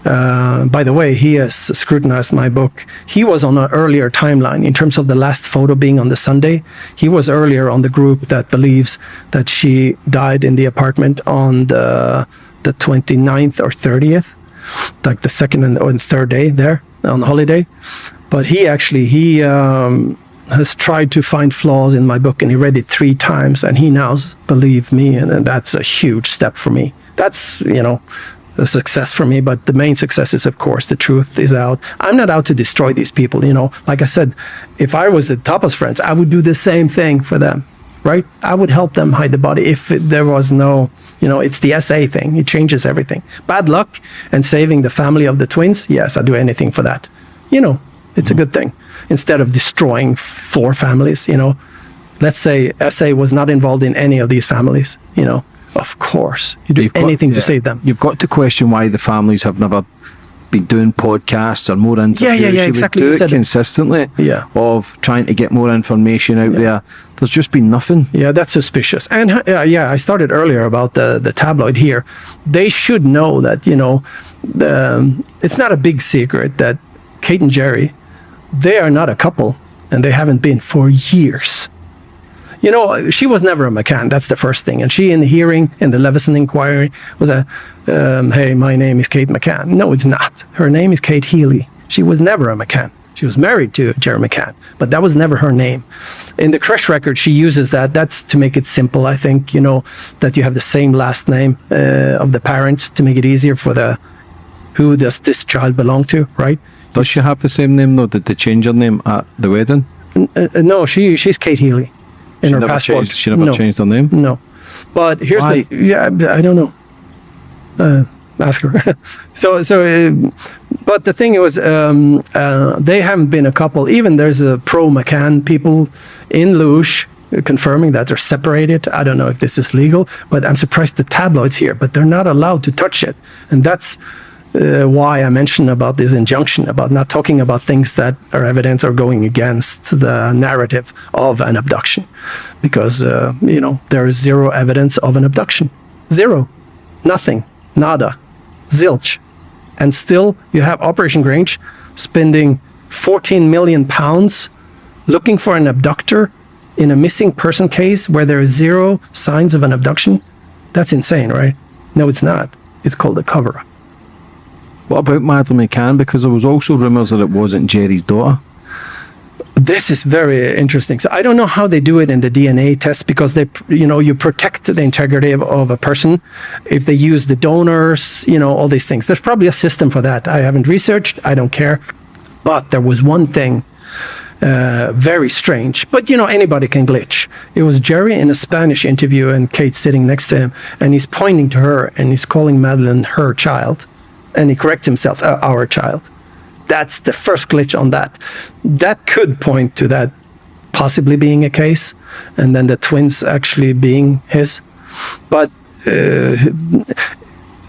by the way, he has scrutinized my book. He was on an earlier timeline in terms of the last photo being on the Sunday. He was earlier on the group that believes that she died in the apartment on the 29th or 30th, like the second or third day there on the holiday. But he has tried to find flaws in my book, and he read it 3 times, and he now believes me, and that's a huge step for me. That's, a success for me, but the main success is, of course, the truth is out. I'm not out to destroy these people, Like I said, if I was the Tapas friends, I would do the same thing for them, right? I would help them hide the body if there was no, it's the SA thing. It changes everything. Bad luck and saving the family of the twins, yes, I'd do anything for that. It's a good thing. Instead of destroying 4 families, let's say SA was not involved in any of these families, Of course, you do anything to save them. You've got to question why the families have never been doing podcasts or more interviews. Yeah, exactly. Would do it consistently. Of trying to get more information out there. There's just been nothing. Yeah, that's suspicious. And I started earlier about the tabloid here. They should know that it's not a big secret that Kate and Jerry, they are not a couple, and they haven't been for years. She was never a McCann. That's the first thing. And she, in the hearing, in the Levison inquiry, was hey, my name is Kate McCann. No, it's not. Her name is Kate Healy. She was never a McCann. She was married to Jerry McCann, but that was never her name. In the crash record, she uses that. That's to make it simple, I think, that you have the same last name of the parents to make it easier for who does this child belong to, right? Does she have the same name, though? Did they change her name at the wedding? No, she's Kate Healy. In her passport. She never changed her name? No. But here's Why? I don't know. Ask her. But the thing was, they haven't been a couple. Even there's a pro-McCann people in Lush confirming that they're separated. I don't know if this is legal, but I'm surprised the tabloids here, but they're not allowed to touch it. And that's why I mentioned about this injunction, about not talking about things that are evidence or going against the narrative of an abduction. Because, there is 0 evidence of an abduction. 0. Nothing. Nada. Zilch. And still, you have Operation Grange spending £14 million looking for an abductor in a missing person case where there is zero signs of an abduction, that's insane, right? No, it's not. It's called a cover-up. What about Madeleine McCann? Because there was also rumours that it wasn't Jerry's daughter. This is very interesting. So I don't know how they do it in the DNA test, because they, you protect the integrity of a person if they use the donors, all these things. There's probably a system for that. I haven't researched. I don't care. But there was one thing very strange. But, anybody can glitch. It was Jerry in a Spanish interview and Kate sitting next to him, and he's pointing to her and he's calling Madeleine her child. And he corrects himself, our child. That's the first glitch on that. That could point to that possibly being a case, and then the twins actually being his. But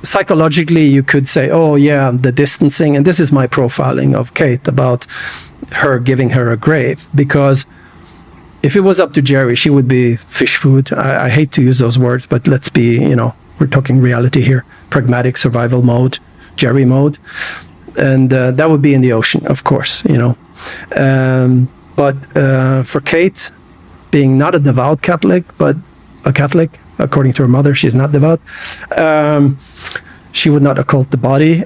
psychologically, you could say, oh yeah, the distancing, and this is my profiling of Kate about her giving her a grave, because if it was up to Jerry, she would be fish food. I hate to use those words, but let's be, we're talking reality here, pragmatic survival mode, Jerry mode. And that would be in the ocean, of course, But for Kate, being not a devout Catholic, but a Catholic, according to her mother, she's not devout. She would not occult the body.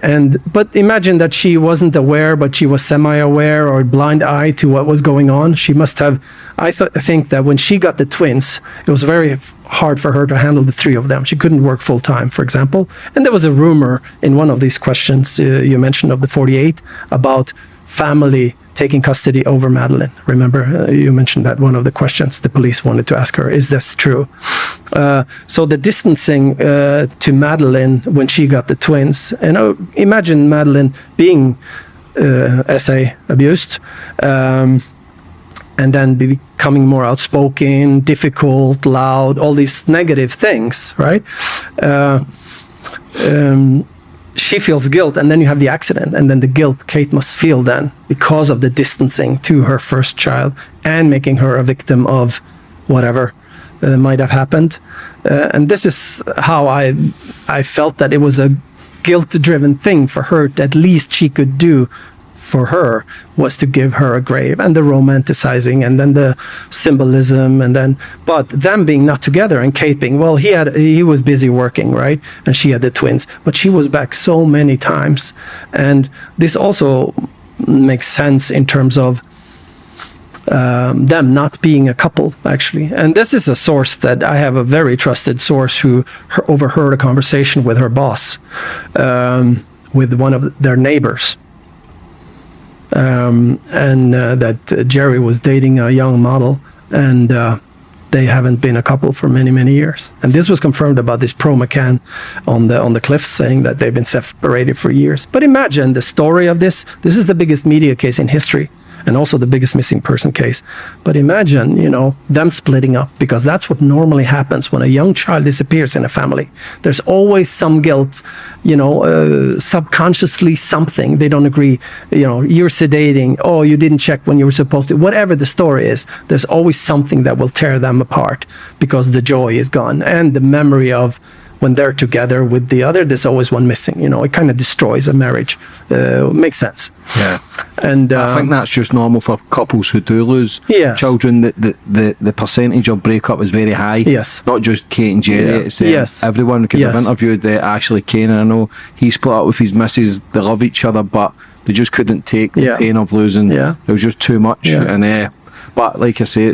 But imagine that she wasn't aware, but she was semi-aware or blind eye to what was going on. She must have, I think that when she got the twins, it was very hard for her to handle the three of them. She couldn't work full time, for example. And there was a rumor in one of these questions you mentioned of the 48 about family taking custody over Madeleine. Remember, you mentioned that one of the questions the police wanted to ask her, is this true? So the distancing to Madeleine when she got the twins, and imagine Madeleine being SA abused, and then becoming more outspoken, difficult, loud, all these negative things, right? She feels guilt, and then you have the accident, and then the guilt Kate must feel then because of the distancing to her first child and making her a victim of whatever might have happened. And this is how I felt that it was a guilt-driven thing for her, at least she could do for her, was to give her a grave, and the romanticizing, and then the symbolism, but them being not together, and Kate being, well, he was busy working, right? And she had the twins, but she was back so many times. And this also makes sense in terms of them not being a couple, actually. And this is a source that I have, a very trusted source who overheard a conversation with her boss, with one of their neighbors. That Jerry was dating a young model, and they haven't been a couple for many, many years. And this was confirmed about this pro McCann on the cliffs, saying that they've been separated for years. But imagine the story of this. This is the biggest media case in history, and also the biggest missing person case. But imagine, them splitting up, because that's what normally happens when a young child disappears in a family. There's always some guilt, subconsciously something. They don't agree. You're sedating. Oh, you didn't check when you were supposed to. Whatever the story is, there's always something that will tear them apart, because the joy is gone. And the memory of when they're together with the other, there's always one missing. It kind of destroys a marriage. Makes sense. Yeah. And I think that's just normal for couples who do lose children. The percentage of breakup is very high. Yes. Not just Kate and Jerry, it's everyone. Because Yes. I've interviewed Ashley Kane, and I know he split up with his missus. They love each other, but they just couldn't take the pain of losing. Yeah. It was just too much. Yeah. And but like I say,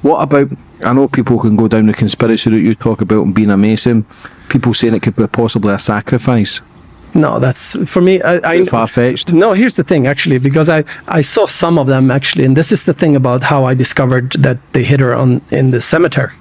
what about, I know people can go down the conspiracy route you talk about and being a Mason. People saying it could be possibly a sacrifice. No, that's, for me, I far-fetched. No, here's the thing, actually, because I saw some of them, actually, and this is the thing about how I discovered that they hit her in the cemetery.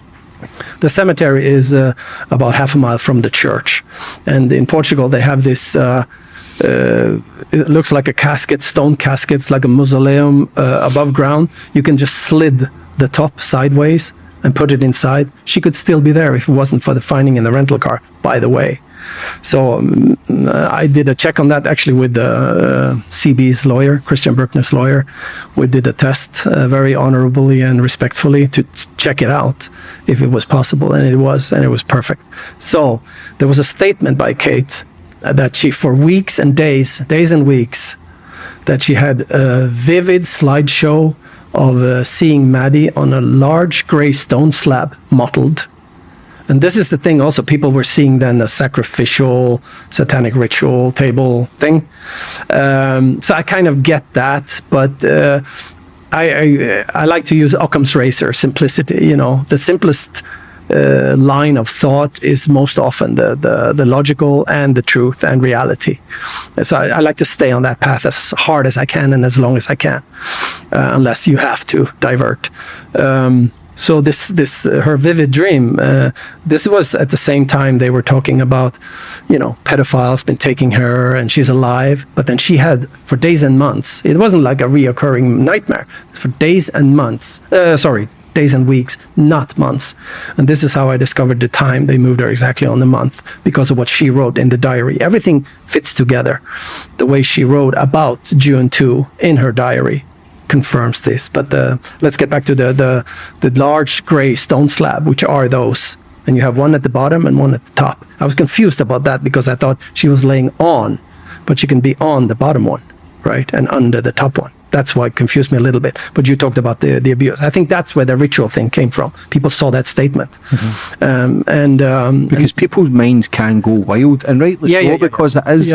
The cemetery is about half a mile from the church. And in Portugal, they have this, it looks like a casket, stone caskets, like a mausoleum above ground. You can just slid the top sideways and put it inside. She could still be there if it wasn't for the finding in the rental car, by the way. So I did a check on that, actually, with CB's lawyer, Christian Berkner's lawyer. We did a test very honorably and respectfully to check it out if it was possible, and it was perfect. So there was a statement by Kate that she, for weeks and days and weeks, that she had a vivid slideshow of seeing Maddie on a large gray stone slab, mottled. And this is the thing also, people were seeing then a sacrificial, satanic ritual table thing. So I kind of get that, but I like to use Occam's razor, simplicity, you know. The simplest line of thought is most often the logical and the truth and reality. So I like to stay on that path as hard as I can and as long as I can, unless you have to divert. So this her vivid dream, this was at the same time they were talking about, you know, pedophiles been taking her and she's alive, but then she had for days and months, it wasn't like a reoccurring nightmare, for days and months, days and weeks, not months. And this is how I discovered the time. They moved her exactly on the month because of what she wrote in the diary. Everything fits together. The way she wrote about June 2 in her diary confirms this. But let's get back to the large gray stone slab, which are those. And you have one at the bottom and one at the top. I was confused about that because I thought she was laying on, but she can be on the bottom one, right? And under the top one. That's why it confused me a little bit. But you talked about the abuse. I think that's where the ritual thing came from. People saw that statement. Because people's minds can go wild, and rightly so, because it is.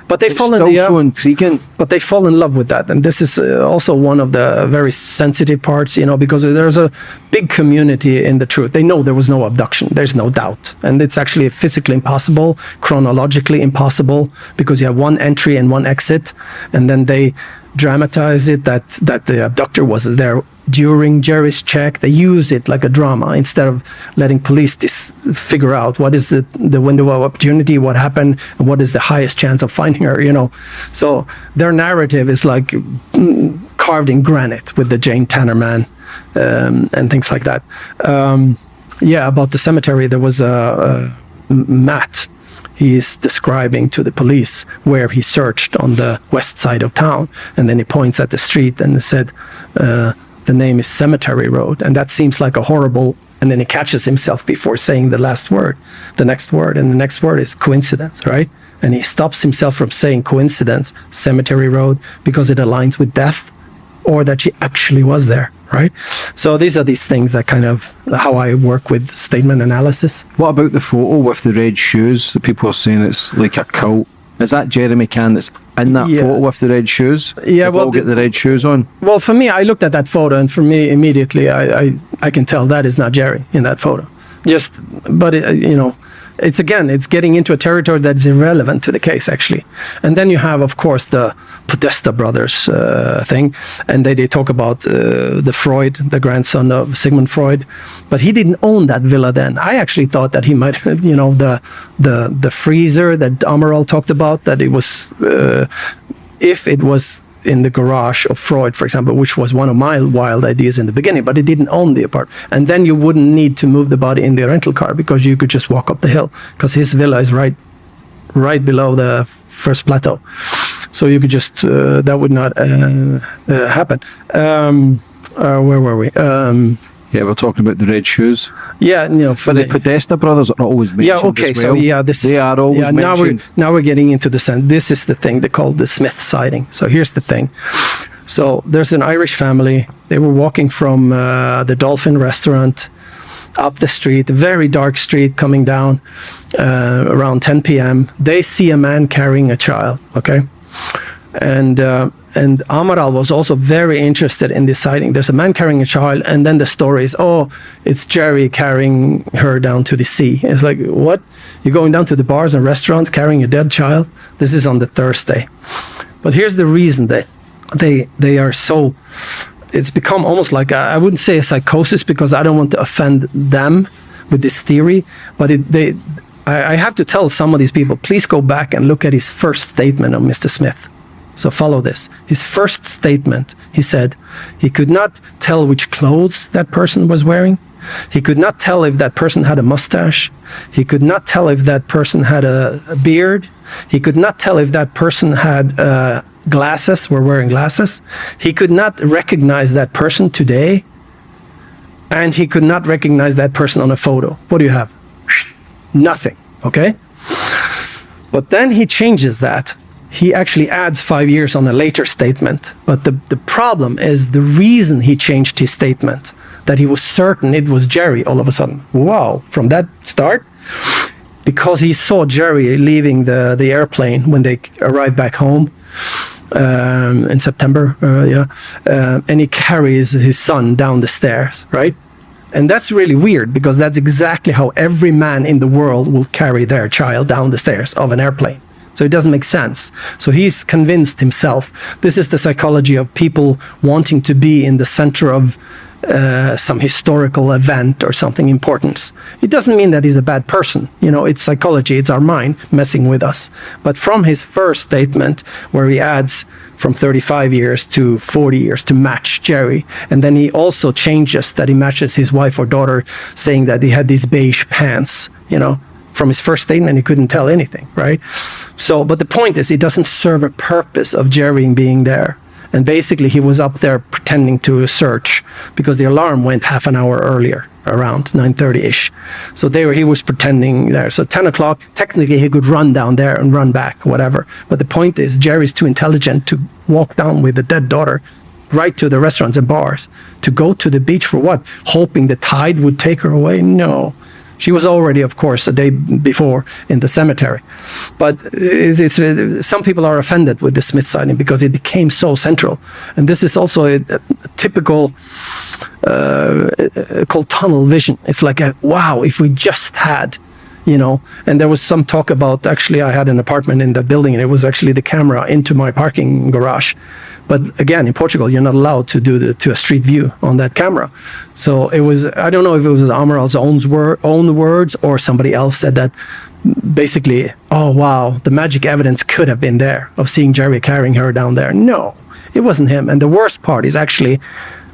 But they fall still so intriguing. But they fall in love with that, and this is also one of the very sensitive parts, you know, because there's a big community in the truth. They know there was no abduction. There's no doubt, and it's actually physically impossible, chronologically impossible, because you have one entry and one exit, and then they dramatize it that the abductor was there during Jerry's check. They use it like a drama instead of letting police figure out what is the window of opportunity, what happened, and what is the highest chance of finding her, you know. So their narrative is like carved in granite with the Jane Tanner man and things like that. About the cemetery, there was Matt. He is describing to the police where he searched on the west side of town, and then he points at the street and said, the name is Cemetery Road, and that seems like a horrible, and then he catches himself before saying the next word, and the next word is coincidence, right? And he stops himself from saying coincidence, Cemetery Road, because it aligns with death, or that she actually was there, right? So these are these things that kind of how I work with statement analysis. What about the photo with the red shoes? The people are saying it's like a cult. Is that Jerry McCann that's in that photo with the red shoes? Yeah, well, get the red shoes on. Well, for me, I looked at that photo, and for me, immediately, I can tell that is not Jerry in that photo. But you know, it's getting into a territory that's irrelevant to the case, actually. And then you have, of course, the Podesta brothers thing, and they talk about the Freud, the grandson of Sigmund Freud, but he didn't own that villa then. I actually thought that he might, you know, the freezer that Amaral talked about, that it was, if it was in the garage of Freud, for example, which was one of my wild ideas in the beginning, but it didn't own the apartment. And then you wouldn't need to move the body in the rental car because you could just walk up the hill, because his villa is right below the first plateau. So you could just, that would not happen. Where were we? We're talking about the red shoes. Yeah, you know, but the Podesta brothers are always mentioned. Yeah, okay, as well. so they are always mentioned. Now we're getting into the sense. This is the thing they call the Smith sighting. So here's the thing. So there's an Irish family. They were walking from the Dolphin restaurant up the street, a very dark street coming down around 10 p.m. They see a man carrying a child, okay? And Amaral was also very interested in this sighting. There's a man carrying a child, and then the story is, it's Jerry carrying her down to the sea. It's like, what? You're going down to the bars and restaurants carrying a dead child? This is on the Thursday. But here's the reason that they are so... It's become almost like, I wouldn't say a psychosis, because I don't want to offend them with this theory, but I have to tell some of these people, please go back and look at his first statement of Mr. Smith. So follow this. His first statement, he said, he could not tell which clothes that person was wearing. He could not tell if that person had a mustache. He could not tell if that person had a beard. He could not tell if that person had glasses, were wearing glasses. He could not recognize that person today. And he could not recognize that person on a photo. What do you have? Nothing, okay? But then he changes that. he actually adds 5 years on a later statement. But the problem is the reason he changed his statement, that he was certain it was Jerry all of a sudden. Wow, from that start, because he saw Jerry leaving the airplane when they arrived back home in September, and he carries his son down the stairs, right? And that's really weird, because that's exactly how every man in the world will carry their child down the stairs of an airplane. So it doesn't make sense. So he's convinced himself. This is the psychology of people wanting to be in the center of some historical event or something important. It doesn't mean that he's a bad person. You know, it's psychology, it's our mind messing with us. But from his first statement, where he adds from 35 years to 40 years to match Jerry, and then he also changes that he matches his wife or daughter, saying that he had these beige pants, you know. From his first statement, he couldn't tell anything, right? So, but the point is, it doesn't serve a purpose of Jerry being there. And basically, he was up there pretending to search, because the alarm went half an hour earlier, around 9:30-ish. So he was pretending there. So 10 o'clock, technically, he could run down there and run back, whatever. But the point is, Jerry's too intelligent to walk down with the dead daughter right to the restaurants and bars. To go to the beach for what? Hoping the tide would take her away? No. She was already, of course, a day before in the cemetery. But some people are offended with the Smith sighting because it became so central. And this is also a typical called tunnel vision. It's like, wow, if we just had, you know, and there was some talk about, actually, I had an apartment in that building, and it was actually the camera into my parking garage. But again, in Portugal, you're not allowed to do to a street view on that camera. So it was, I don't know if it was Amaral's own words or somebody else said that basically, oh, wow, the magic evidence could have been there of seeing Jerry carrying her down there. No, it wasn't him. And the worst part is actually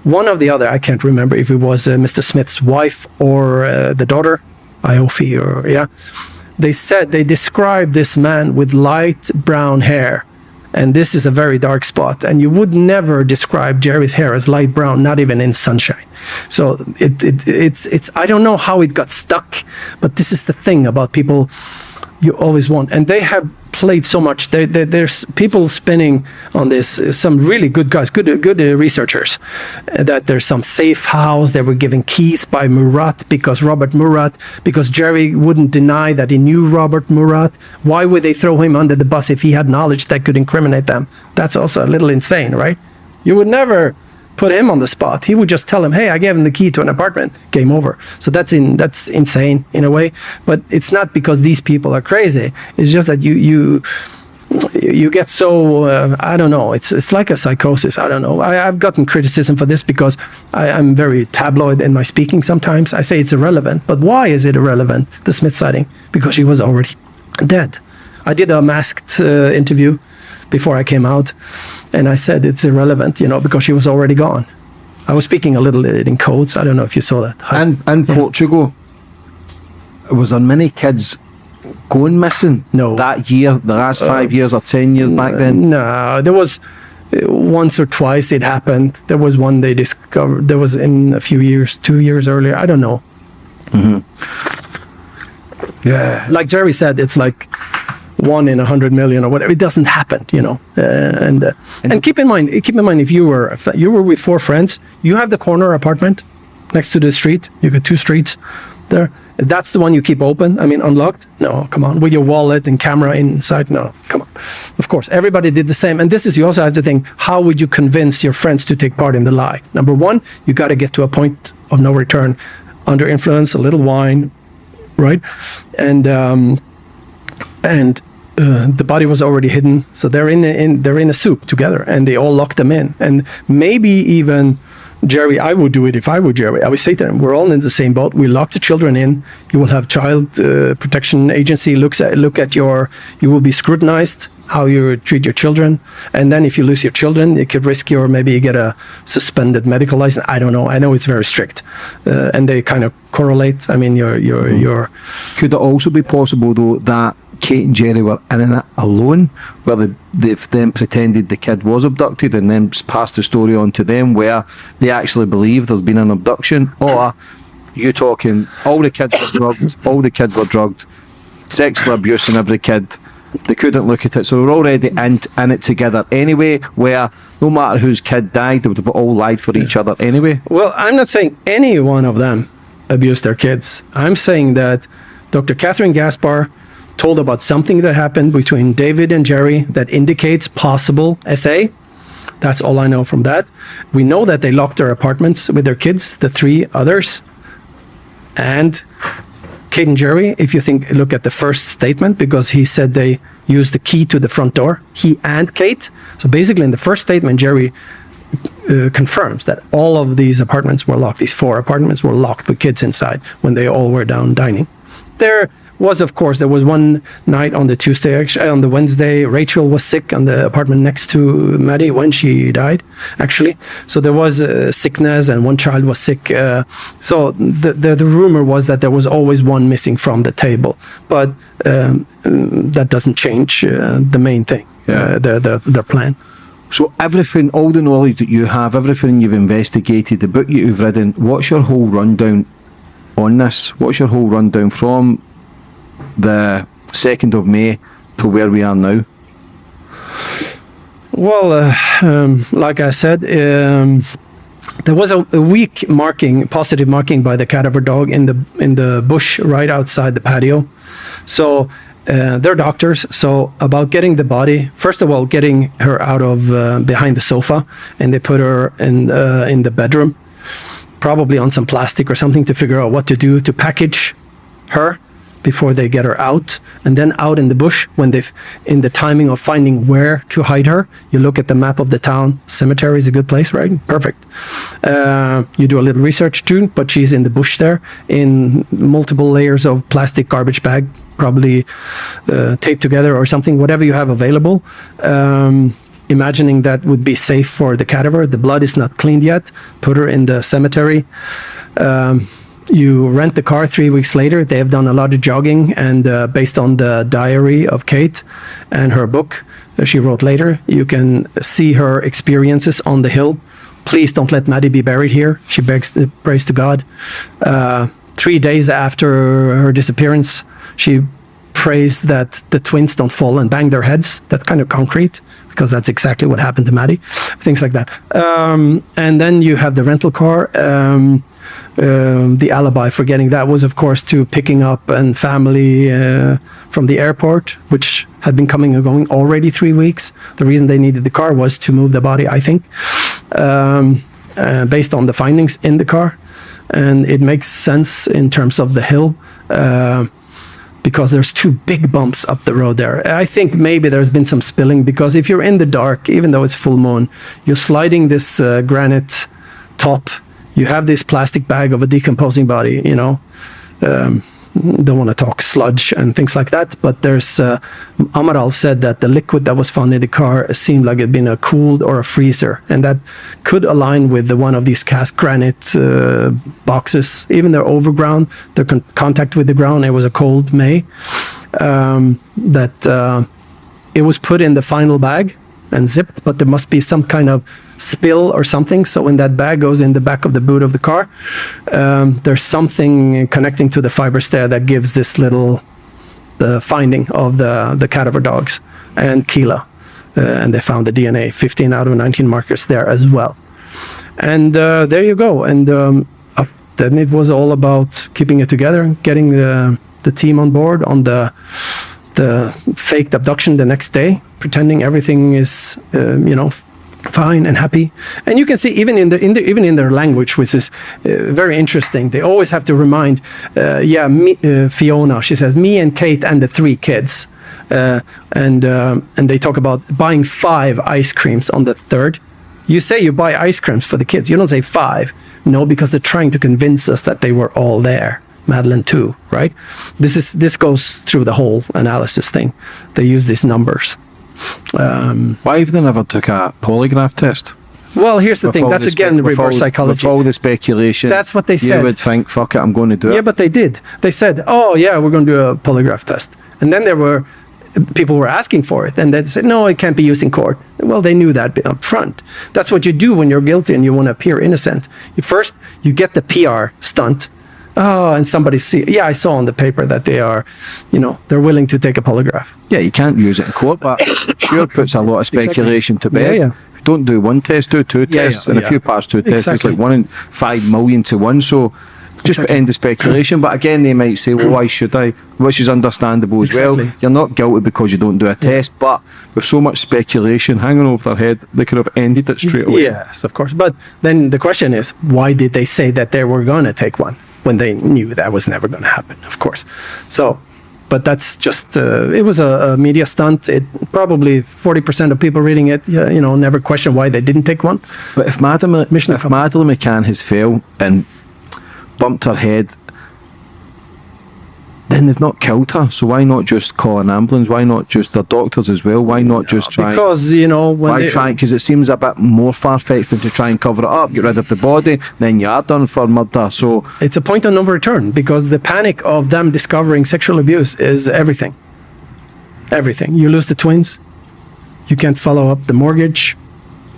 one of the other, I can't remember if it was Mr. Smith's wife or the daughter, Iofi, or they described this man with light brown hair. And this is a very dark spot. And you would never describe Jerry's hair as light brown, not even in sunshine. So it's I don't know how it got stuck, but this is the thing about people you always want. And they have played so much. There's people spinning on this, some really good guys, good researchers, that there's some safe house. They were given keys by Robert Murat, because Jerry wouldn't deny that he knew Robert Murat. Why would they throw him under the bus if he had knowledge that could incriminate them? That's also a little insane, right? You would never put him on the spot. He would just tell him, hey, I gave him the key to an apartment, game over. So that's insane in a way. But it's not because these people are crazy. It's just that you get so, I don't know, it's like a psychosis. I don't know. I've gotten criticism for this because I'm very tabloid in my speaking sometimes. I say it's irrelevant. But why is it irrelevant, the Smith sighting? Because she was already dead. I did a masked interview before I came out, and I said it's irrelevant, you know, because she was already gone. I was speaking a little in codes. I don't know if you saw that. And in Portugal, was there many kids going missing? No. That year, the last 5 years or 10 years back then? No, there was once or twice it happened. There was one they discovered. There was in a few years, 2 years earlier. I don't know. Mm-hmm. Yeah. Like Jerry said, it's like 1 in 100 million or whatever. It doesn't happen, you know. And keep in mind, if you were with 4 friends, you have the corner apartment next to the street. You got 2 streets there. That's the one you keep open. I mean, unlocked. No, come on. With your wallet and camera inside. No, come on. Of course, everybody did the same. And this is, you also have to think, how would you convince your friends to take part in the lie? Number 1, you got to get to a point of no return. Under influence, a little wine, right? And the body was already hidden, so they're in a soup together, and they all locked them in. And maybe even Jerry, I would do it if I were Jerry. I would say to them, we're all in the same boat. We lock the children in. You will have child protection agency look at you will be scrutinized how you treat your children, and then if you lose your children, it could risk maybe you get a suspended medical license. I don't know. I know it's very strict, and they kind of correlate. I mean, your. Could it also be possible though that Kate and Jerry were in it alone, where they've then pretended the kid was abducted and then passed the story on to them, where they actually believe there's been an abduction? Or you talking all the kids were drugged, sexual abuse in every kid, They couldn't look at it, so we're already in it together anyway, where no matter whose kid died, they would have all lied for each other anyway. Well, I'm not saying any one of them abused their kids. I'm saying that Dr. Catherine Gaspar told about something that happened between David and Jerry that indicates possible SA. That's all I know from that. We know that they locked their apartments with their kids, the 3 others. And Kate and Jerry, if you look at the first statement, because he said they used the key to the front door, he and Kate. So basically in the first statement, Jerry confirms that all of these apartments were locked. These 4 apartments were locked with kids inside when they all were down dining. There was one night on the Wednesday, Rachel was sick on the apartment next to Maddie when she died, actually. So there was sickness and one child was sick. So the rumor was that there was always one missing from the table. But that doesn't change the main thing, their plan. So everything, all the knowledge that you have, everything you've investigated, the book you've written, what's your whole rundown on this? What's your whole rundown from the 2nd of May to where we are now? Well, like I said, there was a weak marking, positive marking by the cadaver dog in the bush right outside the patio. So they're doctors. So about getting the body, first of all, getting her out of behind the sofa, and they put her in the bedroom, probably on some plastic or something to figure out what to do to package her before they get her out. And then out in the bush, when in the timing of finding where to hide her, you look at the map of the town. Cemetery is a good place, right? Perfect. You do a little research too, but she's in the bush there in multiple layers of plastic garbage bag, probably taped together or something, whatever you have available. Imagining that would be safe for the cadaver. The blood is not cleaned yet. Put her in the cemetery. You rent the car 3 weeks later. They have done a lot of jogging, and based on the diary of Kate and her book she wrote later, you can see her experiences on the hill. Please don't let Maddie be buried here. She prays to God. 3 days after her disappearance, she prays that the twins don't fall and bang their heads. That's kind of concrete, because that's exactly what happened to Maddie. Things like that. And then you have the rental car. The alibi for getting that was, of course, to picking up and family from the airport, which had been coming and going already 3 weeks. The reason they needed the car was to move the body, I think, based on the findings in the car. And it makes sense in terms of the hill, because there's 2 big bumps up the road there. I think maybe there's been some spilling, because if you're in the dark, even though it's full moon, you're sliding this granite top. You have this plastic bag of a decomposing body, don't want to talk sludge and things like that, but there's Amaral said that the liquid that was found in the car seemed like it had been a cooled or a freezer, and that could align with one of these cast granite boxes. Even they're overground, they're contact with the ground. It was a cold May, that it was put in the final bag and zipped, but there must be some kind of spill or something. So when that bag goes in the back of the boot of the car, there's something connecting to the fibers there that gives this the finding of the cadaver dogs and Keela. And they found the DNA, 15 out of 19 markers there as well. And there you go. And then it was all about keeping it together, getting the team on board on the faked abduction the next day, pretending everything is, fine and happy. And you can see even in their language, which is very interesting. They always have to remind, Fiona. She says, me and Kate and the 3 kids, and they talk about buying 5 ice creams on the 3rd. You say you buy ice creams for the kids. You don't say 5. No, because they're trying to convince us that they were all there. Madeleine too, right? This goes through the whole analysis thing. They use these numbers. Why have they never took a polygraph test? Well, here's the thing. That's again reverse psychology. With all the speculation, that's what they said. You would think, fuck it, I'm going to do it. Yeah, but they did. They said, oh yeah, we're going to do a polygraph test. And then people were asking for it, and they said, no, it can't be used in court. Well, they knew that up front. That's what you do when you're guilty and you want to appear innocent. First, you get the PR stunt Oh, and somebody I saw on the paper that they are, they're willing to take a polygraph. Yeah, you can't use it in court, but sure puts a lot of speculation to bed. Yeah. Don't do one test, do two tests, and if you pass two tests, it's like 1 in 5 million to 1. So just end the speculation. But again, they might say, well, why should I? Which is understandable as well. You're not guilty because you don't do a test, but with so much speculation hanging over their head, they could have ended it straight away. Yes, of course. But then the question is, why did they say that they were going to take one when they knew that was never going to happen, of course? So, but that's just, it was a media stunt. It probably 40% of people reading it, never question why they didn't take one. But if Madeleine McCann has failed and bumped her head, then they've not killed her. So why not just call an ambulance? Why not just the doctors as well? Why not just try? Because because it seems a bit more far-fetched than to try and cover it up, get rid of the body, then you are done for murder. So it's a point of no return, because the panic of them discovering sexual abuse is everything. Everything. You lose the twins. You can't follow up the mortgage.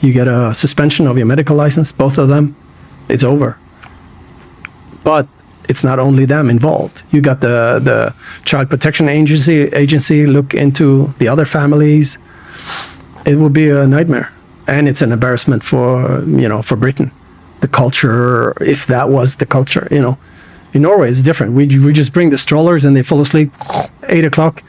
You get a suspension of your medical license. Both of them. It's over. But it's not only them involved. You got the Child Protection Agency look into the other families. It will be a nightmare, and it's an embarrassment for Britain, the culture. If that was the culture, in Norway it's different. We just bring the strollers and they fall asleep 8 o'clock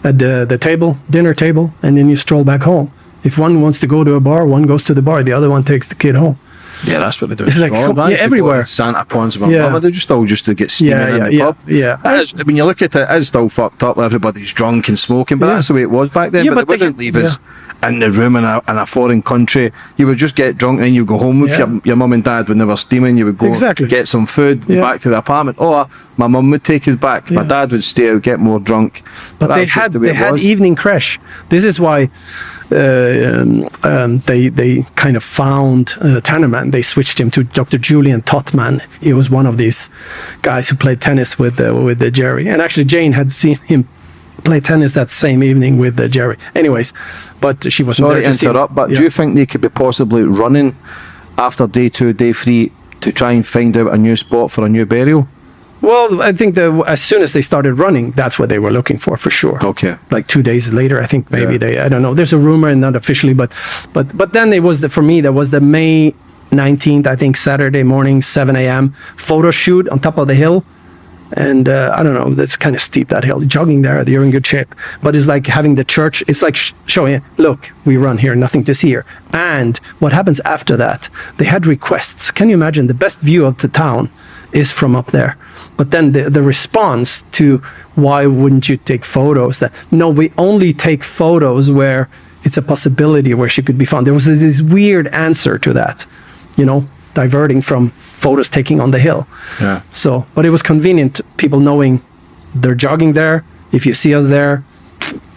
at the table, dinner table, and then you stroll back home. If one wants to go to a bar, one goes to the bar. The other one takes the kid home. Yeah, that's what they do. It's like everywhere. Santa Pons, they're just all just to get steaming in the pub. Yeah. When you look at it, it's still fucked up. Everybody's drunk and smoking, but that's the way it was back then. Yeah, but they wouldn't leave us in the room in a foreign country. You would just get drunk and you go home with your mum and dad when they were steaming. You would go get some food, back to the apartment, or my mum would take us back. My dad would stay out, get more drunk. But they had evening crash. This is why they kind of found Tannerman. They switched him to Dr. Julian Totman. He was one of these guys who played tennis with Jerry. And actually, Jane had seen him play tennis that same evening with Jerry. Anyways, but she was sorry to interrupt. But do you think they could be possibly running after day 2, day 3 to try and find out a new spot for a new burial? Well, I think as soon as they started running, that's what they were looking for sure. Okay. Like 2 days later, I think maybe I don't know. There's a rumor, and not officially, but then it was for me, there was the May 19th, I think, Saturday morning, 7 a.m. photo shoot on top of the hill. And I don't know, that's kind of steep, that hill. Jogging there, you're in good shape. But it's like having the church, it's like showing, look, we run here, nothing to see here. And what happens after that? They had requests. Can you imagine? The best view of the town is from up there. But then the response to why wouldn't you take photos? No, we only take photos where it's a possibility where she could be found. There was this weird answer to that, diverting from photos taking on the hill. Yeah. So, but it was convenient, people knowing they're jogging there. If you see us there,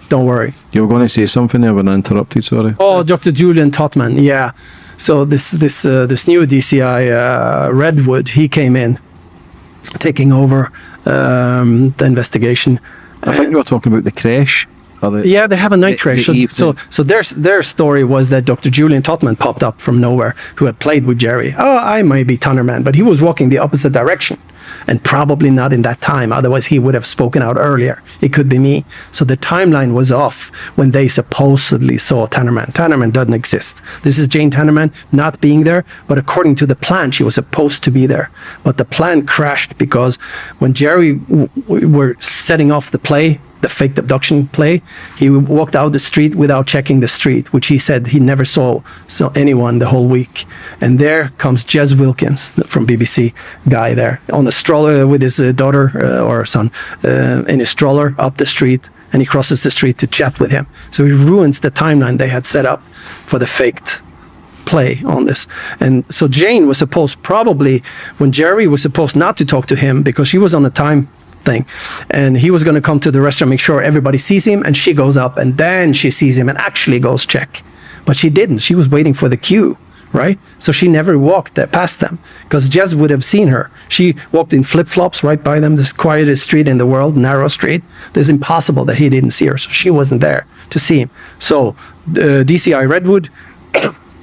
don't worry. You were going to say something there when I interrupted, sorry. Oh, Dr. Julian Totman, yeah. So this new DCI, Redwood, he came in, taking over the investigation. I think you were talking about the crash. Yeah, they have a night crash. So their story was that Dr. Julian Totman popped up from nowhere, who had played with Jerry. Oh, I might be Tannerman, but he was walking the opposite direction, and probably not in that time. Otherwise, he would have spoken out earlier. It could be me. So the timeline was off when they supposedly saw Tannerman. Tannerman doesn't exist. This is Jane Tannerman not being there, but according to the plan, she was supposed to be there. But the plan crashed because when Jerry were setting off the play, the faked abduction play, he walked out the street without checking the street, which he said he never saw anyone the whole week. And there comes Jez Wilkins from BBC guy there on a stroller with his daughter or son in his stroller up the street, and he crosses the street to chat with him. So he ruins the timeline they had set up for the faked play on this. And so Jane was supposed, probably when Jerry was supposed not to talk to him because she was on a time thing, and he was going to come to the restaurant, make sure everybody sees him, and she goes up and then she sees him and actually goes check. But she didn't. She was waiting for the cue, right? So she never walked past them because Jez would have seen her. She walked in flip-flops right by them, this quietest street in the world, narrow street. It's impossible that he didn't see her. So she wasn't there to see him. So DCI Redwood,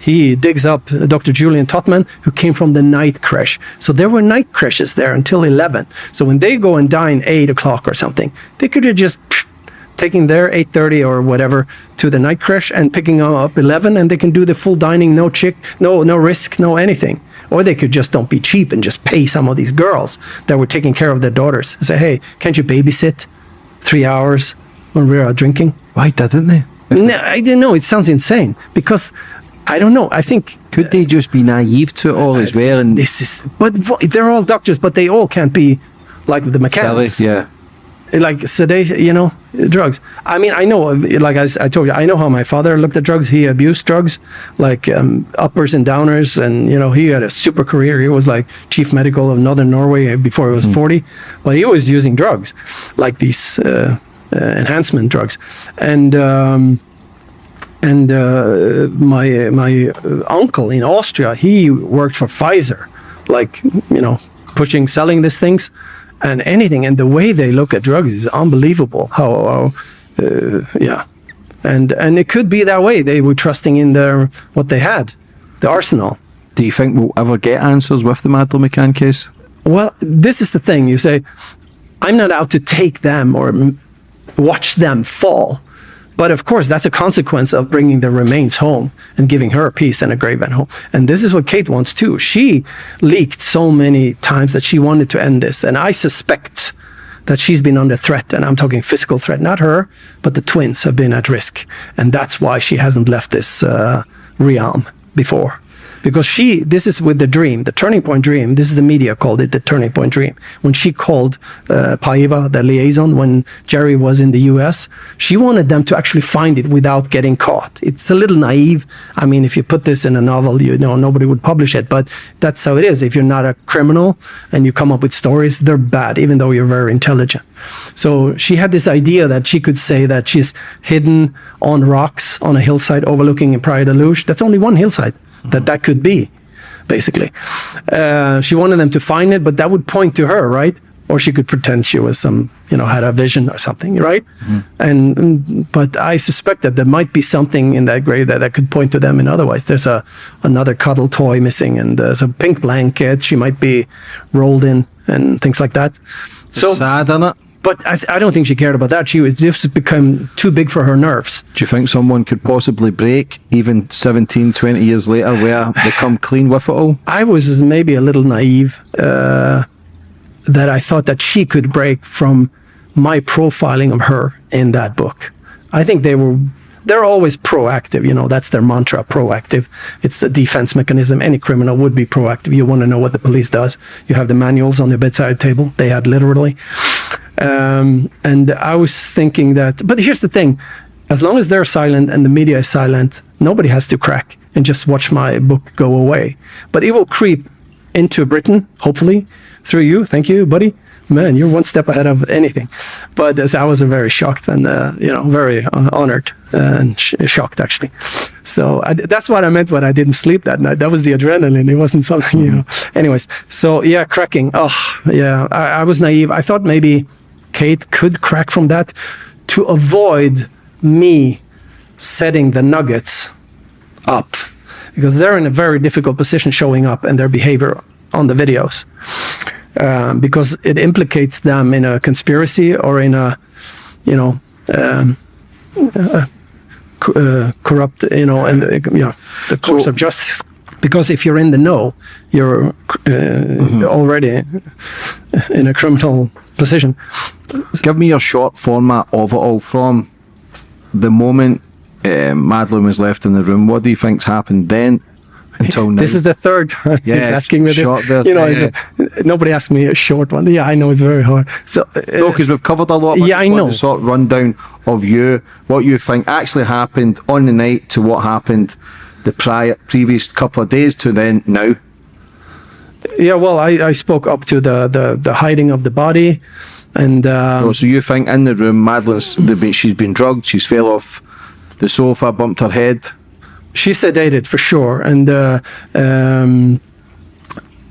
he digs up Dr. Julian Totman, who came from the night crash. So there were night crashes there until 11. So when they go and dine 8 o'clock or something, they could have just taking their 8:30 or whatever to the night crash and picking them up 11, and they can do the full dining, no risk, no anything. Or they could just don't be cheap and just pay some of these girls that were taking care of their daughters and say, hey, can't you babysit 3 hours when we're out drinking? Why didn't they? No, I didn't know. It sounds insane because I don't know. I think Could they just be naive to it all as well? And they're all doctors, but they all can't be like the McCanns. silly, yeah. Like sedation, drugs. I mean, I know, like I told you, I know how my father looked at drugs. He abused drugs, like uppers and downers, and he had a super career. He was like chief medical of Northern Norway before he was 40, but he was using drugs, like these enhancement drugs, and my uncle in Austria, he worked for Pfizer, like selling these things. And anything, and the way they look at drugs is unbelievable. And it could be that way. They were trusting in what they had, the arsenal. Do you think we'll ever get answers with the Madeleine McCann case? Well, this is the thing. You say, I'm not out to take them or watch them fall. But of course, that's a consequence of bringing the remains home and giving her a piece and a grave at home. And this is what Kate wants too. She leaked so many times that she wanted to end this. And I suspect that she's been under threat. And I'm talking physical threat, not her, but the twins have been at risk. And that's why she hasn't left this realm before. Because this is with the dream, the turning point dream. This is the media called it the turning point dream. When she called Paiva, the liaison, when Jerry was in the US, she wanted them to actually find it without getting caught. It's a little naive. I mean, if you put this in a novel, nobody would publish it, but that's how it is. If you're not a criminal and you come up with stories, they're bad, even though you're very intelligent. So she had this idea that she could say that she's hidden on rocks on a hillside overlooking in Praia da Luz. That's only one hillside. That could be, basically. She wanted them to find it, but that would point to her, right? Or she could pretend she was had a vision or something, right? Mm-hmm. But I suspect that there might be something in that grave that could point to them in otherwise. There's another cuddle toy missing, and there's a pink blanket. She might be rolled in and things like that. So sad, isn't it? But I don't think she cared about that. She was just become too big for her nerves. Do you think someone could possibly break, even 17, 20 years later, where they come clean with it all? I was maybe a little naive that I thought that she could break from my profiling of her in that book. I think they're always proactive, that's their mantra, proactive. It's a defense mechanism. Any criminal would be proactive. You want to know what the police does. You have the manuals on the bedside table. They had literally. And I was thinking that, but here's the thing, as long as they're silent and the media is silent, nobody has to crack and just watch my book go away. But it will creep into Britain, hopefully, through you. Thank you, buddy. Man, you're one step ahead of anything. But I was very shocked and, very honored and shocked, actually. So that's what I meant when I didn't sleep that night. That was the adrenaline. It wasn't something, Anyways, so yeah, cracking. Oh, yeah, I was naive. I thought maybe Kate could crack from that to avoid me setting the nuggets up. Because they're in a very difficult position showing up and their behavior on the videos. Because it implicates them in a conspiracy or in a, corrupt, and the course of justice. Because if you're in the know, you're already in a criminal position. Give me your short format of it all from the moment Madeleine was left in the room. What do you think's happened then? Until now. This is the third time he's asking me this. Nobody asked me a short one. Yeah, I know it's very hard. So no, because we've covered a lot. Yeah, I know. The sort of rundown of what you think actually happened on the night to what happened the previous couple of days to then now. Yeah, well, I spoke up to the hiding of the body, and so you think in the room, she's been drugged, she's fell off the sofa, bumped her head. She's sedated for sure, and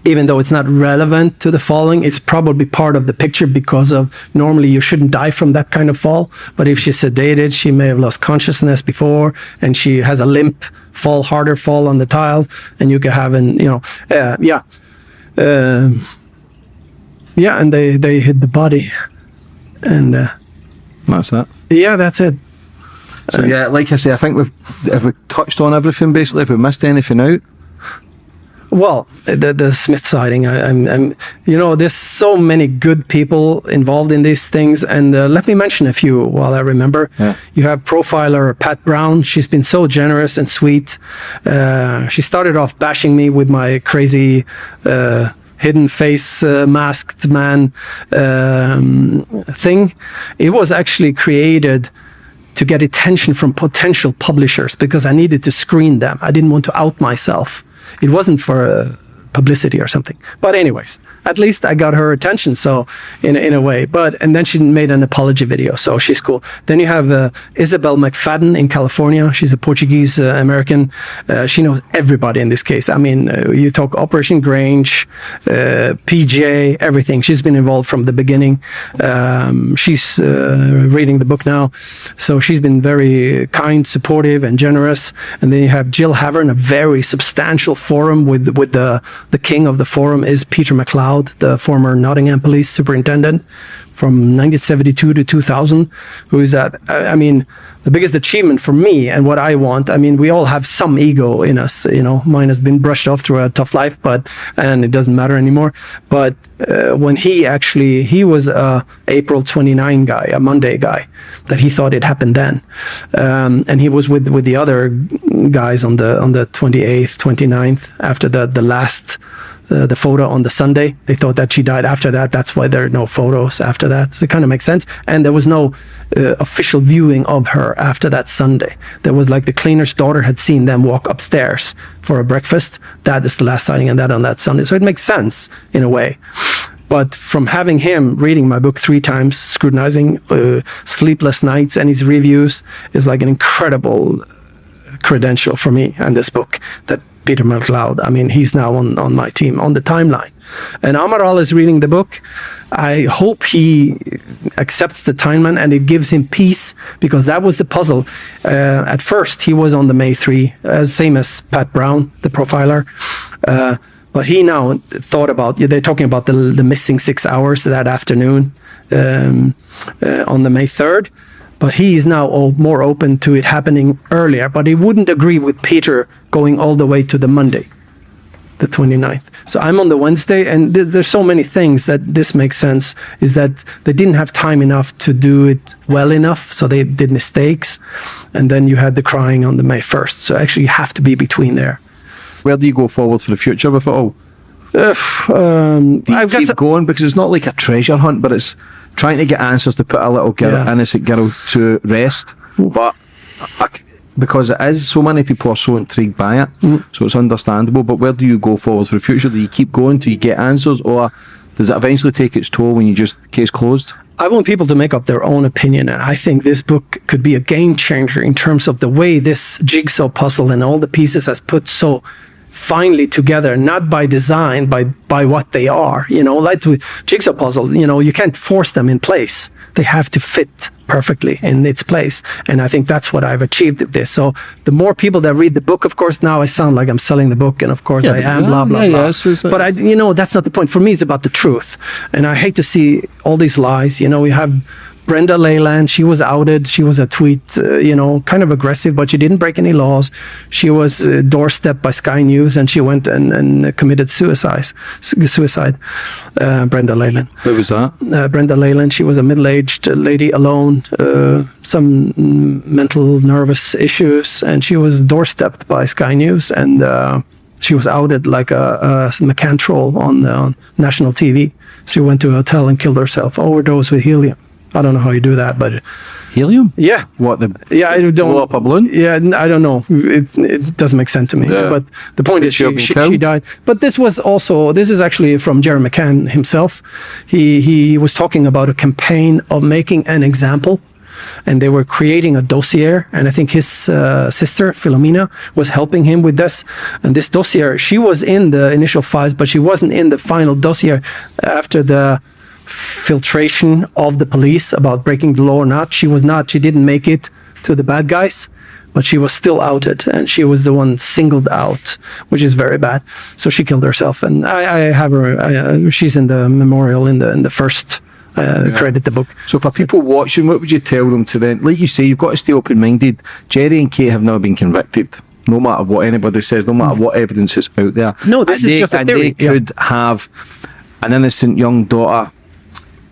even though it's not relevant to the falling, it's probably part of the picture because of normally you shouldn't die from that kind of fall. But if she's sedated, she may have lost consciousness before, and she has a limp fall harder, fall on the tile, and you can have and they hit the body, and that's it. Yeah, that's it. So yeah, like I say, I think we've touched on everything basically. If we missed anything out. Well, the Smith sighting, I'm there's so many good people involved in these things, and let me mention a few while I remember. Yeah. You have profiler Pat Brown. She's been so generous and sweet. She started off bashing me with my crazy hidden face masked man thing. It was actually created to get attention from potential publishers because I needed to screen them. I didn't want to out myself. It wasn't for publicity or something. But anyways, at least I got her attention, so in a way. And then she made an apology video, so she's cool. Then you have Isabel McFadden in California. She's a Portuguese American. She knows everybody in this case. I mean, you talk Operation Grange, PJ, everything. She's been involved from the beginning. She's reading the book now, so she's been very kind, supportive, and generous. And then you have Jill Havern, a very substantial forum with the king of the forum is Peter MacLeod, the former Nottingham police superintendent from 1972 to 2000, who is the biggest achievement for me and what I want. I mean, we all have some ego in us, mine has been brushed off through a tough life, and it doesn't matter anymore. But when he was a April 29 guy, a Monday guy, that he thought it happened then. And he was with the other guys on the 28th, 29th, after the last the photo on the Sunday. They thought that she died after that. That's why there are no photos after that. So it kind of makes sense. And there was no official viewing of her after that Sunday. There was like the cleaner's daughter had seen them walk upstairs for a breakfast. That is the last sighting, and that on that Sunday. So it makes sense in a way. But from having him reading my book 3 times, scrutinizing sleepless nights and his reviews is like an incredible credential for me and this book, that Peter MacLeod, I mean, he's now on my team, on the timeline. And Amaral is reading the book. I hope he accepts the timeline and it gives him peace, because that was the puzzle. At first, he was on the May 3, same as Pat Brown, the profiler. But he now thought about, they're talking about the missing 6 hours that afternoon on the May 3rd. But he is now more open to it happening earlier. But he wouldn't agree with Peter going all the way to the Monday, the 29th. So I'm on the Wednesday, and there's so many things that this makes sense, is that they didn't have time enough to do it well enough, so they did mistakes. And then you had the crying on the May 1st. So actually you have to be between there. Where do you go forward for the future with it all? Do you keep going? Because it's not like a treasure hunt, but it's trying to get answers to put a little innocent girl to rest. But because it is, so many people are so intrigued by it, so it's understandable. But where do you go forward for the future? Do you keep going till you get answers, or does it eventually take its toll when you just case closed? I want people to make up their own opinion, and I think this book could be a game changer in terms of the way this jigsaw puzzle and all the pieces has put so finely together, not by design, by what they are. Like with jigsaw puzzle, you can't force them in place. They have to fit perfectly in its place. And I think that's what I've achieved with this. So the more people that read the book, of course, now I sound like I'm selling the book, and of course I am, blah, blah, blah. But that's not the point. For me, it's about the truth. And I hate to see all these lies. We have Brenda Leyland, she was outed. She was a tweet, kind of aggressive, but she didn't break any laws. She was doorstepped by Sky News, and she went and committed suicide. Brenda Leyland. Who was that? Brenda Leyland. She was a middle-aged lady alone, some mental nervous issues, and she was doorstepped by Sky News, and she was outed like a McCann troll on national TV. She went to a hotel and killed herself, overdose with helium. I don't know how you do that, but helium? Yeah. What, I don't blow up a balloon? Yeah, I don't know. It doesn't make sense to me. Yeah. But the point is she died. But this is actually from Jerry McCann himself. He was talking about a campaign of making an example, and they were creating a dossier, and I think his sister Philomena was helping him with this. And this dossier, she was in the initial files, but she wasn't in the final dossier after the filtration of the police about breaking the law or not. She didn't make it to the bad guys, but she was still outed, and she was the one singled out, which is very bad. So she killed herself, and I have her. She's in the memorial in the first credit, the book. So for people watching, what would you tell them to then? Like you say, you've got to stay open-minded. Jerry and Kate have now been convicted. No matter what anybody says, no matter what evidence is out there. No, this is just a theory. They could have an innocent young daughter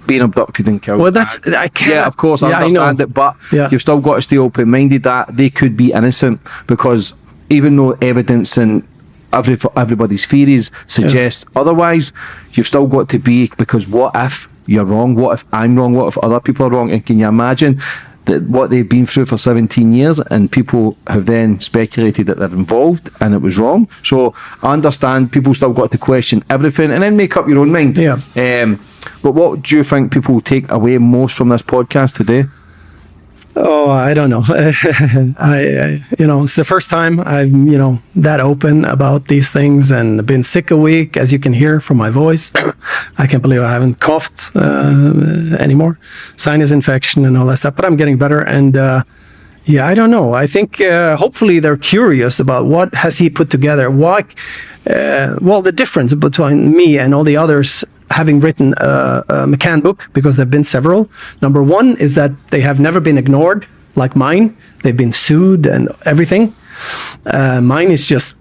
being abducted and killed. Well, I can't. Yeah, of course, I understand it, but you've still got to stay open-minded that they could be innocent, because even though evidence and everybody's theories suggest otherwise, you've still got to be, because what if you're wrong? What if I'm wrong? What if other people are wrong? And can you imagine that what they've been through for 17 years, and people have then speculated that they're involved and it was wrong? So I understand people still got to question everything and then make up your own mind. Yeah. But what do you think people will take away most from this podcast today? Oh, I don't know. It's the first time I'm, that open about these things, and been sick a week, as you can hear from my voice. I can't believe I haven't coughed anymore. Sinus infection and all that stuff, but I'm getting better. And I don't know. I think hopefully they're curious about what has he put together. Why? The difference between me and all the others having written a McCann book, because there have been several. Number one is that they have never been ignored like mine. They've been sued and everything. Mine is just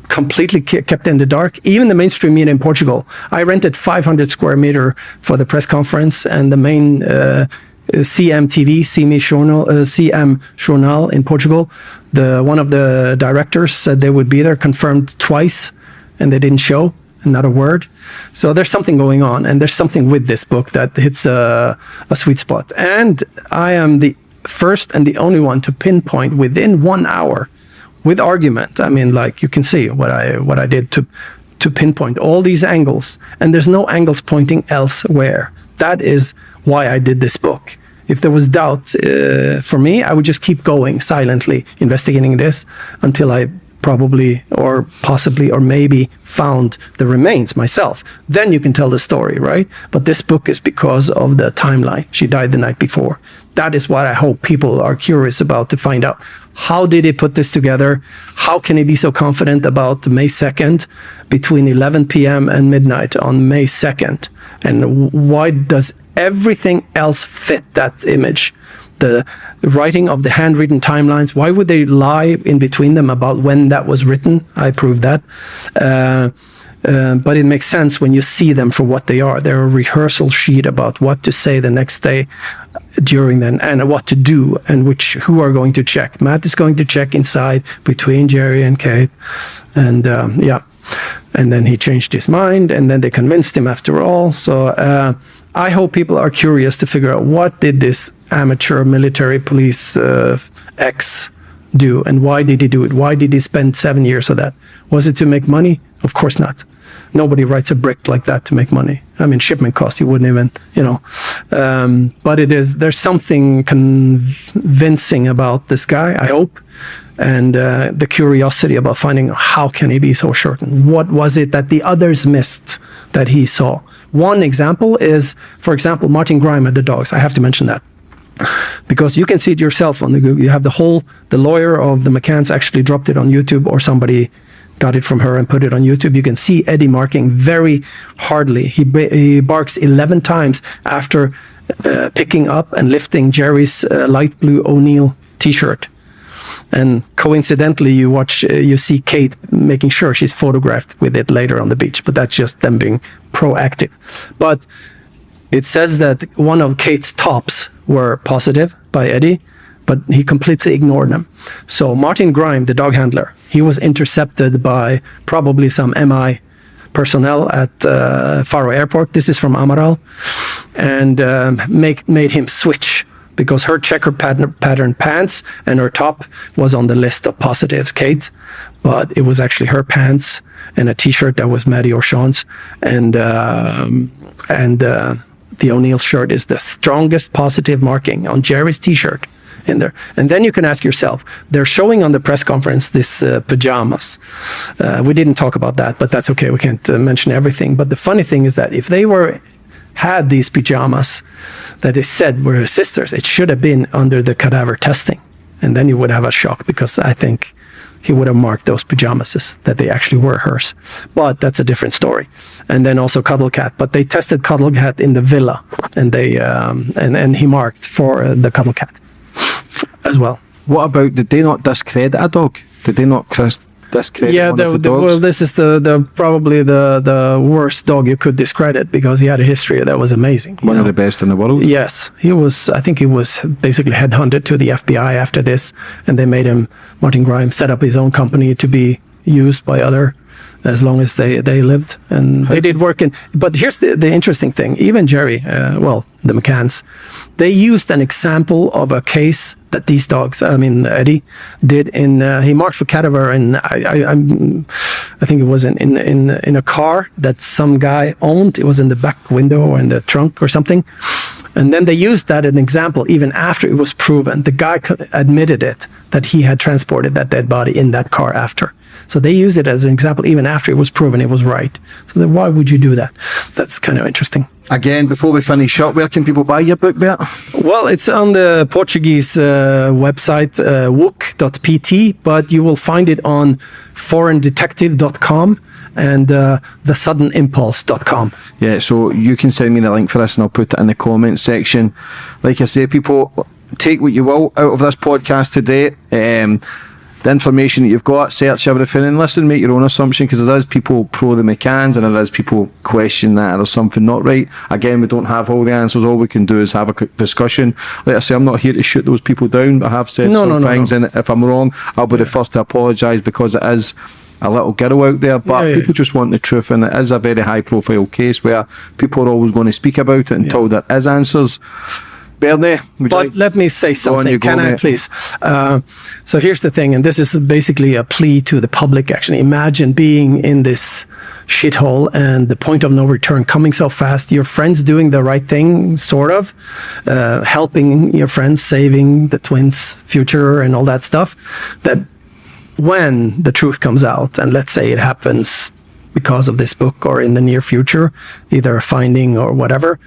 completely kept in the dark. Even the mainstream media in Portugal. I rented 500 square meter for the press conference, and the main CM Jornal in Portugal, one of the directors said they would be there, confirmed twice, and they didn't show. Not a word. So there's something going on, and there's something with this book that hits a sweet spot. And I am the first and the only one to pinpoint within 1 hour, with argument. I mean, like, you can see what I did to pinpoint all these angles, and there's no angles pointing elsewhere. That is why I did this book. If there was doubt for me, I would just keep going silently investigating this until I probably or possibly or maybe found the remains myself. Then you can tell the story, right? But this book is because of the timeline. She died the night before. That is what I hope people are curious about, to find out. How did he put this together? How can he be so confident about May 2nd, between 11 p.m. and midnight on May 2nd? And why does everything else fit that image? The writing of the handwritten timelines, why would they lie in between them about when that was written? I proved that. But it makes sense when you see them for what they are. They're a rehearsal sheet about what to say the next day during then, and what to do, and who are going to check. Matt is going to check inside between Jerry and Kate. And and then he changed his mind, and then they convinced him after all. So I hope people are curious to figure out, what did this amateur military police ex do, and why did he do it? Why did he spend 7 years of that? Was it to make money? Of course not. Nobody writes a brick like that to make money. I mean, shipment cost, you wouldn't even, but there's something convincing about this guy, I hope. And the curiosity about finding how can he be so certain? What was it that the others missed that he saw? One example is, for example, Martin Grime at the dogs. I have to mention that, because you can see it yourself on the Google. You have the lawyer of the McCanns actually dropped it on YouTube, or somebody got it from her and put it on YouTube. You can see Eddie marking very hardly. He barks 11 times after picking up and lifting Jerry's light blue O'Neill t-shirt. And coincidentally, you see Kate making sure she's photographed with it later on the beach, but that's just them being proactive. But it says that one of Kate's tops were positive by Eddie, but he completely ignored them. So Martin Grime, the dog handler, he was intercepted by probably some MI personnel at Faro Airport. This is from Amaral, and made him switch, because her checker pattern pants and her top was on the list of positives, Kate, but it was actually her pants and a t-shirt that was Maddie or Sean's, and the O'Neill shirt is the strongest positive marking on Jerry's t-shirt in there. And then you can ask yourself, they're showing on the press conference this pajamas. We didn't talk about that, but that's okay. We can't mention everything. But the funny thing is that if they had these pajamas that they said were her sisters, it should have been under the cadaver testing. And then you would have a shock, because I think he would have marked those pajamas that they actually were hers. But that's a different story. And then also Cuddle Cat. But they tested Cuddle Cat in the villa, and they and he marked for the Cuddle Cat as well. What about, did they not discredit a dog? Did they not discredit one of the dogs? Well, this is the probably the worst dog you could discredit, because he had a history that was amazing. One of the best in the world. Yes, he was. I think he was basically headhunted to the FBI after this, and they made him, Martin Grimes, set up his own company to be used by other, as long as they lived, and they did work in. But here's the interesting thing: even Jerry, the McCanns, they used an example of a case that these dogs, Eddie, did in. He marked for cadaver, and I think it was in a car that some guy owned. It was in the back window or in the trunk or something. And then they used that as an example even after it was proven. The guy admitted it, that he had transported that dead body in that car after. So they used it as an example even after it was proven it was right. So then why would you do that? That's kind of interesting. Again, before we finish up, where can people buy your book, Bert? Well, it's on the Portuguese website, wook.pt, but you will find it on foreigndetective.com and thesuddenimpulse.com. Yeah, so you can send me the link for this and I'll put it in the comments section. Like I say, people, take what you will out of this podcast today. The information that you've got, search everything and listen, make your own assumption, because there is people pro the McCanns and there is people question that there's something not right. Again, we don't have all the answers. All we can do is have a discussion. Like I say, I'm not here to shoot those people down, but I have said things, and if I'm wrong, I'll be the first to apologise, because it is a little girl out there, but people just want the truth, and it is a very high profile case where people are always going to speak about it until there is answers. Bernie, let me say something. Can I please? So here's the thing, and this is basically a plea to the public. Actually, imagine being in this shithole and the point of no return coming so fast. Your friends doing the right thing, sort of, helping your friends, saving the twins' future and all that stuff. That when the truth comes out, and let's say it happens because of this book or in the near future, either a finding or whatever,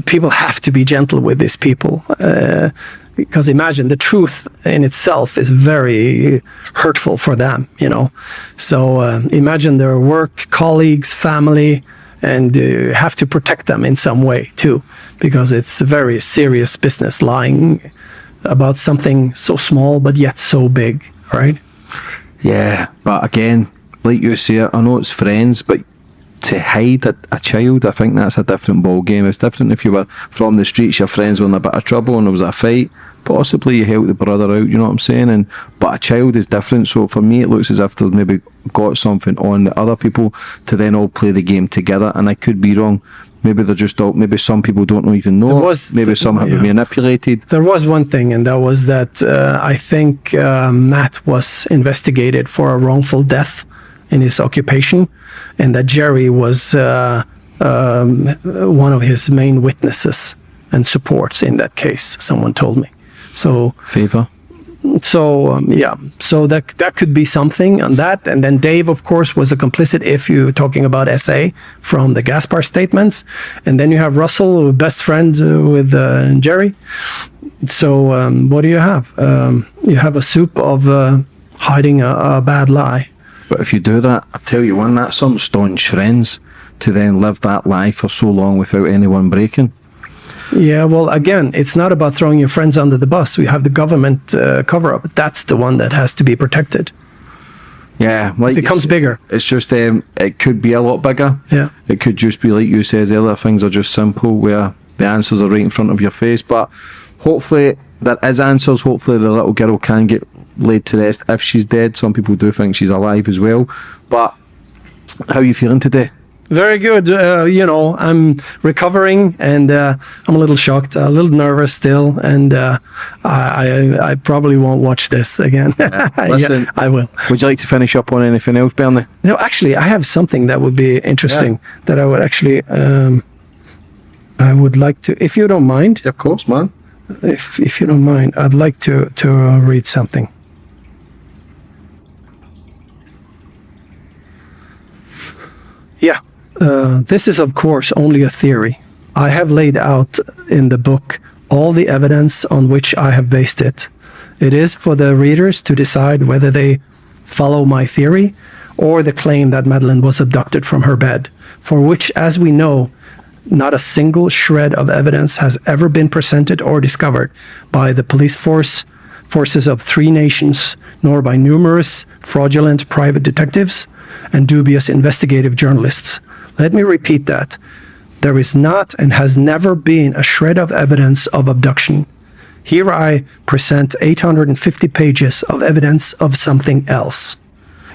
people have to be gentle with these people, because imagine, the truth in itself is very hurtful for them, So imagine their work, colleagues, family, and you have to protect them in some way too, because it's a very serious business, lying about something so small but yet so big, right? Yeah, but again, like you say, I know it's friends, but to hide a child, I think that's a different ball game. It's different if you were from the streets, your friends were in a bit of trouble and there was a fight, possibly you helped the brother out, you know what I'm saying? But a child is different, so for me it looks as if they've maybe got something on the other people to then all play the game together, and I could be wrong. Maybe they're just all, maybe some people don't even know. Maybe some have been manipulated. There was one thing, and that was that I think Matt was investigated for a wrongful death in his occupation, and that Jerry was one of his main witnesses and supports in that case, someone told me. So favor. So so that could be something on that. And then Dave, of course, was a complicit if you're talking about SA from the Gaspar statements. And then you have Russell, best friend with Jerry. So what do you have? You have a soup of hiding a bad lie. But if you do that, I tell you one, that's some staunch friends to then live that lie for so long without anyone breaking. Yeah, well, again, it's not about throwing your friends under the bus. We have the government cover-up. That's the one that has to be protected. Yeah, like it becomes bigger. It's just it could be a lot bigger. Yeah, it could just be like you said earlier. Things are just simple where the answers are right in front of your face. But hopefully there is answers. Hopefully the little girl can get laid to rest if she's dead. Some people do think she's alive as well. But how are you feeling today? Very good. I'm recovering, and I'm a little shocked, a little nervous still, and I probably won't watch this again. Listen, I will. Would you like to finish up on anything else, Bernie? No, actually, I have something that would be interesting that I would actually, I would like to, if you don't mind. Of course, man. If you don't mind, I'd like to read something. Yeah. This is, of course, only a theory. I have laid out in the book all the evidence on which I have based it. It is for the readers to decide whether they follow my theory or the claim that Madeleine was abducted from her bed, for which, as we know, not a single shred of evidence has ever been presented or discovered by the police forces of 3 nations, nor by numerous fraudulent private detectives and dubious investigative journalists. Let me repeat that. There is not and has never been a shred of evidence of abduction. Here I present 850 pages of evidence of something else.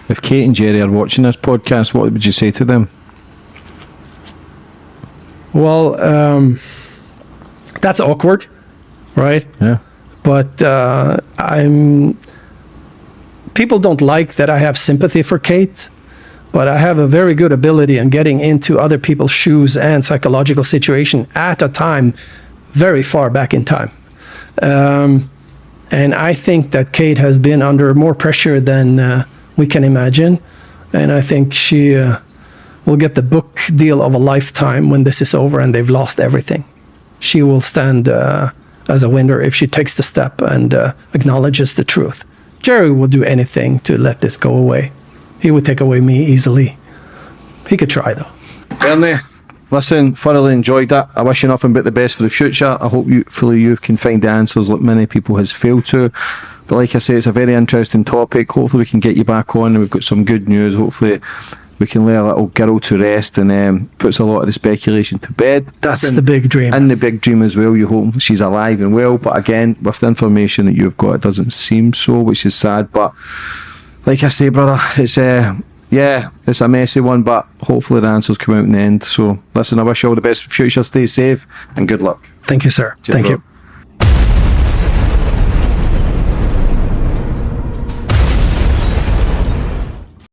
If Kate and Jerry are watching this podcast, what would you say to them? Well, that's awkward, right? Yeah. But people don't like that I have sympathy for Kate, but I have a very good ability in getting into other people's shoes and psychological situation at a time very far back in time. And I think that Kate has been under more pressure than we can imagine. And I think she will get the book deal of a lifetime when this is over and they've lost everything. She will stand as a winner if she takes the step and acknowledges the truth. Jerry will do anything to let this go away. He would take away me easily. He could try, though. Bernie, listen, thoroughly enjoyed that. I wish you nothing but the best for the future. I hope you can find the answers like many people has failed to. But like I say, it's a very interesting topic. Hopefully we can get you back on and we've got some good news. Hopefully we can lay a little girl to rest and puts a lot of the speculation to bed. That's the big dream. And the big dream as well. You hope she's alive and well. But again, with the information that you've got, it doesn't seem so, which is sad. But like I say, brother, it's it's a messy one, but hopefully the answers come out in the end. So listen, I wish you all the best for the future. Stay safe and good luck. Thank you, sir. Cheers, Thank bro. you.